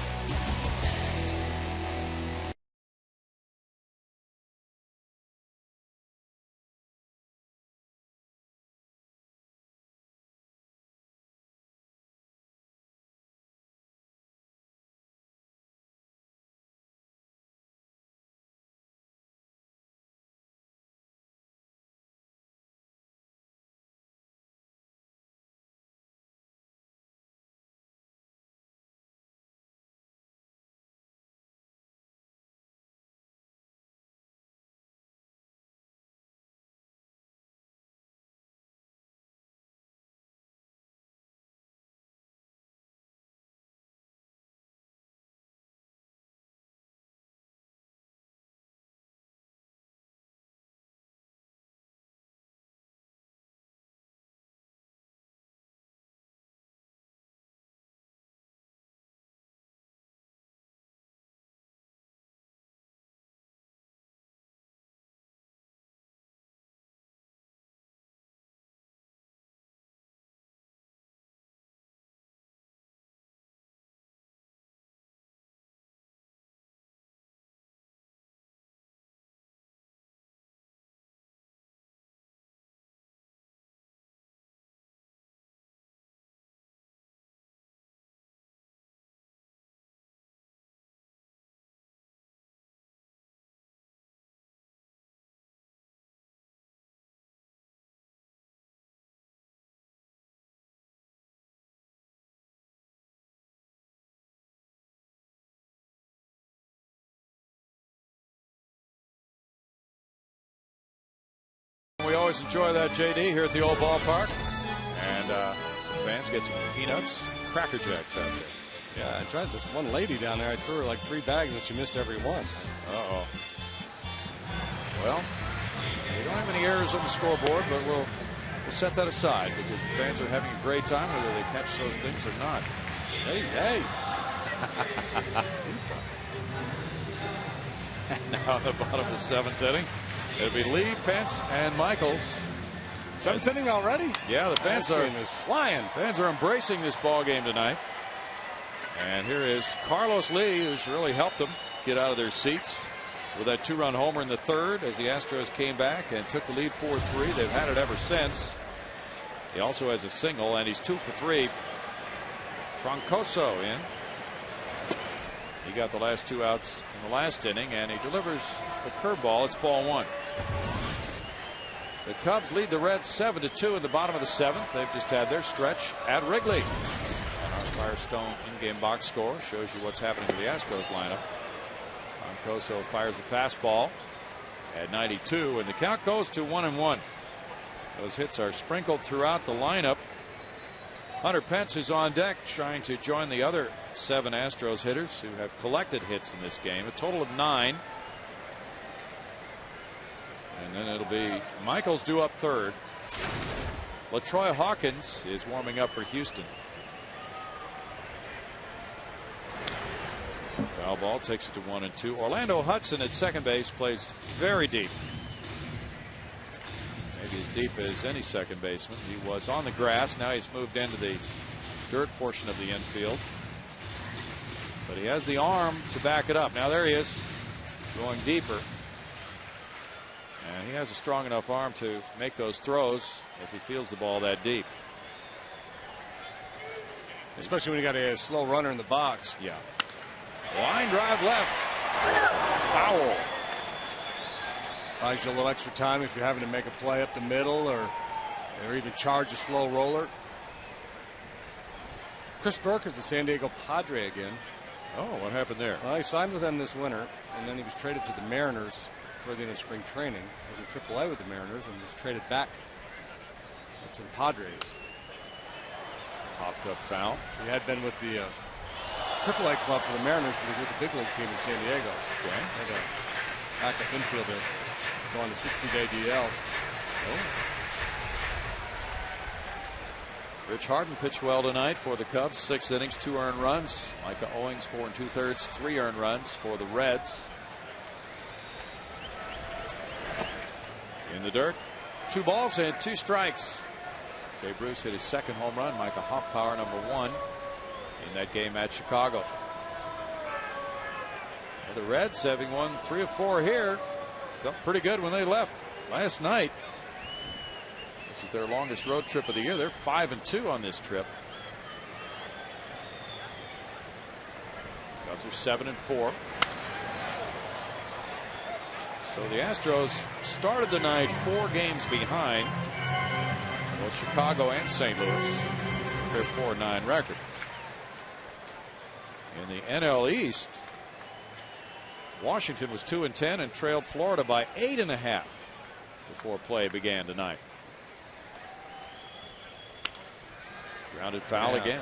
always enjoy that, JD, here at the old ballpark. And some fans get some peanuts, Cracker Jacks out there. Yeah, I tried this one lady down there. I threw her like 3 bags, but she missed every one. Uh-oh. Well, we don't have any errors on the scoreboard, but we'll set that aside because the fans are having a great time whether they catch those things or not. Hey, hey. Now at the bottom of the 7th inning, it'll be Lee, Pence, and Michaels. 7th inning already? Yeah, the fans are flying. Fans are embracing this ball game tonight. And here is Carlos Lee, who's really helped them get out of their seats with that 2-run homer in the 3rd as the Astros came back and took the lead 4-3. They've had it ever since. He also has a single, and he's 2 for 3. Troncoso in. He got the last 2 outs in the last inning, and he delivers the curveball. It's ball 1. The Cubs lead the Reds 7-2 in the bottom of the 7th. They've just had their stretch at Wrigley. And our Firestone in-game box score shows you what's happening to the Astros lineup. Troncoso fires the fastball at 92, and the count goes to 1-1. Those hits are sprinkled throughout the lineup. Hunter Pence is on deck trying to join the other 7 Astros hitters who have collected hits in this game, a total of 9. And then it'll be Michaels due up 3rd. LaTroy Hawkins is warming up for Houston. Foul ball takes it to 1-2. Orlando Hudson at second base plays very deep. Maybe as deep as any second baseman. He was on the grass. Now he's moved into the dirt portion of the infield. But he has the arm to back it up. Now there he is, going deeper. And he has a strong enough arm to make those throws if he feels the ball that deep. Especially when you got a slow runner in the box. Yeah. Line drive left. Foul. Buys you a little extra time if you're having to make a play up the middle or even charge a slow roller. Chris Burke is the San Diego Padre again. Oh, what happened there? Well, he signed with them this winter, and then he was traded to the Mariners for the end of spring training. He was in AAA with the Mariners and was traded back to the Padres. Popped up foul. He had been with the AAA club for the Mariners, but he was with the big league team in San Diego. Okay. Had a backup infielder going to 60-day DL. Oh. Rich Harden pitched well tonight for the Cubs. 6 innings, 2 earned runs. Micah Owings 4 2/3, 3 earned runs for the Reds. In the dirt, 2 balls and 2 strikes. Jay Bruce hit his 2nd home run. Micah Hoffpower #1 in that game at Chicago. Well, the Reds, having won 3 of 4 here, felt pretty good when they left last night. This is their longest road trip of the year. They're 5-2 on this trip. Cubs are 7-4. So the Astros started the night 4 games behind both Chicago and St. Louis. Their 4-9 record. In the NL East, Washington was 2-10 and trailed Florida by 8.5 before play began tonight. Grounded foul again.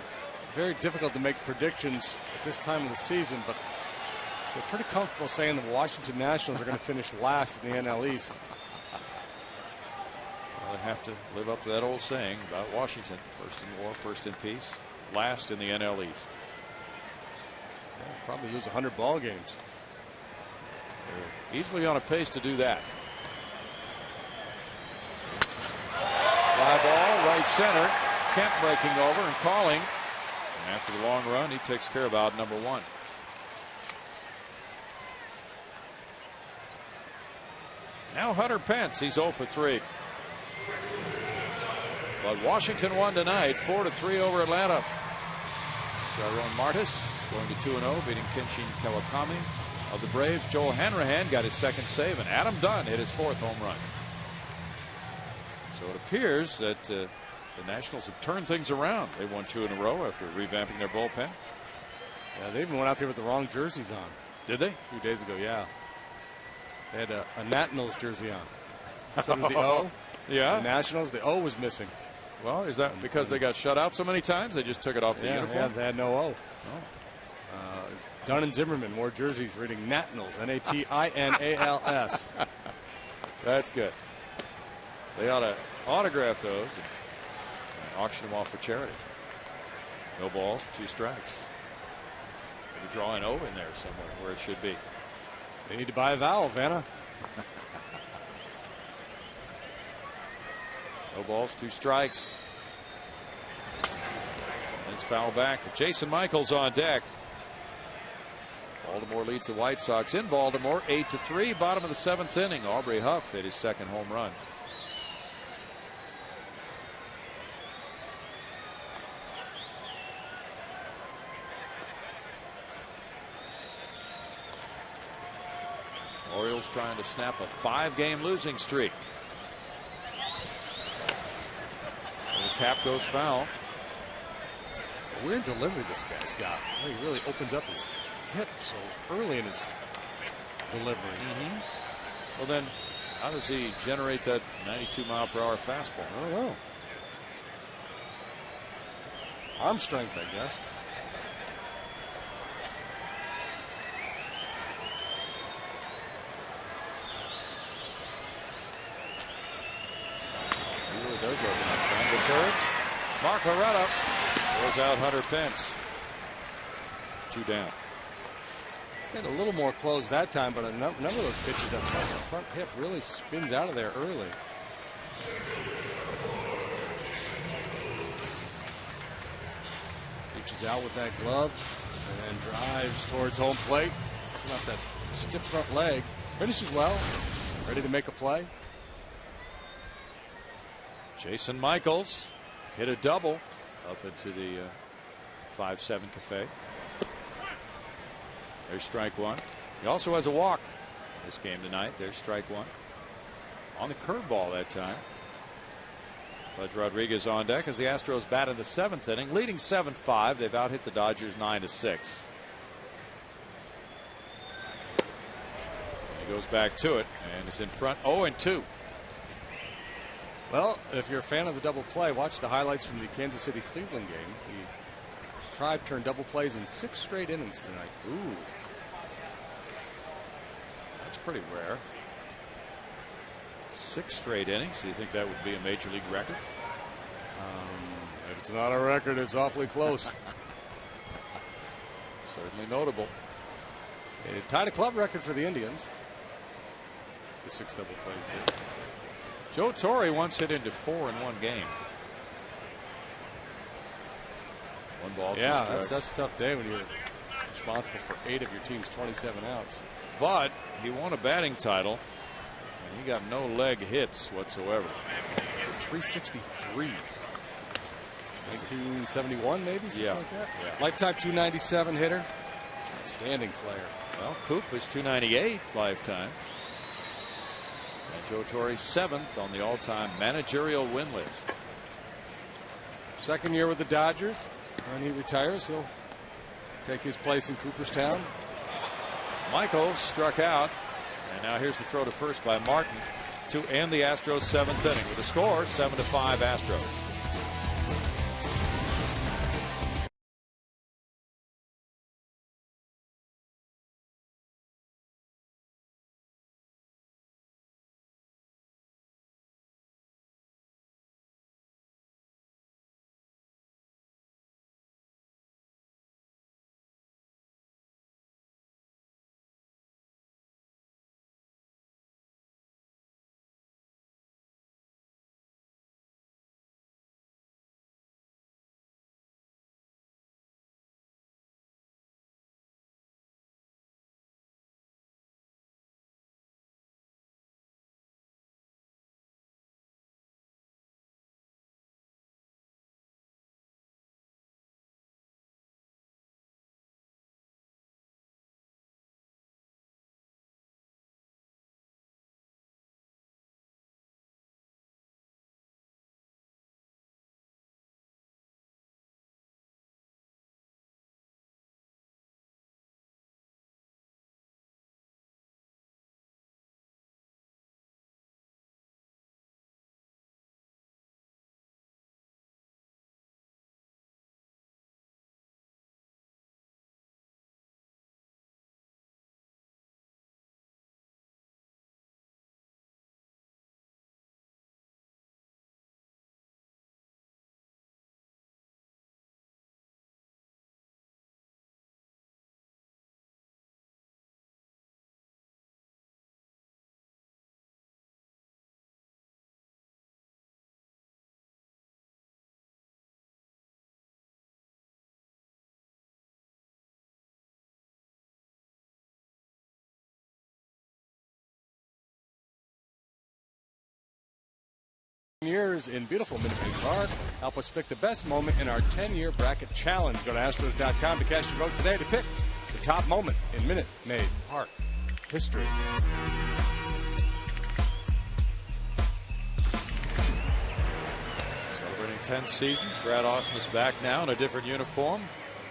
Very difficult to make predictions at this time of the season, but I feel pretty comfortable saying the Washington Nationals are going to finish last in the NL East. Well, they have to live up to that old saying about Washington: first in war, first in peace, last in the NL East. Yeah, probably lose 100 ball games. They're easily on a pace to do that. Fly ball, right center. Kemp breaking over and calling. And after the long run, he takes care of out #1. Now Hunter Pence, he's 0 for 3. But Washington won tonight, 4-3 over Atlanta. Sharon Martis going to 2-0, beating Kenshin Kawakami of the Braves. Joel Hanrahan got his 2nd save, and Adam Dunn hit his 4th home run. So it appears that the Nationals have turned things around. They won 2 in a row after revamping their bullpen. Yeah, they even went out there with the wrong jerseys on. Did they? A few days ago, yeah. They had a Nationals jersey on. Instead of the O, Yeah. The Nationals, the O was missing. Well, is that because they got shut out so many times? They just took it off the uniform? Yeah, they had no O. Dunn and Zimmerman wore jerseys reading Nationals, Natinals. That's good. They ought to autograph those and auction them off for charity. No balls, 2 strikes. Maybe draw an O in there somewhere where it should be. They need to buy a vowel, Vanna. No balls, 2 strikes. And it's foul back. Jason Michaels on deck. Baltimore leads the White Sox in Baltimore 8-3. Bottom of the 7th inning. Aubrey Huff hit his 2nd home run. Orioles trying to snap a 5-game losing streak. The tap goes foul. Weird delivery this guy's got. He really opens up his hip so early in his delivery. Well, then, how does he generate that 92-mile-per-hour fastball? I don't know. Arm strength, I guess. He really does open up. Trying to third. Mark Loretta throws out Hunter Pence. 2 down. Stayed a little more closed that time, but a number of those pitches up front, the front hip really spins out of there early. Reaches out with that glove and drives towards home plate. Not that stiff front leg. Finishes well. Ready to make a play. Jason Michaels hit a double up into the 5-7 cafe. There's strike 1. He also has a walk in this game tonight. There's strike 1. On the curveball that time. Pudge Rodriguez on deck as the Astros bat in the 7th inning, leading 7-5. They've out hit the Dodgers 9-6. He goes back to it and is in front 0-2. Well, if you're a fan of the double play, watch the highlights from the Kansas City Cleveland game. The Tribe turned double plays in 6 straight innings tonight. Ooh. That's pretty rare. 6 straight innings. Do you think that would be a major league record? If it's not a record, it's awfully close. Certainly notable. It tied a club record for the Indians. The 6 double plays. Joe Torre once hit into 4 in one game. 1 ball, 2 strikes. that's a tough day when you're responsible for 8 of your team's 27 outs. But he won a batting title, and he got no leg hits whatsoever. 363. 1971, maybe? Something Yeah. like that? Yeah. Lifetime 297 hitter. Outstanding player. Well, Coop is 298 lifetime. And Joe Torre 7th on the all-time managerial win list. 2nd year with the Dodgers. When he retires, he'll take his place in Cooperstown. Michaels struck out. And now here's the throw to first by Martin to end the Astros 7th inning with a score 7-5 Astros. years in beautiful Minute Maid Park. Help us pick the best moment in our 10-year bracket challenge. Go to Astros.com to cast your vote today to pick the top moment in Minute Maid Park history. Celebrating 10 seasons. Brad Ausmus back now in a different uniform.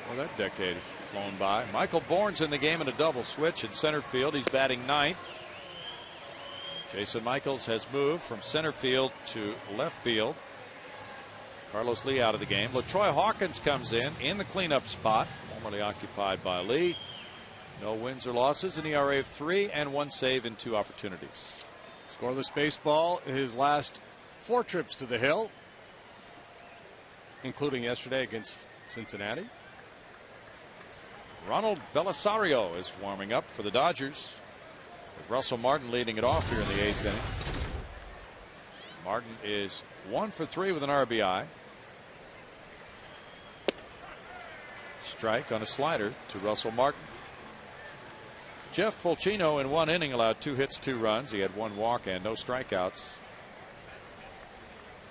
Well, that decade has flown by. Michael Bourne's in the game in a double switch in center field. He's batting ninth. Jason Michaels has moved from center field to left field. Carlos Lee out of the game. LaTroy Hawkins comes in the cleanup spot, formerly occupied by Lee. No wins or losses, an ERA of 3 and 1 save in 2 opportunities. Scoreless baseball, his last 4 trips to the Hill, including yesterday against Cincinnati. Ronald Belisario is warming up for the Dodgers, with Russell Martin leading it off here in the 8th inning. Martin is 1 for 3 with an RBI. Strike on a slider to Russell Martin. Jeff Fulcino in 1 inning allowed 2 hits, 2 runs. He had 1 walk and no strikeouts.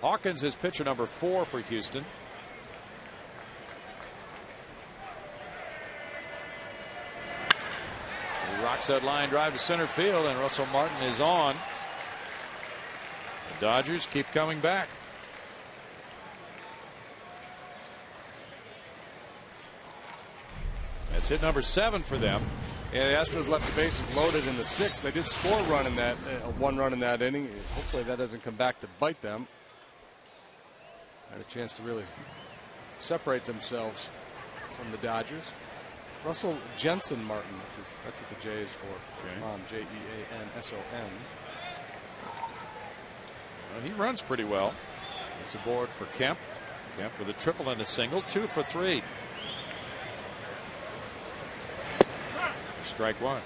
Hawkins is pitcher number 4 for Houston. He rocks that line drive to center field, and Russell Martin is on. The Dodgers keep coming back. That's hit number 7 for them. Yeah, the Astros left the bases loaded in the 6th. They did score a run in that 1 run in that inning. Hopefully that doesn't come back to bite them. Had a chance to really separate themselves from the Dodgers. Russell Jensen Martin, that's what the J is for. Okay. Jeanson. Well, he runs pretty well. He's aboard for Kemp. Kemp with a triple and a single, 2 for 3. Strike 1.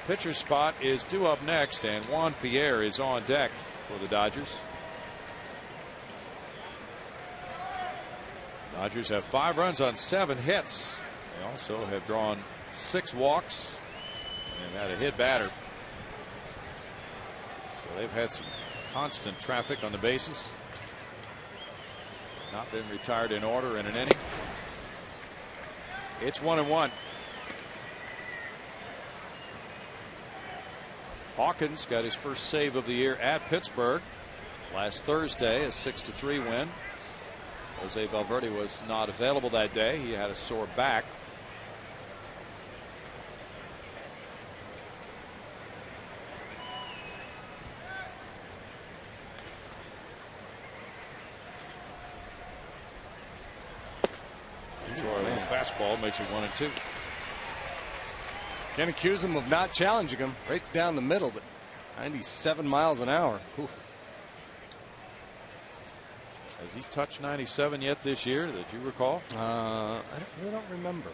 Pitcher spot is due up next, and Juan Pierre is on deck for the Dodgers. Dodgers have 5 runs on 7 hits. They also have drawn 6 walks and had a hit batter. So they've had some constant traffic on the bases. Not been retired in order in an inning. It's 1-1. Hawkins got his first save of the year at Pittsburgh last Thursday, a 6-3 win. Jose Valverde was not available that day. He had a sore back. Enjoy a little fastball, makes it 1-2. Can't accuse him of not challenging him. Right down the middle, but 97 miles an hour. Oof. Has he touched 97 yet this year that you recall? I really don't remember.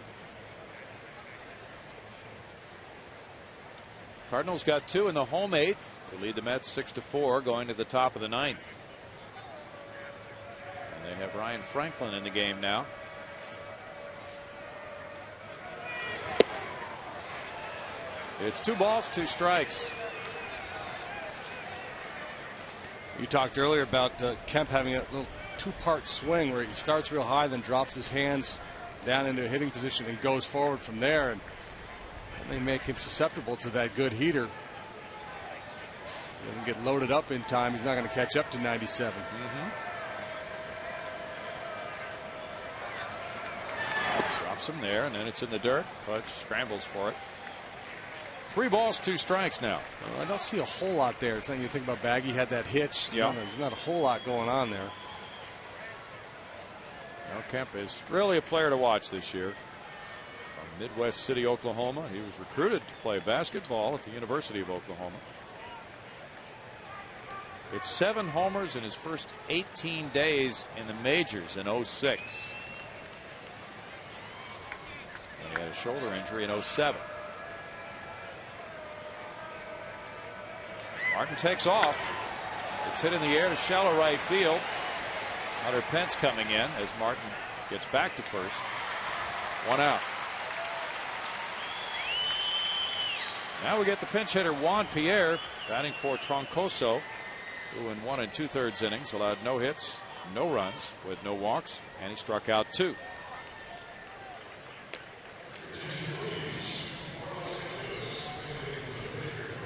Cardinals got 2 in the home 8th to lead the Mets 6-4 going to the top of the 9th. And they have Ryan Franklin in the game now. It's 2 balls, 2 strikes. You talked earlier about Kemp having a little 2-part swing where he starts real high, then drops his hands down into a hitting position and goes forward from there. And that may make him susceptible to that good heater. He doesn't get loaded up in time. He's not going to catch up to 97. Drops him there, and then it's in the dirt. Pudge scrambles for it. 3 balls, 2 strikes now. Well, I don't see a whole lot there. It's like you think about Baggy had that hitch. Yeah. There's not a whole lot going on there. Well, Kemp is really a player to watch this year. From Midwest City, Oklahoma. He was recruited to play basketball at the University of Oklahoma. It's 7 homers in his first 18 days in the majors in 06. And he had a shoulder injury in 07. Martin takes off. It's hit in the air to shallow right field. Hunter Pence coming in as Martin gets back to first. 1 out. Now we get the pinch hitter Juan Pierre batting for Troncoso. who in 1 2/3 innings allowed no hits, no runs with no walks, and he struck out 2.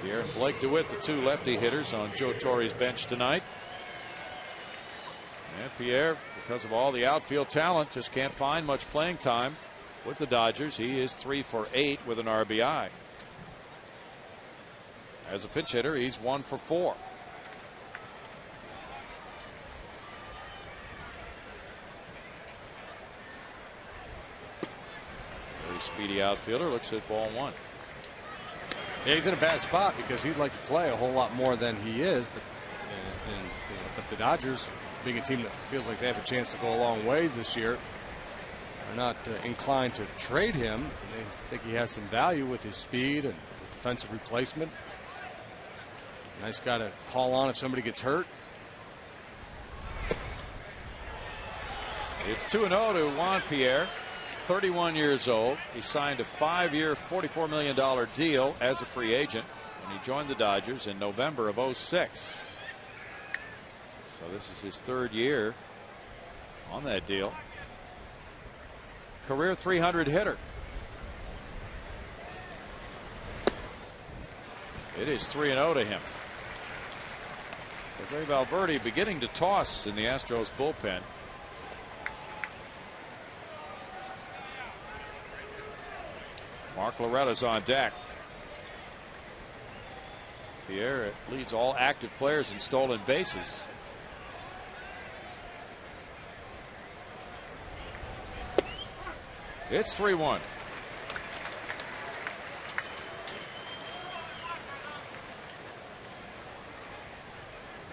Pierre and Blake DeWitt, the 2 lefty hitters on Joe Torre's bench tonight. And Pierre, because of all the outfield talent, just can't find much playing time with the Dodgers. He is 3 for 8 with an RBI. As a pinch hitter, he's 1 for 4. Very speedy outfielder, looks at ball 1. Yeah, he's in a bad spot because he'd like to play a whole lot more than he is, but the Dodgers, being a team that feels like they have a chance to go a long way this year, are not inclined to trade him. They think he has some value with his speed and defensive replacement. Nice guy to call on if somebody gets hurt. It's 2-0 to Juan Pierre, 31 years old. He signed a 5-year, $44 million deal as a free agent when he joined the Dodgers in November of 06. So this is his 3rd year on that deal. Career 300 hitter. It is 3-0 to him. Jose Valverde beginning to toss in the Astros bullpen. Mark Loretta's on deck. Pierre leads all active players in stolen bases. It's 3-1.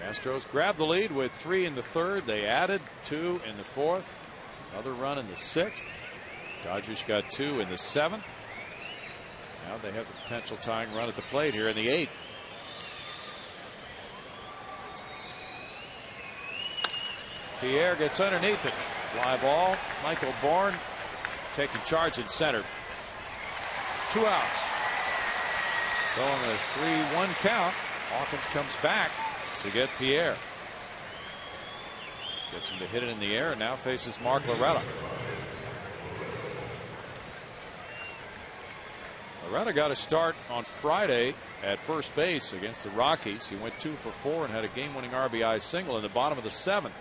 Astros grab the lead with 3 in the 3rd. They added 2 in the 4th. Another run in the 6th. Dodgers got 2 in the 7th. Now they have the potential tying run at the plate here in the 8th. Pierre gets underneath it. Fly ball. Michael Bourne taking charge in center. 2 outs. So on the 3-1 count, Hawkins comes back to get Pierre. Gets him to hit it in the air and now faces Mark Loretta. Loretta got a start on Friday at first base against the Rockies. He went 2 for 4 and had a game-winning RBI single in the bottom of the 7th.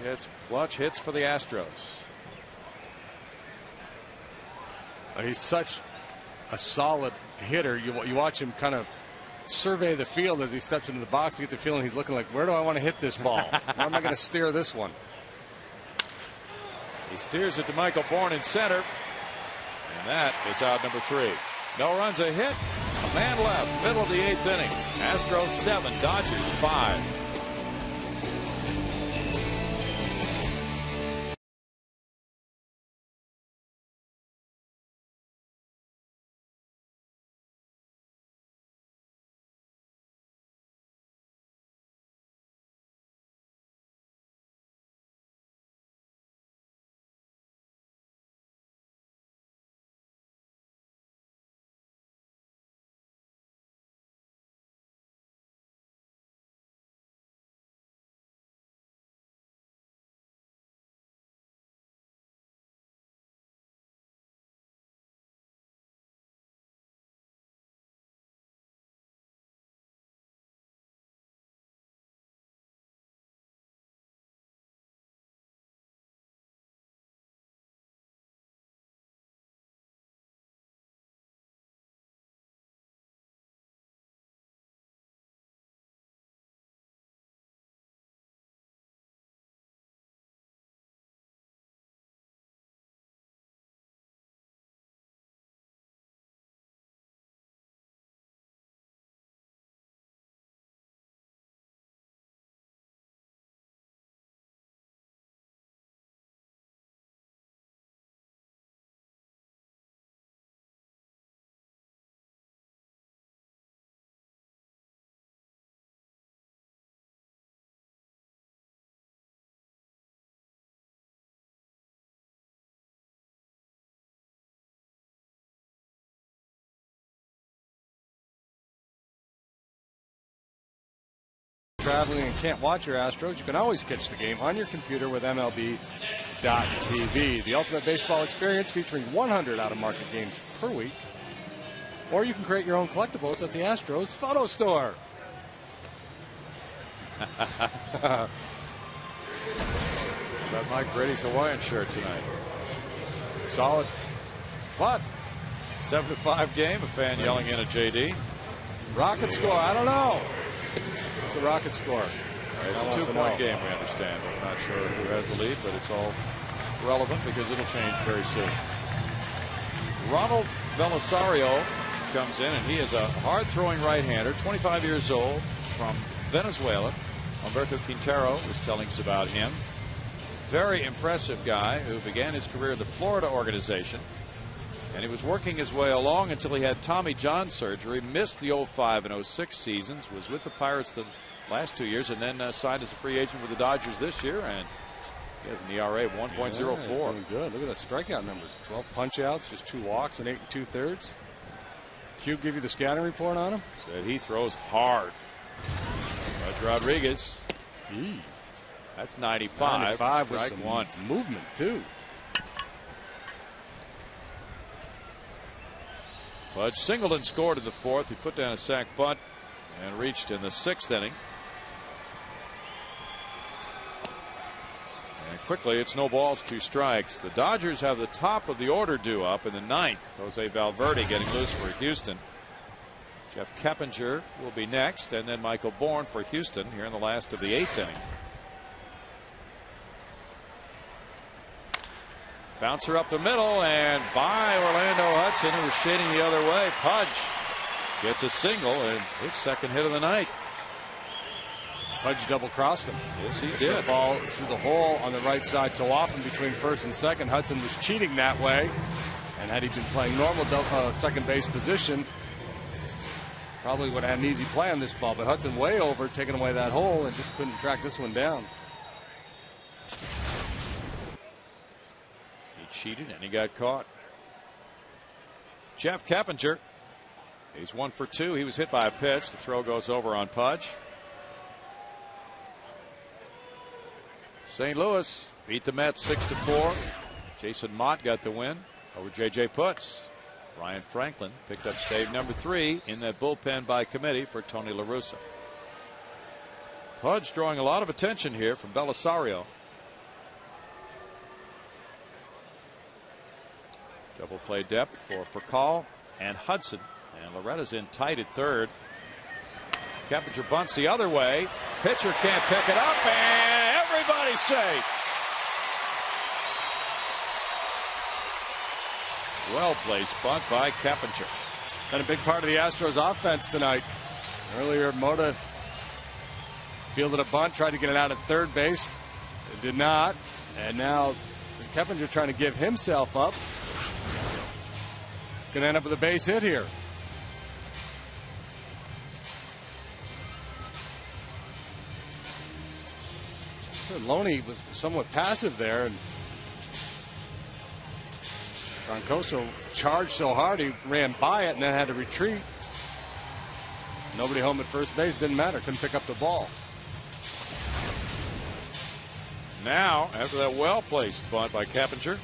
He had some clutch hits for the Astros. He's such a solid hitter. You watch him kind of survey the field as he steps into the box. You get the feeling he's looking like, where do I want to hit this ball? Where am I going to steer this one? He steers it to Michael Bourne in center. And that is out number 3. No runs, a hit. A man left. Middle of the 8th inning. Astros 7, Dodgers 5. traveling and can't watch your Astros, you can always catch the game on your computer with MLB.tv. The ultimate baseball experience featuring 100 out-of-market games per week. Or you can create your own collectibles at the Astros Photo Store. About Mike Brady's Hawaiian shirt tonight. Solid. But 7-5 game. A fan yelling in at JD. Rocket score. I don't know. It's a rocket score. It's a 2-point game, we understand. I'm not sure who has the lead, but it's all relevant because it'll change very soon. Ronald Belisario comes in, and he is a hard-throwing right-hander, 25 years old, from Venezuela. Alberto Quintero was telling us about him. Very impressive guy who began his career in the Florida organization. And he was working his way along until he had Tommy John surgery, missed the 05 and 06 seasons, was with the Pirates the last 2 years, and then signed as a free agent with the Dodgers this year. And he has an ERA of 1.04. Yeah, doing good. Look at the strikeout numbers. 12 punch-outs, just 2 walks, and 8 2/3. Q give you the scouting report on him? Said he throws hard. Judge Rodriguez. That's 95. 95 with strike some one. Movement, too. Pudge Singleton scored in the 4th. He put down a sac bunt and reached in the 6th inning. And quickly, it's no balls, 2 strikes. The Dodgers have the top of the order due up in the 9th. Jose Valverde getting loose for Houston. Jeff Keppinger will be next, and then Michael Bourne for Houston here in the last of the 8th inning. Bouncer up the middle, and by Orlando Hudson, who was shading the other way. Pudge gets a single and his 2nd hit of the night. Pudge double-crossed him. Yes, he The did. ball through the hole on the right side so often between 1st and 2nd. Hudson was cheating that way, and had he been playing normal second base position, probably would have had an easy play on this ball. But Hudson way over, taking away that hole, and just couldn't track this one down. Cheated and he got caught. Jeff Keppinger, he's 1 for 2. He was hit by a pitch. The throw goes over on Pudge. St. Louis beat the Mets 6-4. Jason Mott got the win over J.J. Putz. Ryan Franklin picked up save number 3 in that bullpen by committee for Tony La Russa. Pudge drawing a lot of attention here from Belisario. Double play depth for Furcal and Hudson. And Loretta's in tight at 3rd. Keppinger bunts the other way. Pitcher can't pick it up, and everybody's safe. Well placed bunt by Keppinger. Been a big part of the Astros offense tonight. Earlier, Mota fielded a bunt, tried to get it out at 3rd base. It did not. And now Keppinger trying to give himself up. Going to end up with a base hit here. Loney was somewhat passive there, and Troncoso charged so hard he ran by it and then had to retreat. Nobody home at first base, didn't matter, couldn't pick up the ball. Now, after that well-placed bunt by Keppinger,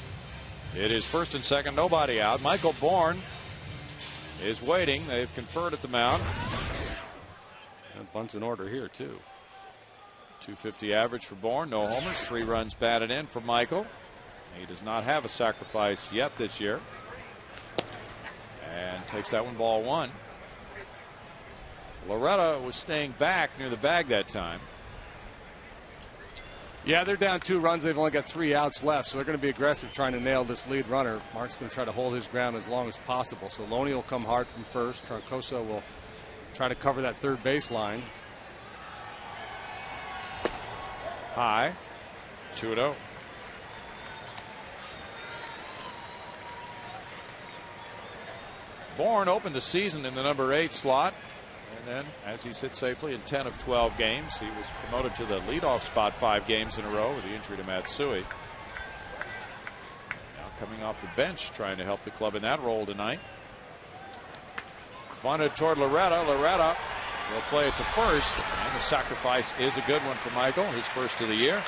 it is 1st and 2nd, nobody out. Michael Bourne is waiting. They've conferred at the mound. And bunts in order here, too. .250 average for Bourne. No homers. 3 runs batted in for Michael. He does not have a sacrifice yet this year. And takes that one, ball 1. Loretta was staying back near the bag that time. Yeah, they're down 2 runs. They've only got 3 outs left, so they're going to be aggressive trying to nail this lead runner. Mark's going to try to hold his ground as long as possible. So Loney will come hard from first. Troncoso will try to cover that 3rd baseline. High. 2-0. Bourne opened the season in the number 8 slot. And then, as he's hit safely in 10 of 12 games, he was promoted to the leadoff spot 5 games in a row with the injury to Matsui. Now coming off the bench, trying to help the club in that role tonight. Bunted toward Loretta. Loretta will play it to first, and the sacrifice is a good one for Michael, his first of the year.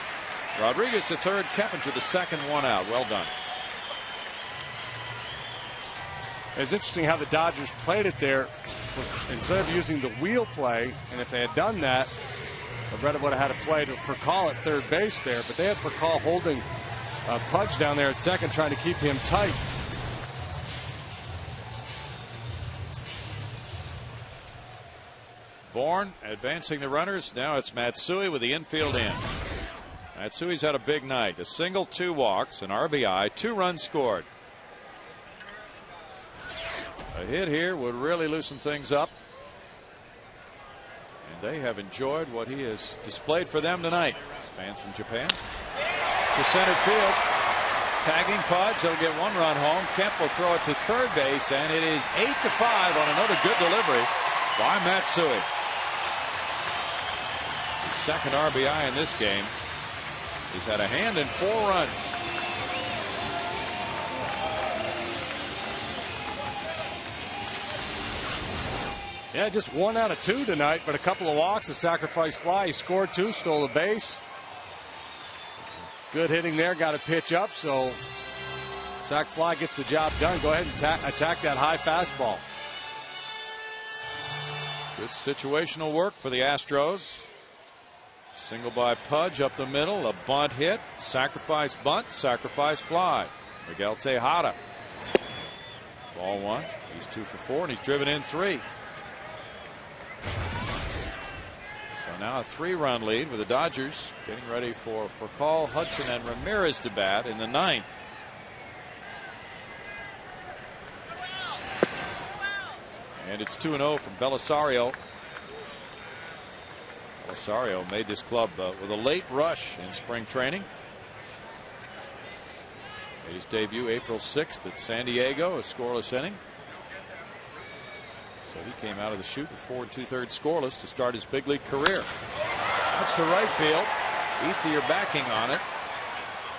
Rodriguez to third, Keppinger to second, one out. Well done. It's interesting how the Dodgers played it there. Instead of using the wheel play, and if they had done that, Loretta would have had to play for call at third base there, but they had for call holding Pudge down there at second, trying to keep him tight. Bourne advancing the runners. Now it's Matsui with the infield in. Matsui's had a big night. A single, 2 walks, an RBI, 2 runs scored. A hit here would really loosen things up. And they have enjoyed what he has displayed for them tonight. Fans from Japan. To center field. Tagging Pudge. He'll get 1 run home. Kemp will throw it to third base, and it is 8-5 on another good delivery by Matsui. His second RBI in this game. He's had a hand in 4 runs. Yeah, just 1 out of 2 tonight, but a couple of walks, a sacrifice fly. He scored 2, stole a base. Good hitting there, got a pitch up, so sac fly gets the job done. Go ahead and attack that high fastball. Good situational work for the Astros. Single by Pudge up the middle, a bunt hit, sacrifice bunt, sacrifice fly. Miguel Tejada. Ball 1. He's 2 for 4, and he's driven in 3. So now a 3-run lead with the Dodgers getting ready for Call, Hudson, and Ramirez to bat in the 9th. And it's 2-0 from Belisario. Belisario made this club with a late rush in spring training. Made his debut April 6th at San Diego, a scoreless inning. So he came out of the chute with 4 2/3 scoreless to start his big league career. That's to right field. Ethier backing on it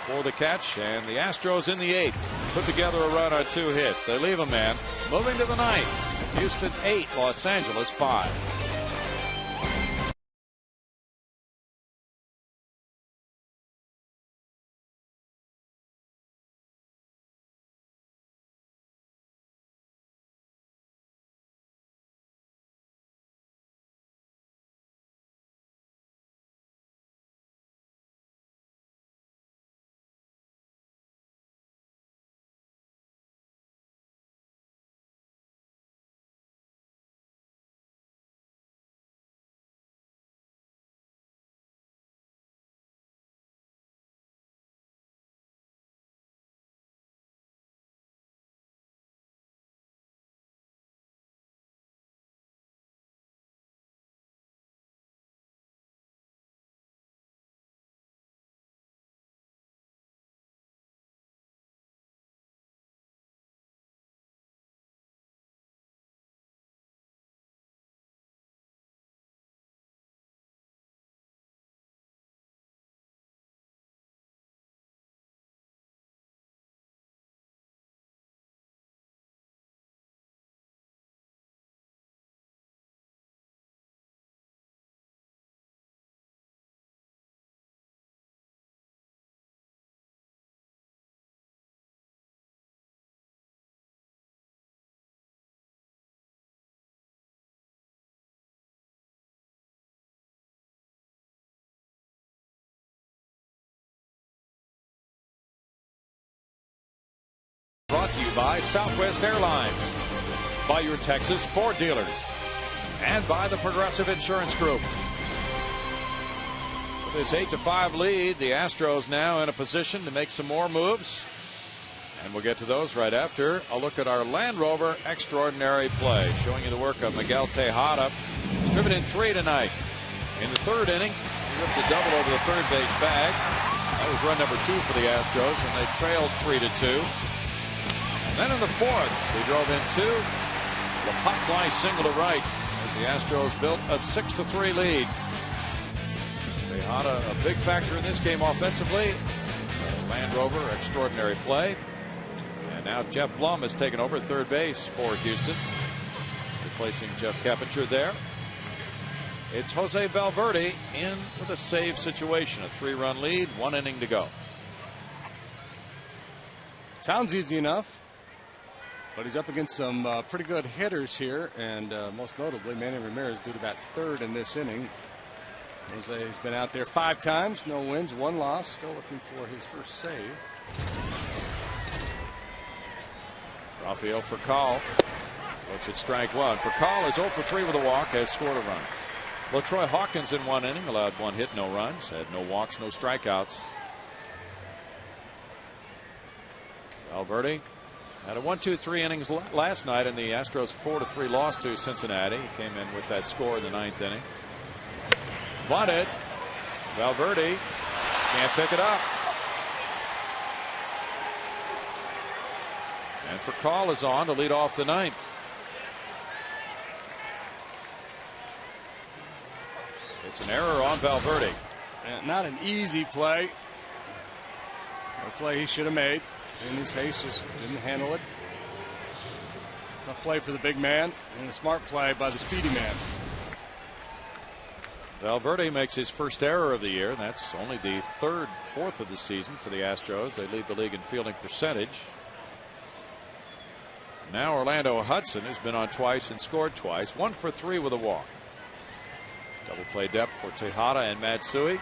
for the catch, and the Astros in the 8th put together a run on 2 hits. They leave a man. Moving to the 9th. Houston 8, Los Angeles 5. Brought to you by Southwest Airlines, by your Texas Ford dealers, and by the Progressive Insurance Group. With this 8-5 lead, the Astros now in a position to make some more moves. And we'll get to those right after a look at our Land Rover extraordinary play, showing you the work of Miguel Tejada. He's driven in 3 tonight. In the 3rd inning, he ripped a double over the third base bag. That was run number 2 for the Astros, and they trailed 3-2. And then in the 4th, they drove in 2. The pop fly single to right as the Astros built a 6-3 lead. Tejada, a big factor in this game offensively. It's a Land Rover extraordinary play. And now Jeff Blum has taken over at third base for Houston, replacing Jeff Keppinger there. It's Jose Valverde in with a save situation. A 3-run lead, 1 inning to go. Sounds easy enough, but he's up against some pretty good hitters here, and most notably Manny Ramirez due to bat third in this inning. Jose has been out there 5 times, no wins, 1 loss, still looking for his first save. Rafael Furcal looks at strike 1. Furcal is 0 for 3 with a walk, has scored a run. LaTroy Hawkins in 1 inning allowed 1 hit, no runs, had no walks, no strikeouts. Valverde had a 1-2-3 innings last night in the Astros 4-3 loss to Cincinnati. He came in with that score in the 9th inning. Bunted. Valverde can't pick it up. And Furcal is on to lead off the 9th. It's an error on Valverde. And not an easy play. A play he should have made. In his haste, just didn't handle it. Tough play for the big man, and a smart play by the speedy man. Valverde makes his first error of the year, and that's only the 4th of the season for the Astros. They lead the league in fielding percentage. Now Orlando Hudson, who's been on twice and scored twice, 1 for 3 with a walk. Double play depth for Tejada and Matsui.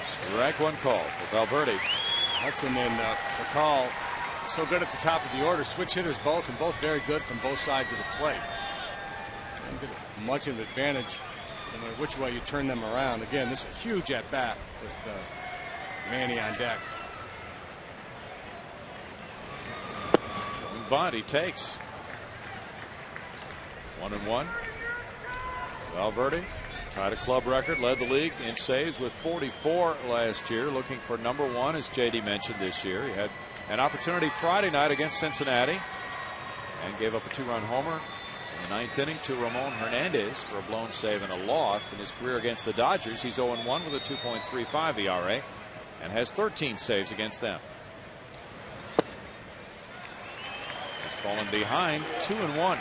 Strike 1 call for Valverde. Hudson and Furcal so good at the top of the order. Switch hitters both, and both very good from both sides of the plate. Don't get much of an advantage no matter which way you turn them around. Again, this is a huge at bat with Manny on deck. Bunt he takes. 1-1. Valverde tied a club record, led the league in saves with 44 last year. Looking for number 1, as JD mentioned, this year. He had an opportunity Friday night against Cincinnati and gave up a 2-run homer in the 9th inning to Ramon Hernandez for a blown save and a loss. In his career against the Dodgers, he's 0-1 with a 2.35 ERA and has 13 saves against them. He's fallen behind 2-1.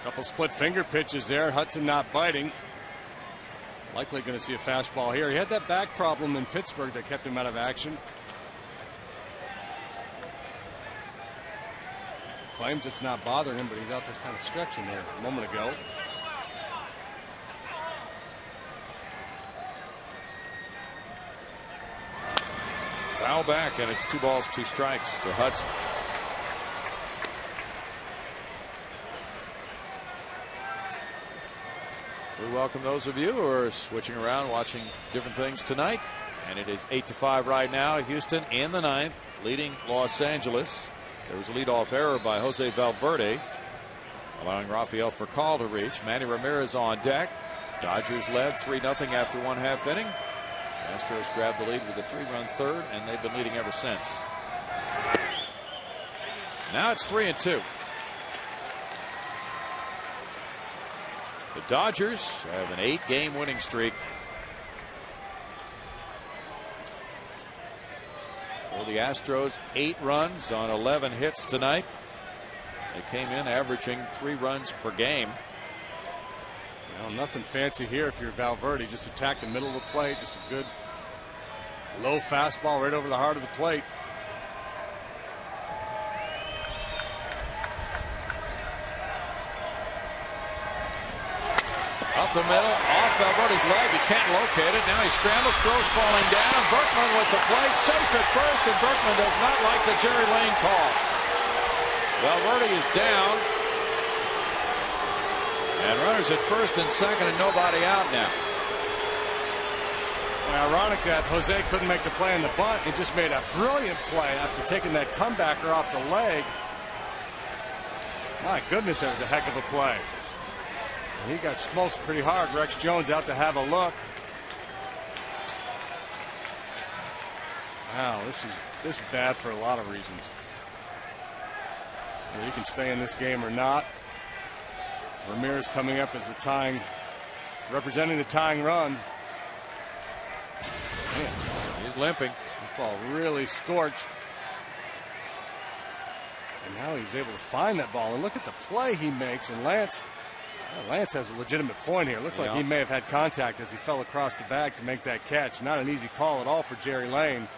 Couple split finger pitches there. Hudson not biting. Likely going to see a fastball here. He had that back problem in Pittsburgh that kept him out of action. Claims it's not bothering him, but he's out there kind of stretching there a moment ago. Foul back, and it's 2 balls, 2 strikes to Hudson. We welcome those of you who are switching around, watching different things tonight. And it is 8-5 right now. Houston in the 9th, leading Los Angeles. There was a leadoff error by Jose Valverde, allowing Rafael Furcal to reach. Manny Ramirez on deck. Dodgers led 3-0 after 1/2 inning. Astros grabbed the lead with a 3-run third, and they've been leading ever since. Now it's 3-2. The Dodgers have an 8-game winning streak. For the Astros, 8 runs on 11 hits tonight. They came in averaging 3 runs per game. Well, nothing fancy here if you're Valverde. Just attack the middle of the plate. Just a good low fastball right over the heart of the plate. Up the middle, off Valverde's leg. He can't locate it. Now he scrambles, throws falling down. Berkman with the play, safe at first, and Berkman does not like the Jerry Lane call. Valverde is down. And runners at first and second, and nobody out now. Well, ironic that Jose couldn't make the play on the bunt. He just made a brilliant play after taking that comebacker off the leg. My goodness, that was a heck of a play. He got smoked pretty hard. Rex Jones out to have a look. Wow, this is bad for a lot of reasons. Whether he can stay in this game or not. Ramirez coming up as the tying, representing the tying run. Man, he's limping. The ball really scorched. And now he's able to find that ball. And look at the play he makes. And Lance has a legitimate point here. Looks like he may have had contact as he fell across the bag to make that catch. Not an easy call at all for Jerry Lane.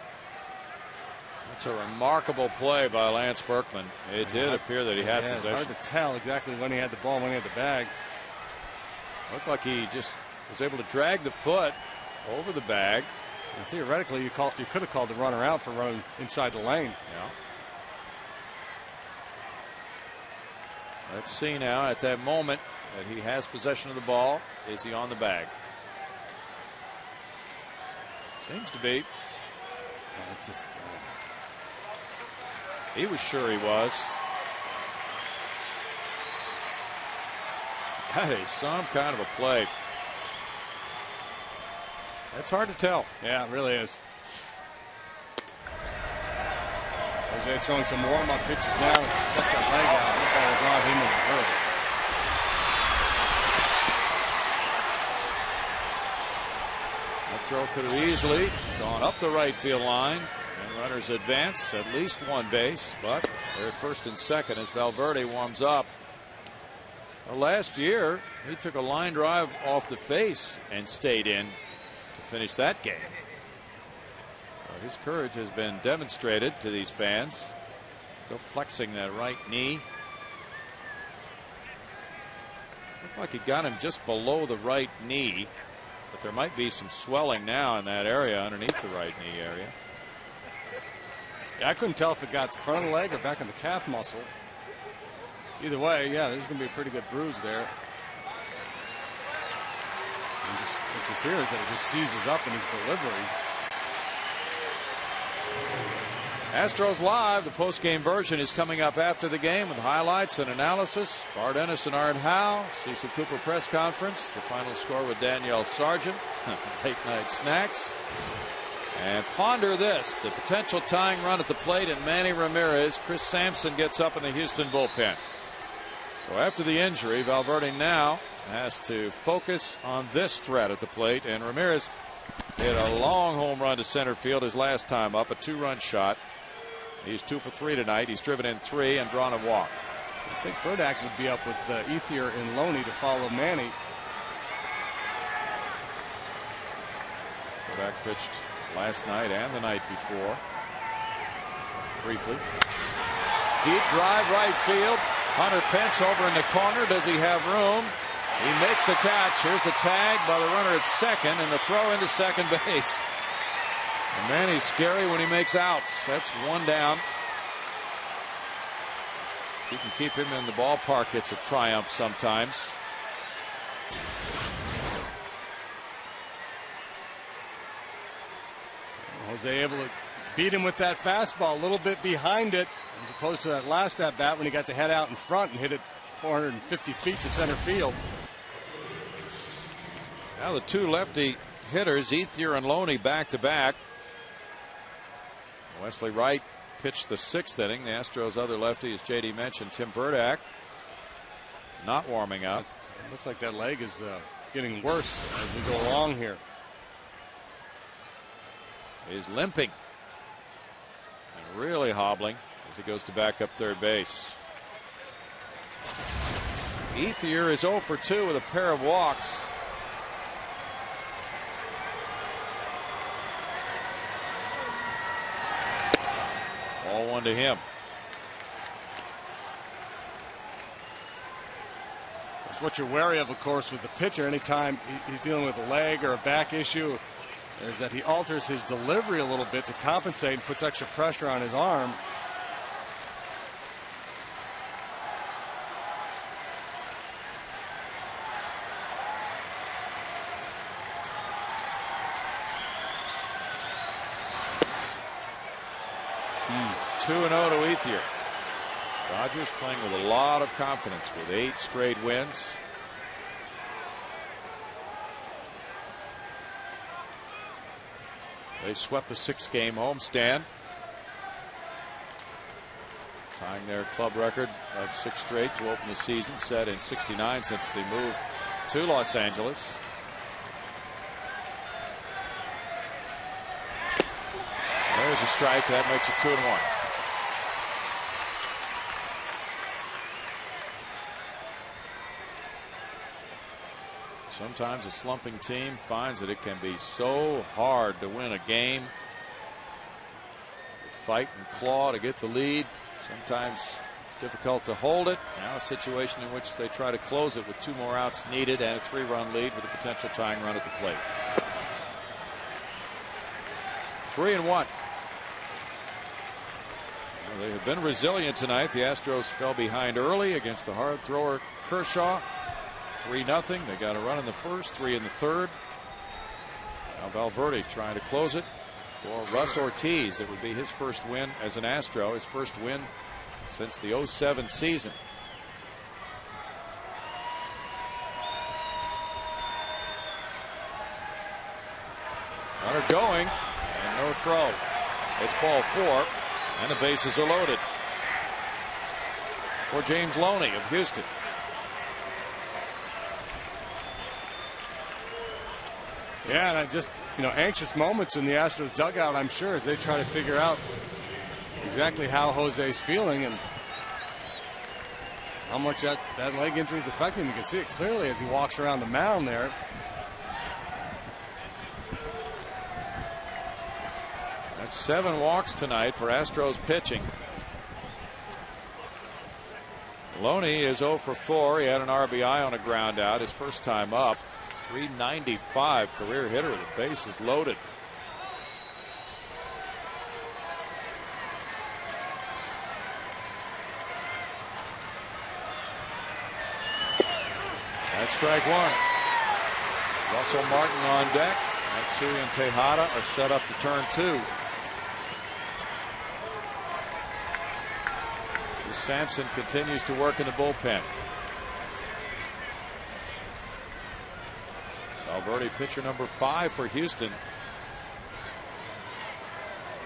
That's a remarkable play by Lance Berkman. It did appear that he had possession. It's hard to tell exactly when he had the ball and when he had the bag. Looked like he just was able to drag the foot over the bag. And theoretically, you could have called the runner out for running inside the lane. Yeah. Let's see now at that moment that he has possession of the ball. Is he on the bag? Seems to be. It's just. He was sure he was. That is some kind of a play. That's hard to tell. Yeah, it really is. Jose throwing some warm-up pitches now. Just that leg out. That That ball is on him early. throw could have easily gone up the right field line. And runners advance at least one base. But they're at first and second as Valverde warms up. Well, last year, he took a line drive off the face and stayed in to finish that game. His courage has been demonstrated to these fans. Still flexing that right knee. Looked like he got him just below the right knee, but there might be some swelling now in that area underneath the right knee area. Yeah, I couldn't tell if it got the front of the leg or back in the calf muscle. Either way, yeah, there's going to be a pretty good bruise there. And just interference that it just seizes up in his delivery. Astros Live, the post-game version, is coming up after the game with highlights and analysis. Bart Ennis and Art Howe, Cecil Cooper press conference, the final score with Danielle Sargent, late night snacks. And ponder this, the potential tying run at the plate and Manny Ramirez. Chris Sampson gets up in the Houston bullpen. So after the injury, Valverde now has to focus on this threat at the plate, and Ramirez hit a long home run to center field his last time up, a 2-run shot. He's 2 for 3 tonight. He's driven in 3 and drawn a walk. I think Burdak would be up with Ethier and Loney to follow Manny. Burdak pitched last night and the night before. Briefly. Deep drive right field. Hunter Pence over in the corner. Does he have room? He makes the catch. Here's the tag by the runner at second and the throw into second base. And man, he's scary when he makes outs. That's one down. If you can keep him in the ballpark, it's a triumph sometimes. Jose able to beat him with that fastball a little bit behind it, as opposed to that last at bat when he got the head out in front and hit it 450 feet to center field. Now the two lefty hitters, Ethier and Loney, back to back. Wesley Wright pitched the 6th inning. The Astros' other lefty, as JD mentioned, Tim Burdak, not warming up. It looks like that leg is getting worse as we go along here. He's limping and really hobbling as he goes to back up third base. Ethier is 0 for 2 with a pair of walks. All 1 to him. That's what you're wary of course, with the pitcher. Anytime he's dealing with a leg or a back issue, is that he alters his delivery a little bit to compensate and puts extra pressure on his arm. Hmm. 2-0 to Ethier. Dodgers playing with a lot of confidence with 8 straight wins. They swept a 6-game homestand, tying their club record of 6 straight to open the season, set in '69 since they moved to Los Angeles. There's a strike that makes it 2-1. Sometimes a slumping team finds that it can be so hard to win a game. Fight and claw to get the lead. Sometimes difficult to hold it. Now a situation in which they try to close it with 2 more outs needed and a 3-run lead with a potential tying run at the plate. 3-1. Well, they have been resilient tonight. The Astros fell behind early against the hard thrower Kershaw. 3-0. They got a run in the first, 3 in the third. Now Valverde trying to close it for Russ Ortiz. It would be his first win as an Astro, his first win since the 07 season. Runner going and no throw. It's ball 4 and the bases are loaded for James Loney of Houston. Yeah, and I just, anxious moments in the Astros dugout, I'm sure, as they try to figure out exactly how Jose's feeling and how much that leg injury is affecting him. You can see it clearly as he walks around the mound there. That's 7 walks tonight for Astros pitching. Loney is 0 for 4. He had an RBI on a ground out his first time up. 395 career hitter. The base is loaded. That's strike 1. Russell Martin on deck. Matsui and Tejada are set up to turn 2. Sampson continues to work in the bullpen. Valverde, pitcher number 5 for Houston.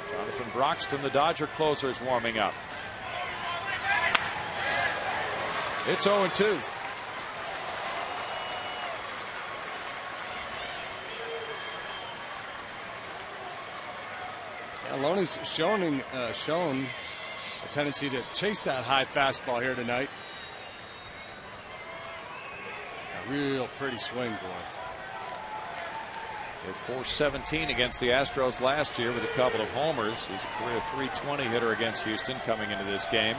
Jonathan Broxton, the Dodger closer, is warming up. It's 0-2. Yeah, Loney's shown a tendency to chase that high fastball here tonight. A real pretty swing, boy. Hit .417 against the Astros last year with a couple of homers. He's a career .320 hitter against Houston coming into this game.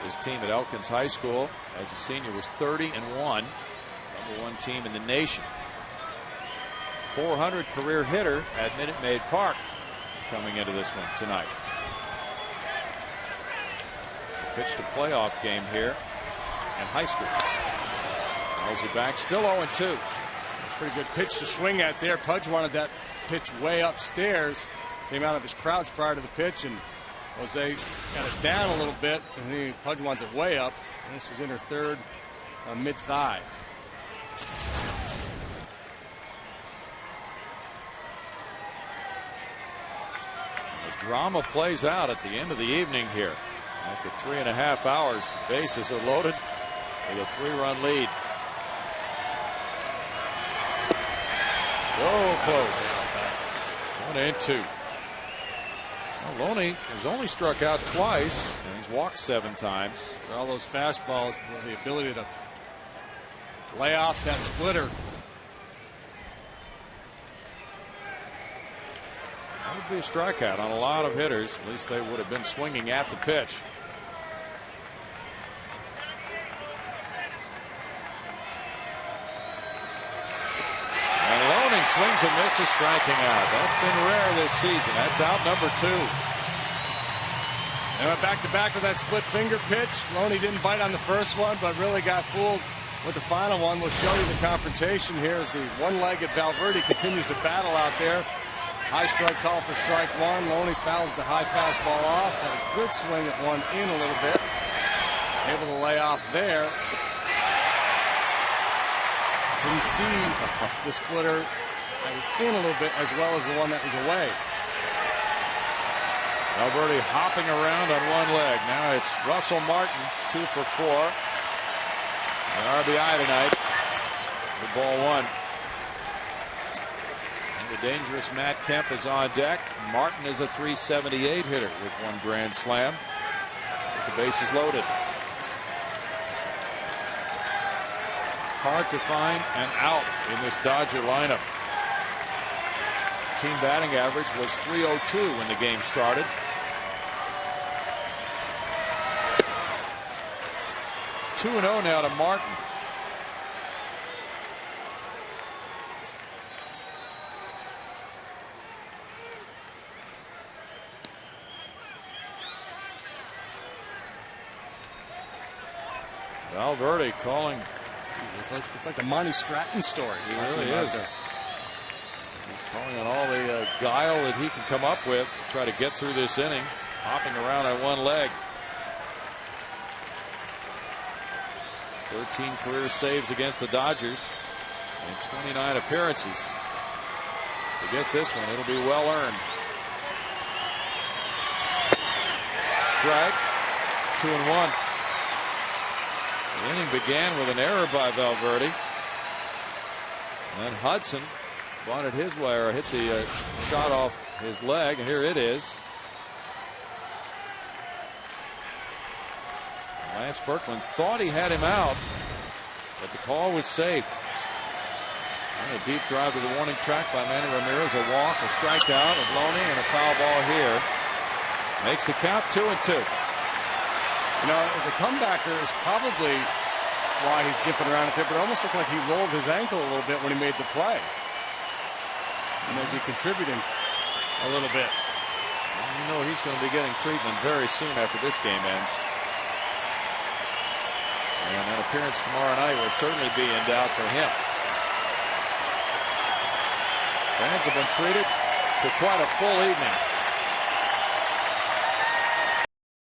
His team at Elkins High School as a senior was 30-1. Number 1 team in the nation. .400 career hitter at Minute Maid Park coming into this one tonight. Pitched a playoff game here in high school. Rolls it back, still 0-2. Pretty good pitch to swing at there. Pudge wanted that pitch way upstairs. Came out of his crouch prior to the pitch, and Jose got it down a little bit, and Pudge wants it way up. And this is inner third on mid-thigh. Drama plays out at the end of the evening here. After 3.5 hours, the bases are loaded with a 3-run lead. So close. 1-2. Well, Loney has only struck out twice and he's walked 7 times. All those fastballs with the ability to lay off that splitter. That would be a strikeout on a lot of hitters. At least they would have been swinging at the pitch. And Loney swings and misses, striking out. That's been rare this season. That's out number 2. They went back to back with that split finger pitch. Loney didn't bite on the first one, but really got fooled with the final one. We'll show you the confrontation here as the one-legged Valverde continues to battle out there. High strike call for strike 1. Loney fouls the high fastball off. Had a good swing at one in a little bit. Able to lay off there. Didn't see the splitter that was in a little bit as well as the one that was away. Valverde hopping around on one leg. Now it's Russell Martin, 2 for 4. An RBI tonight. The ball 1. The dangerous Matt Kemp is on deck. Martin is a .378 hitter with 1 grand slam. But the base is loaded. hard to find an out in this Dodger lineup. Team batting average was .302 when the game started. Two 2-0 now to Martin. Valverde calling. It's like the Monty Stratton story. He really is. He's calling on all the guile that he can come up with to try to get through this inning, hopping around on one leg. 13 career saves against the Dodgers in 29 appearances. If he gets this one, it'll be well earned. Strike. 2-1. The inning began with an error by Valverde. And then Hudson brought it his way, or hit the shot off his leg, and here it is. Lance Berkman thought he had him out, but the call was safe. And a deep drive to the warning track by Manny Ramirez. A walk, a strikeout, a Loney, and a foul ball here. Makes the count 2-2. You know, the comebacker is probably why he's dipping around there, but it almost looked like he rolled his ankle a little bit when he made the play. He may be contributing a little bit. Well, you know he's going to be getting treatment very soon after this game ends. And an appearance tomorrow night will certainly be in doubt for him. Fans have been treated to quite a full evening.